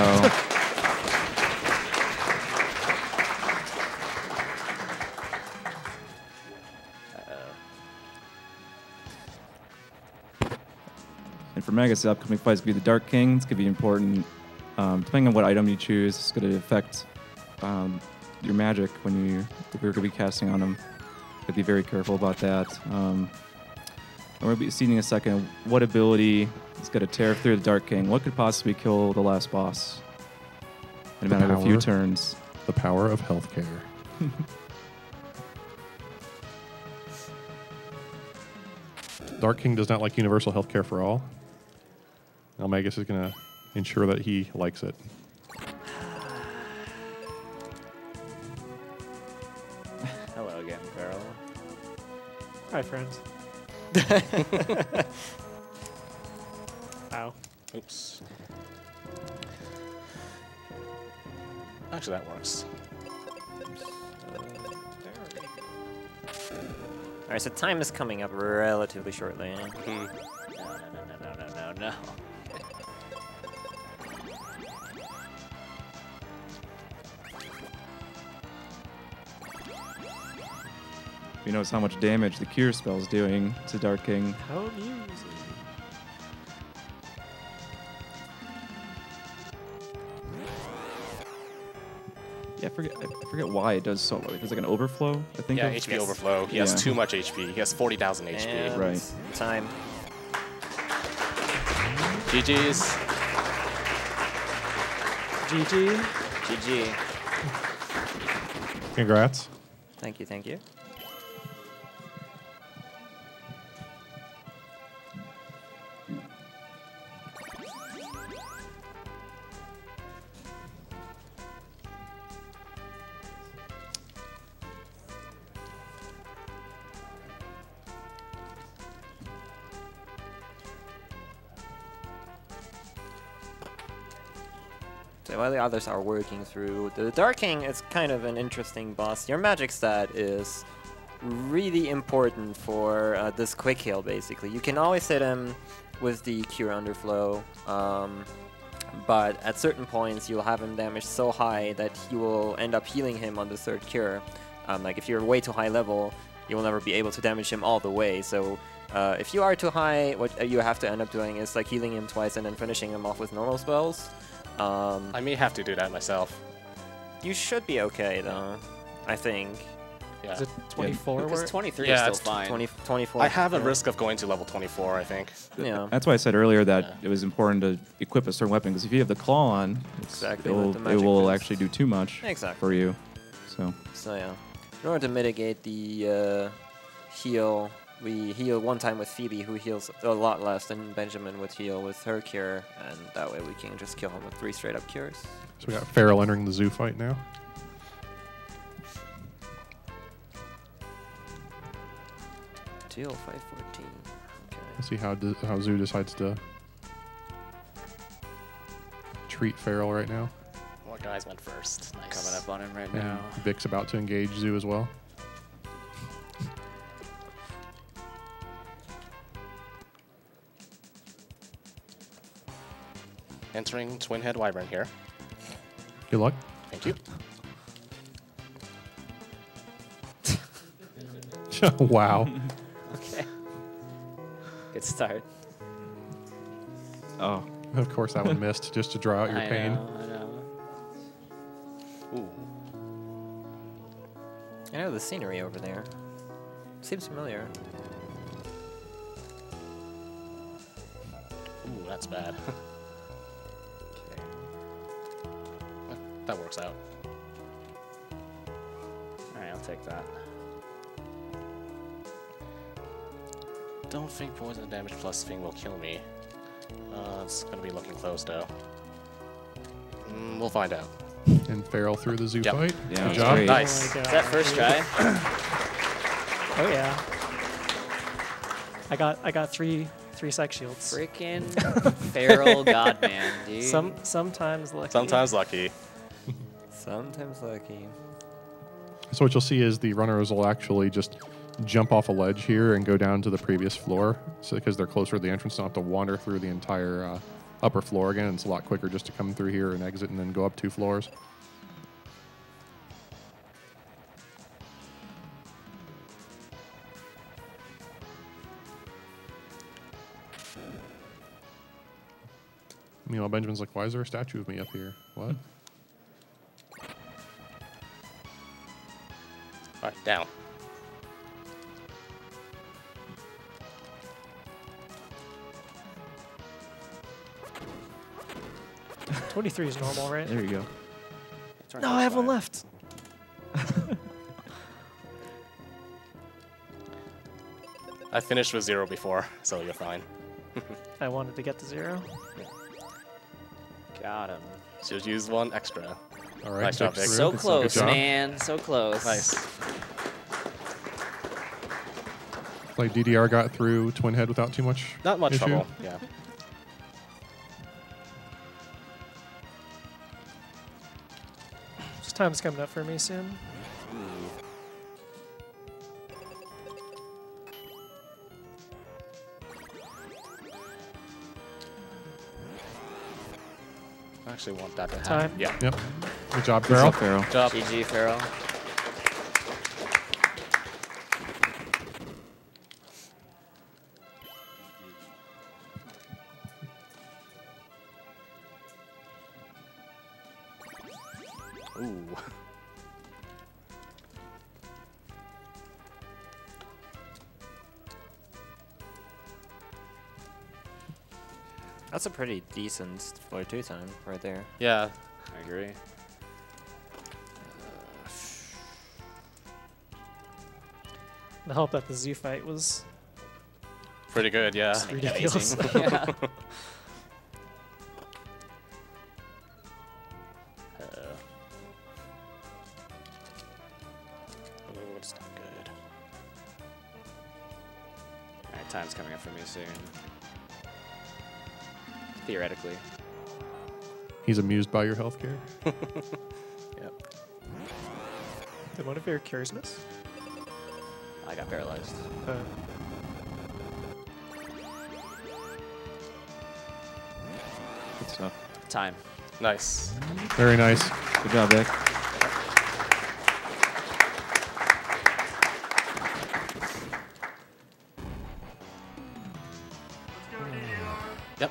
And for Magus, the upcoming fight is going to be the Dark King. It's going to be important. Depending on what item you choose, it's going to affect your magic when you're going to be casting on him. So be very careful about that. And we'll be seeing in a second what ability is going to tear through the Dark King. What could possibly kill the last boss? in a matter of a few turns. The power of healthcare. Dark King does not like universal healthcare for all. eLmaGus is going to ensure that he likes it. Hello again, Feral. Hi, friends. Ow. Oops. Actually, that works. All right, so time is coming up relatively shortly. No. You notice how much damage the Cure spell is doing to Dark King. How amusing. Yeah, I forget why it does so. It's like an overflow, I think. Yeah, of? HP overflow. He has too much HP. He has 40,000 HP. And Right. Time. GG's. GG. GG. Congrats. Thank you, thank you. So while the others are working through, the Dark King is kind of an interesting boss. Your magic stat is really important for this quick heal, basically. You can always hit him with the Cure Underflow, but at certain points you'll have him damaged so high that you will end up healing him on the third Cure. Like if you're way too high level, you will never be able to damage him all the way. So if you are too high, what you have to end up doing is like healing him twice and then finishing him off with normal spells. I may have to do that myself. You should be okay though, I think. Yeah. Is it 24? Because 23 Yeah, is it's still fine. 24. I have a yeah. risk of going to level 24, I think. Yeah. That's why I said earlier that it was important to equip a certain weapon, because if you have the claw on, Exactly, it with will, the it magic will fist. actually do too much Exactly. for you. So Yeah. In order to mitigate the heal, we heal one time with Phoebe, who heals a lot less than Benjamin would heal with her cure, and that way we can just kill him with 3 straight up cures. So we got Feral entering the zoo fight now. Teal 514. Okay. Let's see how Zoo decides to treat Feral right now. More guys went first. Nice. Coming up on him right And now. Vic's about to engage Zoo as well. Entering Twin Head Wyvern here. Good luck. Thank you. Wow. Okay. Good start. oh, Of course that one missed just to draw out your I pain. know. Ooh. I know the scenery over there. Seems familiar. Ooh, that's bad. Okay. That works out. Alright, I'll take that. Don't think poison damage plus thing will kill me. It's gonna be looking close though. We'll find out. And Feral through the zoo Yep. fight. Yeah, Good that's job. great. Nice. Oh my Is that God. first try? Oh yeah. I got three psych shields. Freaking feral godman, dude. Sometimes lucky. Sometimes lucky. Sometimes lucky. So what you'll see is the runners will actually just jump off a ledge here and go down to the previous floor. So because they're closer to the entrance, don't have to wander through the entire upper floor again. It's a lot quicker just to come through here and exit and then go up 2 floors. Meanwhile, Benjamin's like, why is there a statue of me up here? What? Alright, down. .23 is normal, right? there you go. Turn No, I have one first left. I finished with 0 before, so you're fine. I wanted to get to 0. fire. Got him. Should use 1 extra. All right, Nice job, Vic. Vic. So Good close, job. man. So close. Nice. Like DDR got through Twin Head without too much Not much issue. trouble. Yeah. Just time's coming up for me soon. I actually want that to happen. Time. Yeah. Yep. Good job, Good Feral. stuff, Feral. Good job. GG, Feral. Ooh. That's a pretty decent floor 2 time right there. Yeah. I agree. The help that the Z fight was Pretty good, yeah. ridiculous. Yeah. Oh, it's not good. Alright, time's coming up for me soon. Theoretically. He's amused by your healthcare. Yep. Did one of your cures miss? I got paralyzed. Good stuff. Time. Nice. Very nice. Good job, Vic. Yep.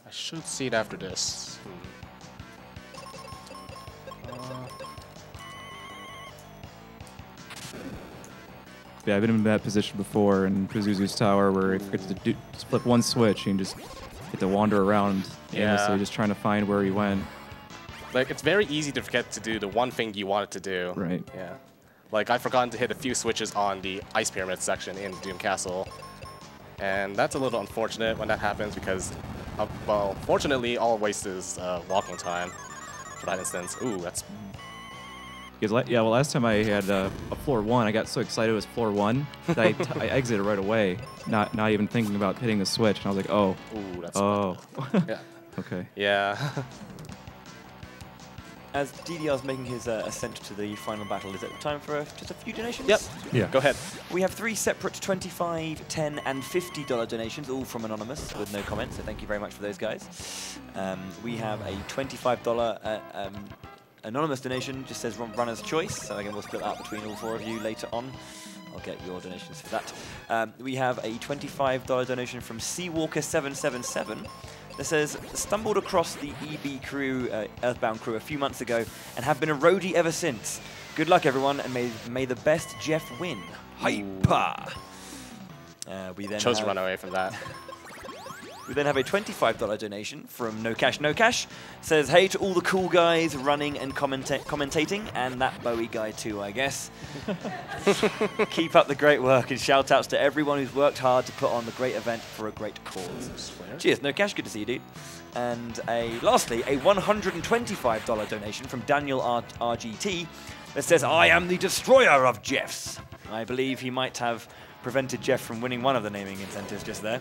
I should see it after this. Yeah, I've been in that position before in Pazuzu's tower where you forget to just flip one switch and you just get to wander around aimlessly, Yeah. just trying to find where he went. Like, it's very easy to forget to do the one thing you wanted to do. Right. Yeah. Like, I've forgotten to hit a few switches on the Ice Pyramid section in Doom Castle. And that's a little unfortunate when that happens because, well, fortunately, all waste is walking time for that instance. Ooh, that's... Because yeah, well, last time I had a floor 1, I got so excited it was floor 1 that I exited right away, not even thinking about hitting the switch, and I was like, oh, Ooh, that's... oh, Yeah. okay. Yeah. As DDR's making his ascent to the final battle, is it time for just a few donations? Yep. Yeah. Go ahead. We have 3 separate $25, $10, and $50 donations, all from Anonymous with no comments, so thank you very much for those guys. We have a $25 Anonymous donation, just says runner's choice, so again we'll split that between all 4 of you later on. I'll get your donations for that. We have a $25 donation from Seawalker777 that says, stumbled across the EB crew, Earthbound crew a few months ago and have been a roadie ever since. Good luck everyone, and may the best Jeff win. Hyper! We then Chose to have- run away from that. We then have a $25 donation from No Cash No Cash. Says, hey to all the cool guys running and commentating, and that Bowie guy too, I guess. Keep up the great work, and shout outs to everyone who's worked hard to put on the great event for a great cause. Cheers, No Cash, good to see you, dude. And lastly, a $125 donation from Daniel RGT that says, I am the destroyer of Jeffs. I believe he might have prevented Jeff from winning one of the naming incentives just there.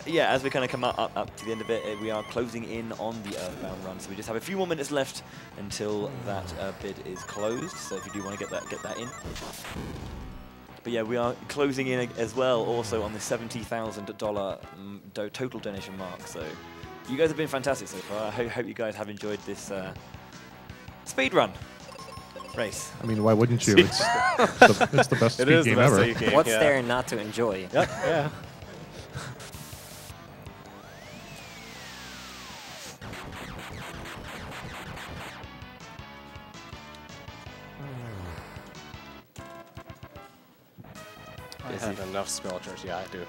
Yeah, as we kind of come up to the end of it, we are closing in on the Earthbound run. So we just have a few more minutes left until that bid is closed. So if you do want to get that in. But yeah, we are closing in as well also on the $70,000 total donation mark. So you guys have been fantastic so far. I hope you guys have enjoyed this speed run race. I mean, why wouldn't you? It's the best It speed is the game best ever. speed game. What's yeah. there not to enjoy? Yep. Yeah. I have enough spell charge. Yeah, I do.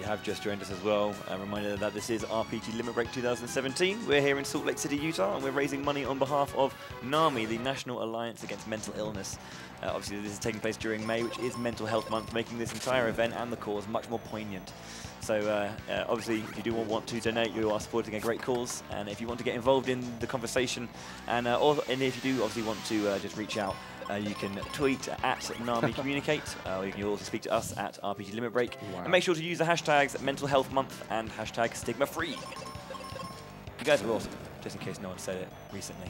have just joined us as well, a reminder that this is RPG Limit Break 2017. We're here in Salt Lake City, Utah, and we're raising money on behalf of NAMI, the National Alliance Against Mental Illness. Obviously, this is taking place during May, which is Mental Health Month, making this entire event and the cause much more poignant. So obviously, if you do want to donate, you are supporting a great cause. And if you want to get involved in the conversation, and if you do obviously want to just reach out, you can tweet at NAMI Communicate, or you can also speak to us at RPG Limit Break. Wow. And make sure to use the hashtags Mental Health Month and hashtag Stigma Free. You guys are awesome, just in case no one said it recently.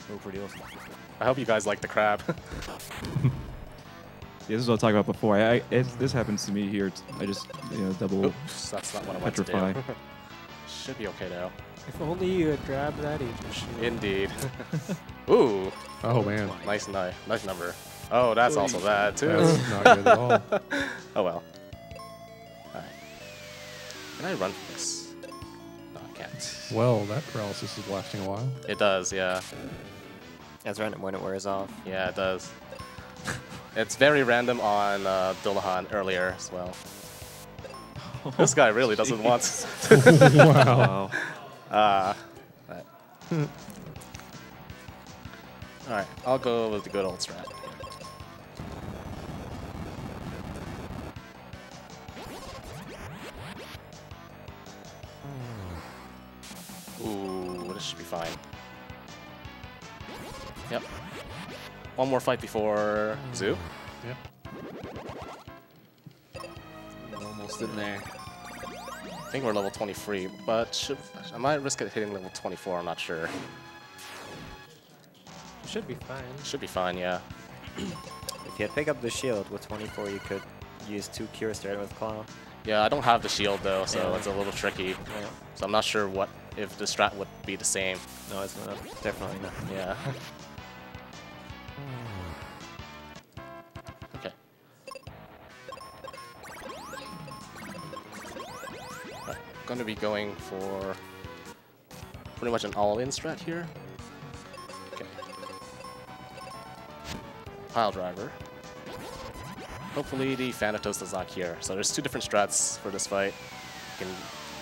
You're all pretty awesome. I hope you guys like the crab. Yeah, this is what I talked about before. This happens to me here. I just double Oops, that's not what I want petrify. to do. Should be okay though. If only you had grabbed that Aegis shield. Indeed. Ooh, Oh man, nice number. Oh, that's also bad too. that's not good at all. Oh well. Alright. Can I run from this? No, I can't. Well, that paralysis is lasting a while. It does, yeah. That's random when it wears off. Yeah, it does. It's very random on Dullahan earlier as well. This guy really doesn't want. Wow. Right. Alright, I'll go with the good old strat. Ooh, this should be fine. Yep. One more fight before Zoo. Yep. Almost in there. I think we're level 23, but I might risk it hitting level 24, I'm not sure. Should be fine. Should be fine, yeah. If you had pick up the shield with 24, you could use 2 cure straight with Claw. Yeah, I don't have the shield though, so Yeah. it's a little tricky. Yeah. So I'm not sure if the strat would be the same. No, it's not. Definitely not. Yeah. Okay. Right. Going to be going for pretty much an all-in strat here. Okay. Pile driver. Hopefully the Thanatos does not cure. So there's 2 different strats for this fight. You can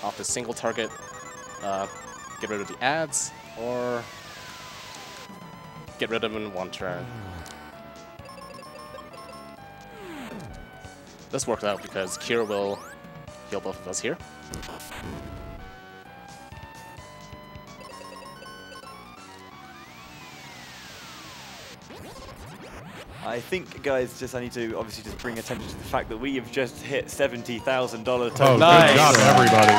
opt a single target, get rid of the ads, or get rid of them in 1 turn. This worked out because Cure will heal both of us here. I think, guys, I need to obviously just bring attention to the fact that we have just hit $70,000 total. Oh, good job, everybody.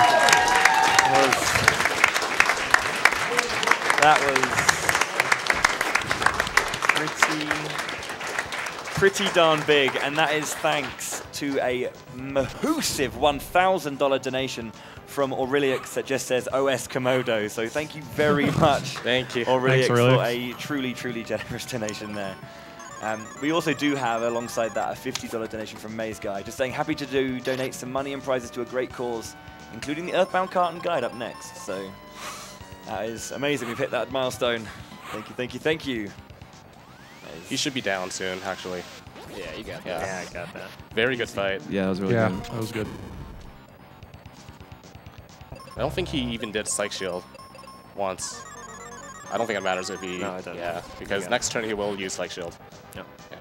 That was pretty darn big, and that is thanks to a massive $1,000 donation from Aureliux that just says OS Komodo. So thank you very much, Thank you. Aureliux, Thanks, for Aureliux. a truly, truly generous donation there. We also do have, alongside that, a $50 donation from Maze Guy, just saying happy to donate some money and prizes to a great cause, including the Earthbound Carton Guide up next. So that is amazing. We've hit that milestone. Thank you, thank you, thank you. He should be down soon, actually. Yeah, you got that. Yeah. Yeah, I got that. Very good fight. Yeah, that was really Yeah, good. that was good. I don't think he even did Psych Shield once. I don't think it matters if he... No, it doesn't. Yeah, because Yeah. next turn he will use Psych Shield. Yep. Yeah.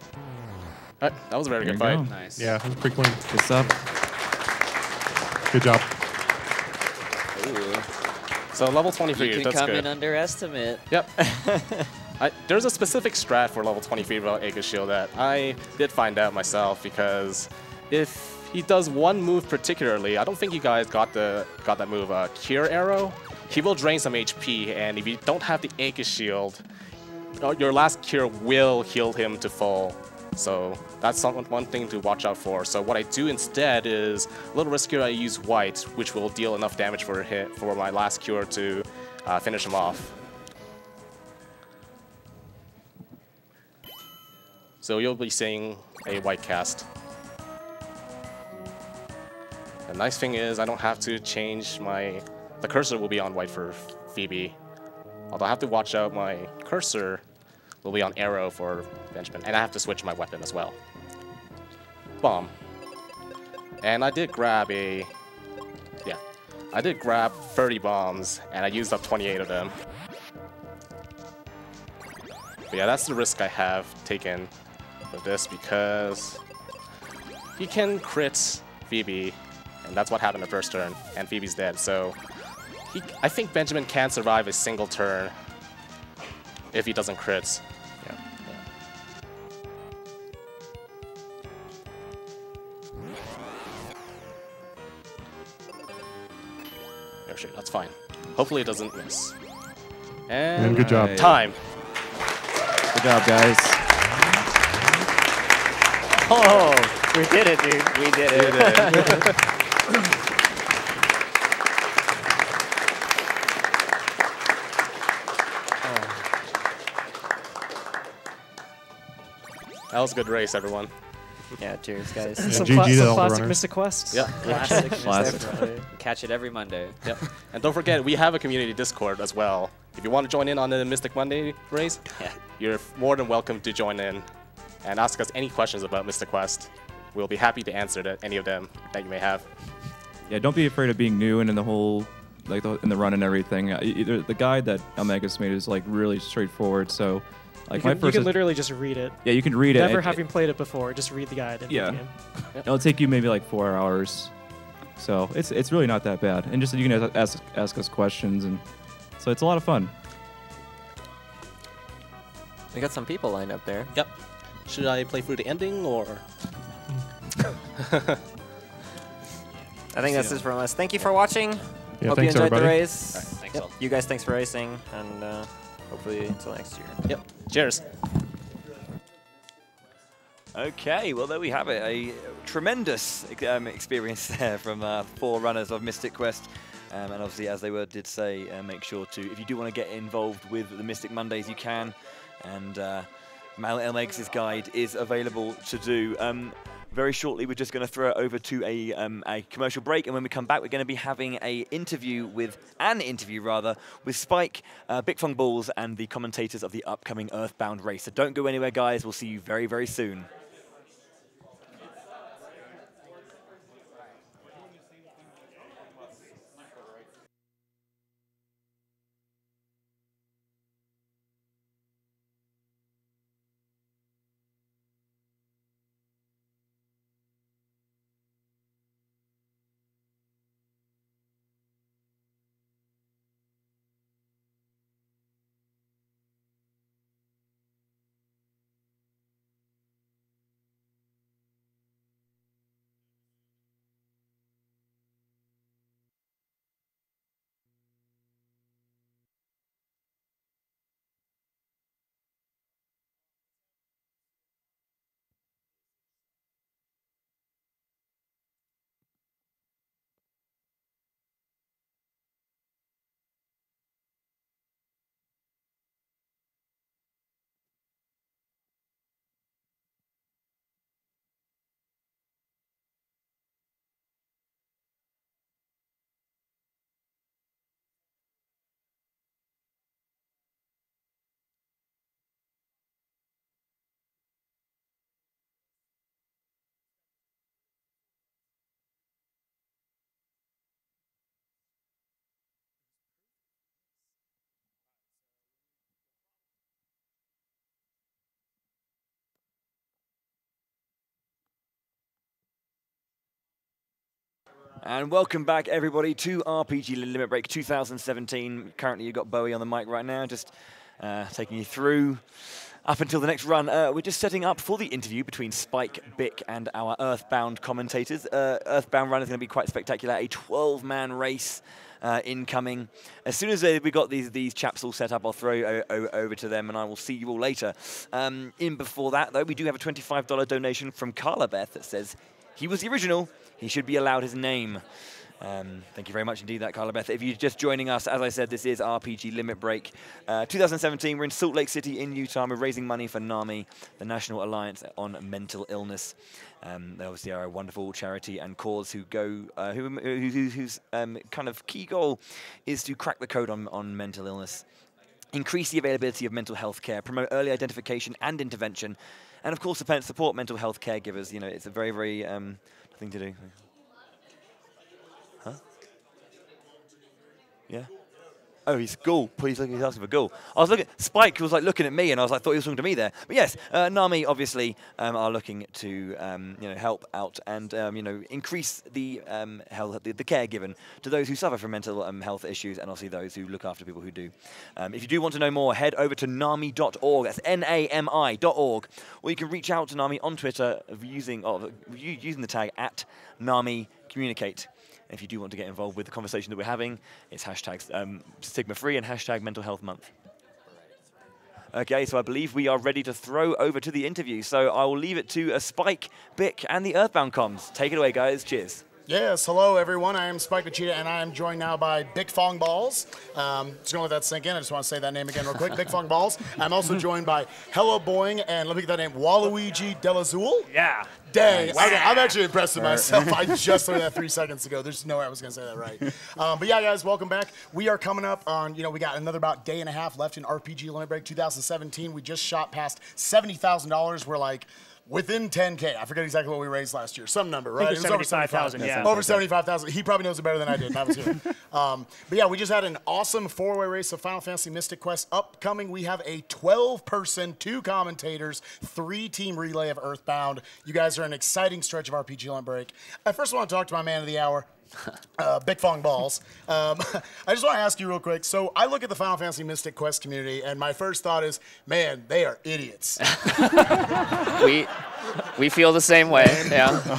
Alright, that was a very There good you fight. go. Nice. Yeah, it was pretty clean. Good stuff. Good job. Ooh. So level 23, You can that's come good. in underestimate. Yep. There's a specific strat for level 23 about Aegis Shield that I did find out myself, because if he does one move particularly, I don't think you guys got that move, Cure Arrow. He will drain some HP, and if you don't have the Aegis Shield, your last Cure will heal him to full. So that's one thing to watch out for. So what I do instead is a little riskier. I use White, which will deal enough damage for a hit for my last Cure to finish him off. So you'll be seeing a White cast. The nice thing is I don't have to change the cursor will be on White for Phoebe. Although I have to watch out my cursor will be on Arrow for Benjamin. And I have to switch my weapon as well. Bomb. And I did grab a I did grab 30 bombs, and I used up 28 of them. But yeah, that's the risk I have taken with this, because he can crit Phoebe, and that's what happened the first turn, and Phoebe's dead. So I think Benjamin can survive a single turn if he doesn't crit. Yeah. Oh shit, that's fine. Hopefully it doesn't miss. And good job. Time. Good job, guys. Oh, we did it, dude. We did it. That was a good race, everyone. Yeah, cheers, guys. Some, GG to some all the classic runners. Mystic Quest. Yeah. Classic. Classic. Catch it every Monday. Yep. And don't forget, we have a community Discord as well. If you want to join in on the Mystic Monday race, you're more than welcome to join in and ask us any questions about Mystic Quest. We'll be happy to answer any of them that you may have. Yeah, don't be afraid of being new and in the whole, like in the run and everything. Either the guide that eLmaGus made is like really straightforward. So, like You my can, first, you can literally just read it. yeah, you can read it. Never and- having played it before, just read the guide and beat Yeah. the game. It'll take you maybe like 4 hours. So it's really not that bad. And just you can ask us questions, and so it's a lot of fun. We got some people lined up there. Yep. Should I play through the ending, or? I think that's it from us. Thank you for watching. Yeah, Hope thanks, you enjoyed everybody. the race. Thanks all. You guys, thanks for racing, and hopefully until next year. Yep. Cheers. Okay, well, there we have it. A tremendous experience there from 4 runners of Mystic Quest. And obviously, as they did say, make sure to, if you do want to get involved with the Mystic Mondays, you can. And eLmaGus' guide is available to do. Very shortly, we're just going to throw it over to a commercial break, and when we come back, we're going to be having an interview with Spike, bichphuongballz, and the commentators of the upcoming Earthbound race. So don't go anywhere, guys. We'll see you very, very soon. And welcome back, everybody, to RPG Limit Break 2017. Currently, you've got Bowie on the mic right now, just taking you through up until the next run. We're just setting up for the interview between Spike, Bic, and our Earthbound commentators. Earthbound run is going to be quite spectacular, a 12-man race incoming. As soon as we got these chaps all set up, I'll throw over to them, and I will see you all later. In before that, though, we do have a $25 donation from Carla Beth that says, he was the original. He should be allowed his name. Thank you very much indeed, that Carla Beth. If you're just joining us, as I said, this is RPG Limit Break 2017. We're in Salt Lake City in Utah. We're raising money for NAMI, the National Alliance on Mental Illness. They obviously are a wonderful charity and cause whose kind of key goal is to crack the code on mental illness, increase the availability of mental health care, promote early identification and intervention, and of course support mental health caregivers. You know, it's a very, very thing to do. Huh? Yeah. Oh, he's Ghoul. He's asking for Ghoul. I was looking. Spike was like looking at me, and I was like, thought he was talking to me there. But yes, Nami obviously are looking to help out and increase the health, the care given to those who suffer from mental health issues, and obviously those who look after people who do. If you do want to know more, head over to nami.org. That's NAMI.org, or you can reach out to Nami on Twitter using the tag @NamiCommunicate. If you do want to get involved with the conversation that we're having, it's hashtag stigma-free and hashtag mental health month. Okay, so I believe we are ready to throw over to the interview. So I will leave it to Spike, Bic, and the Earthbound comms. Take it away, guys. Cheers. Yes, hello everyone. I am SpikeVegeta, and I am joined now by bichphuongballz. Just gonna let that sink in. I just want to say that name again real quick. bichphuongballz. I'm also joined by Hello Boing, and let me get that name, Waluigi Delazul. Yeah. Dang, I'm actually impressed with myself. I just learned that 3 seconds ago. There's no way I was gonna say that right. But yeah, guys, welcome back. We are coming up on, we got another about day and a half left in RPG Limit Break 2017. We just shot past $70,000. We're like within 10K. I forget exactly what we raised last year. Some number, right? I think it was 75,000, yeah. Over 75,000. He probably knows it better than I did, and I was here. But yeah, we just had an awesome 4-way race of Final Fantasy Mystic Quest. Upcoming, we have a 12-person, 2 commentators, 3-team relay of Earthbound. You guys are an exciting stretch of RPG Limit Break. I first want to talk to my man of the hour, bichphuongballz. I just want to ask you real quick. So I look at the Final Fantasy Mystic Quest community, and my first thought is, man, they are idiots. We feel the same way, yeah.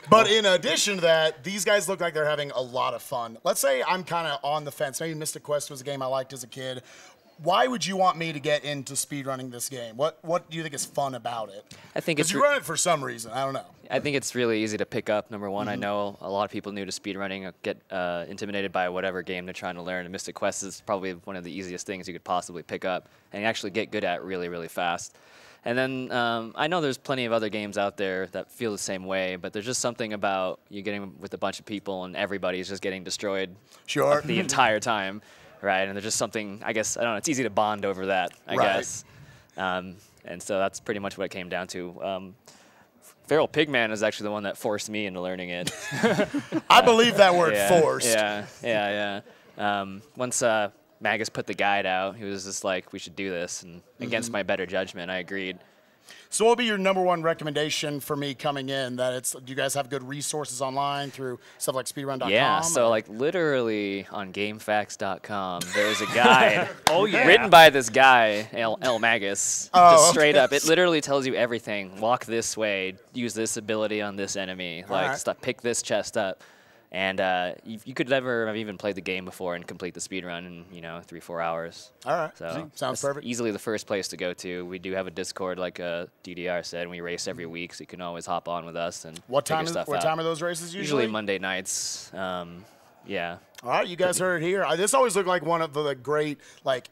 But in addition to that, these guys look like they're having a lot of fun. Let's say I'm kind of on the fence. Maybe Mystic Quest was a game I liked as a kid. Why would you want me to get into speedrunning this game? What do you think is fun about it? I think it's because you run it for some reason. I don't know. I think it's really easy to pick up. Number one, I know a lot of people new to speedrunning get intimidated by whatever game they're trying to learn. And Mystic Quest is probably one of the easiest things you could possibly pick up and actually get good at really, really fast. And then I know there's plenty of other games out there that feel the same way, but there's just something about you getting with a bunch of people and everybody's just getting destroyed the entire time. Right, and there's just something, I guess, I don't know, it's easy to bond over that, I guess. And so that's pretty much what it came down to. FeralPigMan is actually the one that forced me into learning it. I believe that word, forced. Yeah. Once Magus put the guide out, he was just like, we should do this. And against my better judgment, I agreed. So what would be your #1 recommendation for me coming in? Do you guys have good resources online through stuff like speedrun.com? Yeah, so like literally on GameFAQs.com, there's a guide written by this guy, eLmaGus, just straight up. It literally tells you everything. Walk this way, use this ability on this enemy, pick this chest up. And you could never have even played the game before and complete the speedrun in 3-4 hours. All right, so sounds perfect. Easily the first place to go to. We do have a Discord, like DDR said, and we race every week, so you can always hop on with us and what time figure stuff out. What time are those races usually? Usually Monday nights. Yeah. All right, you guys heard it here. This always looked like one of the great,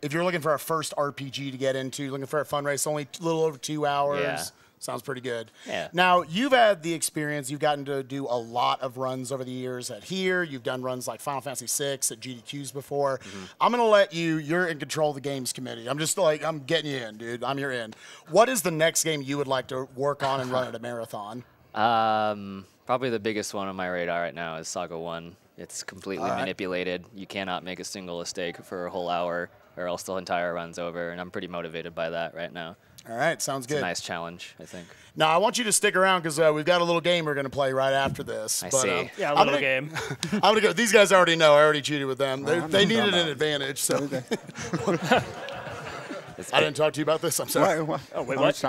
if you're looking for a first RPG to get into, looking for a fun race, only a little over 2 hours. Yeah. Sounds pretty good. Yeah. Now, you've had the experience. You've gotten to do a lot of runs over the years at here. You've done runs like Final Fantasy VI at GDQs before. I'm going to let you're in control of the games committee. I'm just I'm getting you in, dude. I'm your in. What is the next game you would like to work on and run at a marathon? Probably the biggest one on my radar right now is Saga 1. It's completely manipulated. You cannot make a single mistake for a whole hour or else the entire run's over, and I'm pretty motivated by that right now. All right, sounds good. It's a nice challenge, I think. Now, I want you to stick around because we've got a little game we're going to play right after this. I see. Yeah, a little game. I'm going to go. These guys already know. I already cheated with them. They needed an advantage, so. I didn't talk to you about this. I'm sorry. Oh, wait, what?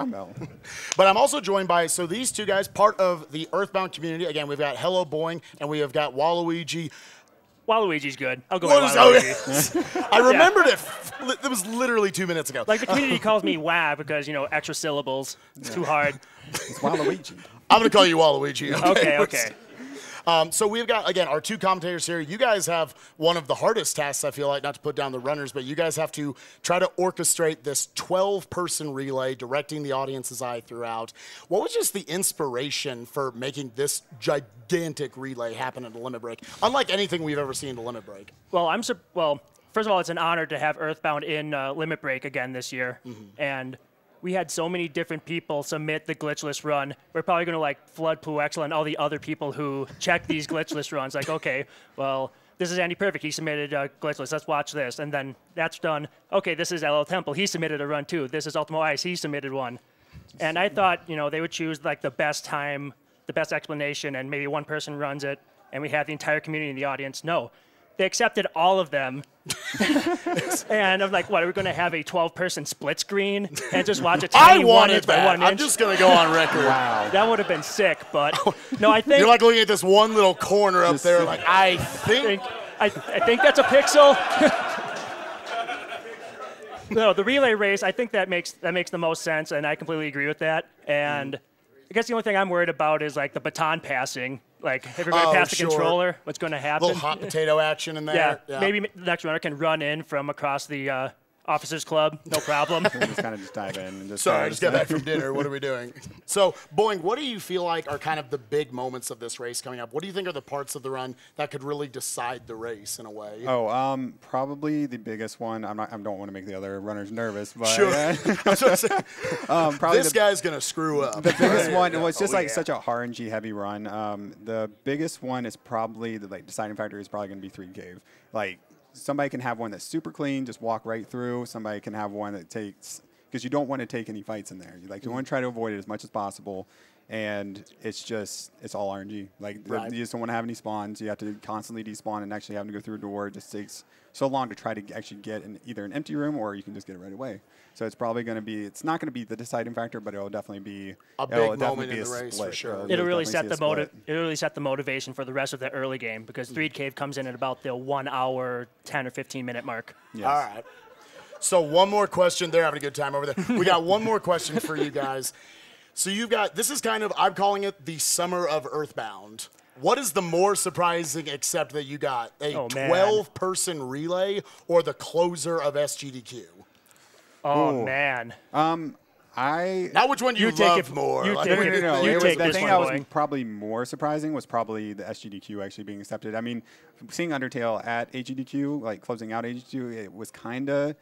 But I'm also joined by, so these two guys, part of the Earthbound community. Again, we've got Hello Boing, and we have got Waluigi. Waluigi's good. I'll go with Waluigi. I remembered it. It was literally 2 minutes ago. Like the community calls me Wah because, extra syllables. It's too hard. It's Waluigi. I'm going to call you Waluigi. Okay. So we've got, again, our 2 commentators here. You guys have one of the hardest tasks, I feel like, not to put down the runners, but you guys have to try to orchestrate this 12-person relay, directing the audience's eye throughout. What was just the inspiration for making this gigantic relay happen at the Limit Break, unlike anything we've ever seen at the Limit Break? Well, first of all, it's an honor to have Earthbound in Limit Break again this year. And we had so many different people submit the glitchless run. We're probably going to flood Puexel and all the other people who check these glitchless runs. Okay, well, this is Andy Perfect. He submitted Glitchless. Let's watch this. And then that's done. Okay, this is LL Temple. He submitted a run too. This is Ultimo Ice. He submitted one. And I thought, you know, they would choose like the best time, the best explanation, and maybe one person runs it, and we have the entire community in the audience. No, they accepted all of them. And I'm like, what, are we going to have a 12-person split screen and just watch a tiny 1 inch by 1 inch? I'm just going to go on record. Wow. That would have been sick, but no, I think... You're like looking at this one little corner up there, like, I think that's a pixel. No, the relay race, I think that makes the most sense, and I completely agree with that. And I guess the only thing I'm worried about is like the baton passing. Like, if you're going to pass the controller, what's going to happen? Little hot potato action in there. Yeah, maybe the next runner can run in from across the officers club, no problem. Just kind of just dive in. And just Sorry, I just got back from dinner. What are we doing? So, Boing, what do you feel like are kind of the big moments of this race coming up? What do you think are the parts of the run that could really decide the race in a way? Oh, probably the biggest one. I don't want to make the other runners nervous, but sure. Probably this guy's gonna screw up. The biggest one. Well, it's just such a RNG heavy run. The biggest one is probably the deciding factor is probably gonna be 3 Cave. Like, somebody can have one that's super clean, just walk right through. Somebody can have one that takes, because you don't want to take any fights in there. You want to try to avoid it as much as possible, and it's all RNG. Like, you just don't want to have any spawns. You have to constantly despawn and actually having to go through a door. It just takes so long to try to actually get in either an empty room or you can just get it right away. So it's probably going to be, it's not going to be the deciding factor, but it'll definitely be a big moment in the race for sure. It'll really set the motivation for the rest of the early game, because 3 Cave comes in at about the 1 hour, 10 or 15 minute mark. Yes. All right. So one more question. They're having a good time over there. We got one more question for you guys. So you've got, this is kind of, I'm calling it the summer of Earthbound. What is the more surprising except that you got a 12-person relay or the closer of SGDQ? Oh, man. Now which one you love more? You the thing that was probably more surprising was probably the SGDQ actually being accepted. I mean, seeing Undertale at AGDQ, like closing out AGDQ, it was kind of...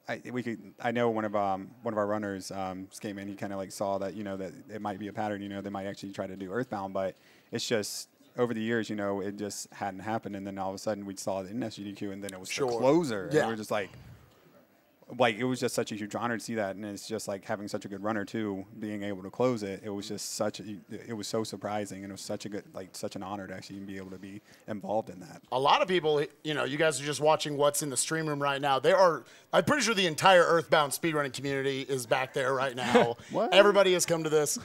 I know one of our runners came in. He kind of like saw that that it might be a pattern. They might actually try to do Earthbound, but it's just over the years, it just hadn't happened. And then all of a sudden we saw it in SGDQ, and then it was the closer. Yeah. And we were just like it was just such a huge honor to see that, and it's just like having such a good runner too, being able to close it. It was just it was so surprising, and it was such a good, such an honor to actually be able to be involved in that. A lot of people, you guys are just watching what's in the stream room right now. I'm pretty sure the entire Earthbound speedrunning community is back there right now. Everybody has come to this.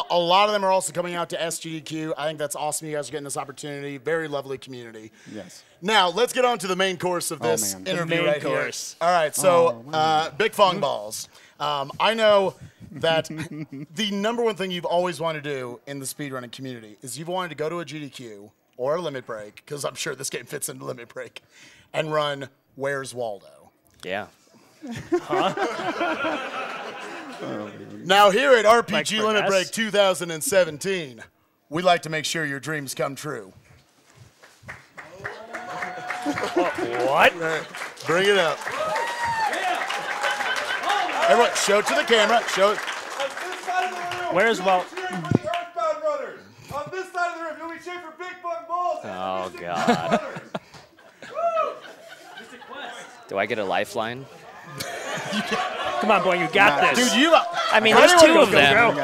A lot of them are also coming out to SGDQ. I think that's awesome. You guys are getting this opportunity. Very lovely community. Yes. Now, let's get on to the main course of this interview right here. All right, so bichphuongballz. I know that the number one thing you've always wanted to do in the speedrunning community is you've wanted to go to a GDQ or a Limit Break, because I'm sure this game fits into Limit Break, and run Where's Waldo? Yeah. Now, here at RPG Limit Break 2017, we like to make sure your dreams come true. What? Bring it up. Everyone, show it to the camera. Show it. Where's Walt? Earthbound runners. On this side of the room, you'll be cheering for bichphuongballz. Oh, God. Do I get a lifeline? Come on, boy, you got this. Dude, I mean, there's 2 of them.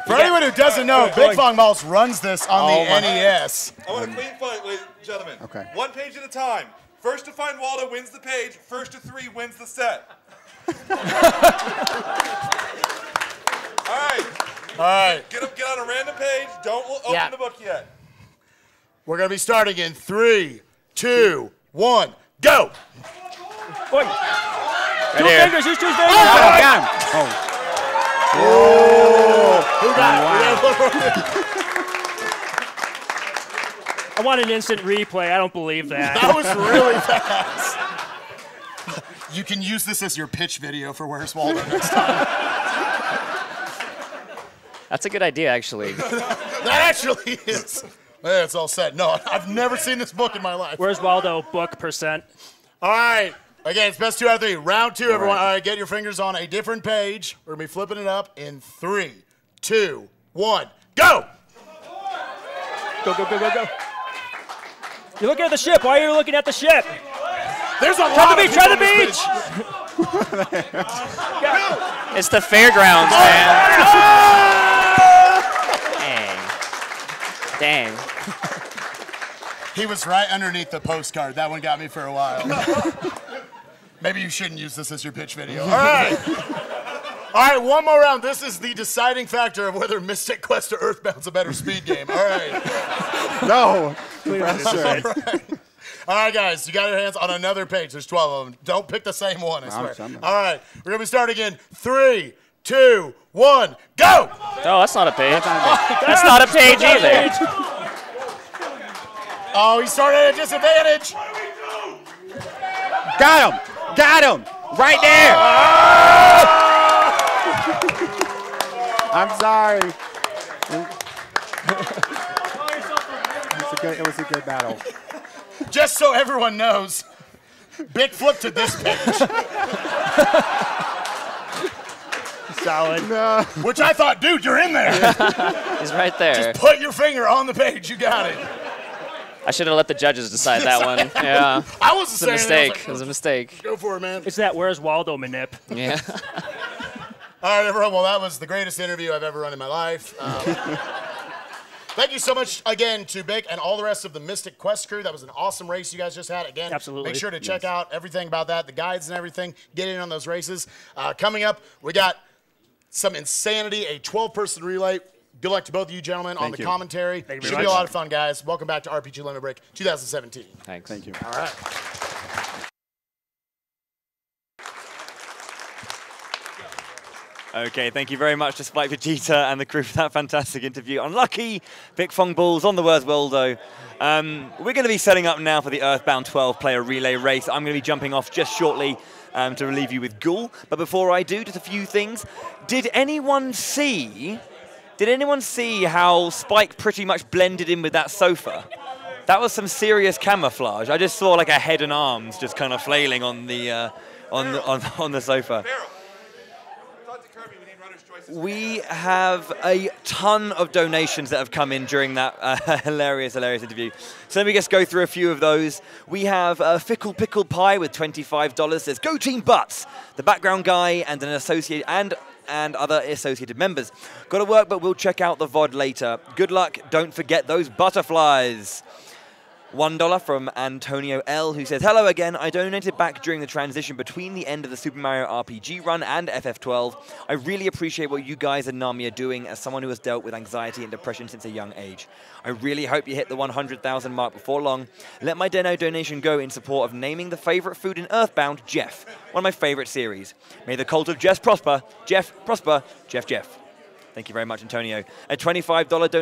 For anyone who doesn't know, bichphuongballz runs this on the NES. I want a clean fight, ladies and gentlemen. Okay. 1 page at a time. First to find Waldo wins the page. First to 3 wins the set. All right. Get on a random page. Don't open the book yet. We're going to be starting in 3, 2, 1, go. Boy. Right 2 here. fingers. Use 2 fingers. Oh, God. Who got it? I want an instant replay. I don't believe that. That was really fast. You can use this as your pitch video for Where's Waldo next time. That's a good idea, actually. That actually is. Yeah, it's all set. No, I've never seen this book in my life. Where's Waldo? Book percent. All right. Again, it's best 2 out of 3. Round 2, everyone. All right, get your fingers on a different page. We're going to be flipping it up in 3, 2, 1, go. Go, go, go, go, go. You're looking at the ship. Why are you looking at the ship? There's a Try lot the beach. of Try the people on this beach. pitch. It's the fairgrounds, man. Dang. He was right underneath the postcard. That one got me for a while. Maybe you shouldn't use this as your pitch video. All right. All right, one more round. This is the deciding factor of whether Mystic Quest or Earthbound's a better speed game. All right. No. All right, guys, you got your hands on another page. There's 12 of them. Don't pick the same one, I swear. All right, we're going to be starting in 3, 2, 1, go! Oh, that's not a page. That's not a page either. Oh, he started at a disadvantage. Got him! Got him! Right there! I'm sorry. It was a good battle. Just so everyone knows, Bick flipped to this page. Solid. No. Which I thought, dude, you're in there. He's right there. Just put your finger on the page. You got it. I should have let the judges decide that one. Yeah. I wasn't saying mistake. Like, it was a mistake. Go for it, man. It's that Where's Waldo manip. Yeah. All right, everyone. Well, that was the greatest interview I've ever run in my life. Thank you so much again to Bick and all the rest of the Mystic Quest crew. That was an awesome race you guys just had. Again, absolutely. Make sure to check out everything about that, the guides and everything. Get in on those races. Coming up, we got some insanity, a 12-person relay. Good luck to both of you gentlemen on the commentary. Should be a lot of fun, guys. Welcome back to RPG Limit Break 2017. Thanks. Thank you. All right. Okay, thank you very much to SpikeVegeta and the crew for that fantastic interview. Unlucky, bichphuongballz on the worst Waldo. We're going to be setting up now for the Earthbound 12-player relay race. I'm going to be jumping off just shortly to relieve you with Ghoul. But before I do, just a few things. Did anyone see how Spike pretty much blended in with that sofa? That was some serious camouflage. I just saw like a head and arms just kind of flailing on the on the sofa. We have a ton of donations that have come in during that hilarious interview. So let me just go through a few of those. We have Fickle Pickle Pie with $25. Says, "Go Team Butts!" The background guy and an associate and other associated members. Got to work, but we'll check out the VOD later. Good luck. Don't forget those butterflies. $1 from Antonio L, who says, "Hello again. I donated back during the transition between the end of the Super Mario RPG run and FF12. I really appreciate what you guys and Nami are doing as someone who has dealt with anxiety and depression since a young age. I really hope you hit the 100,000 mark before long. Let my donation go in support of naming the favorite food in Earthbound, Jeff, one of my favorite series. May the cult of Jeff prosper. Jeff prosper. Jeff. Thank you very much, Antonio. A $25 donation.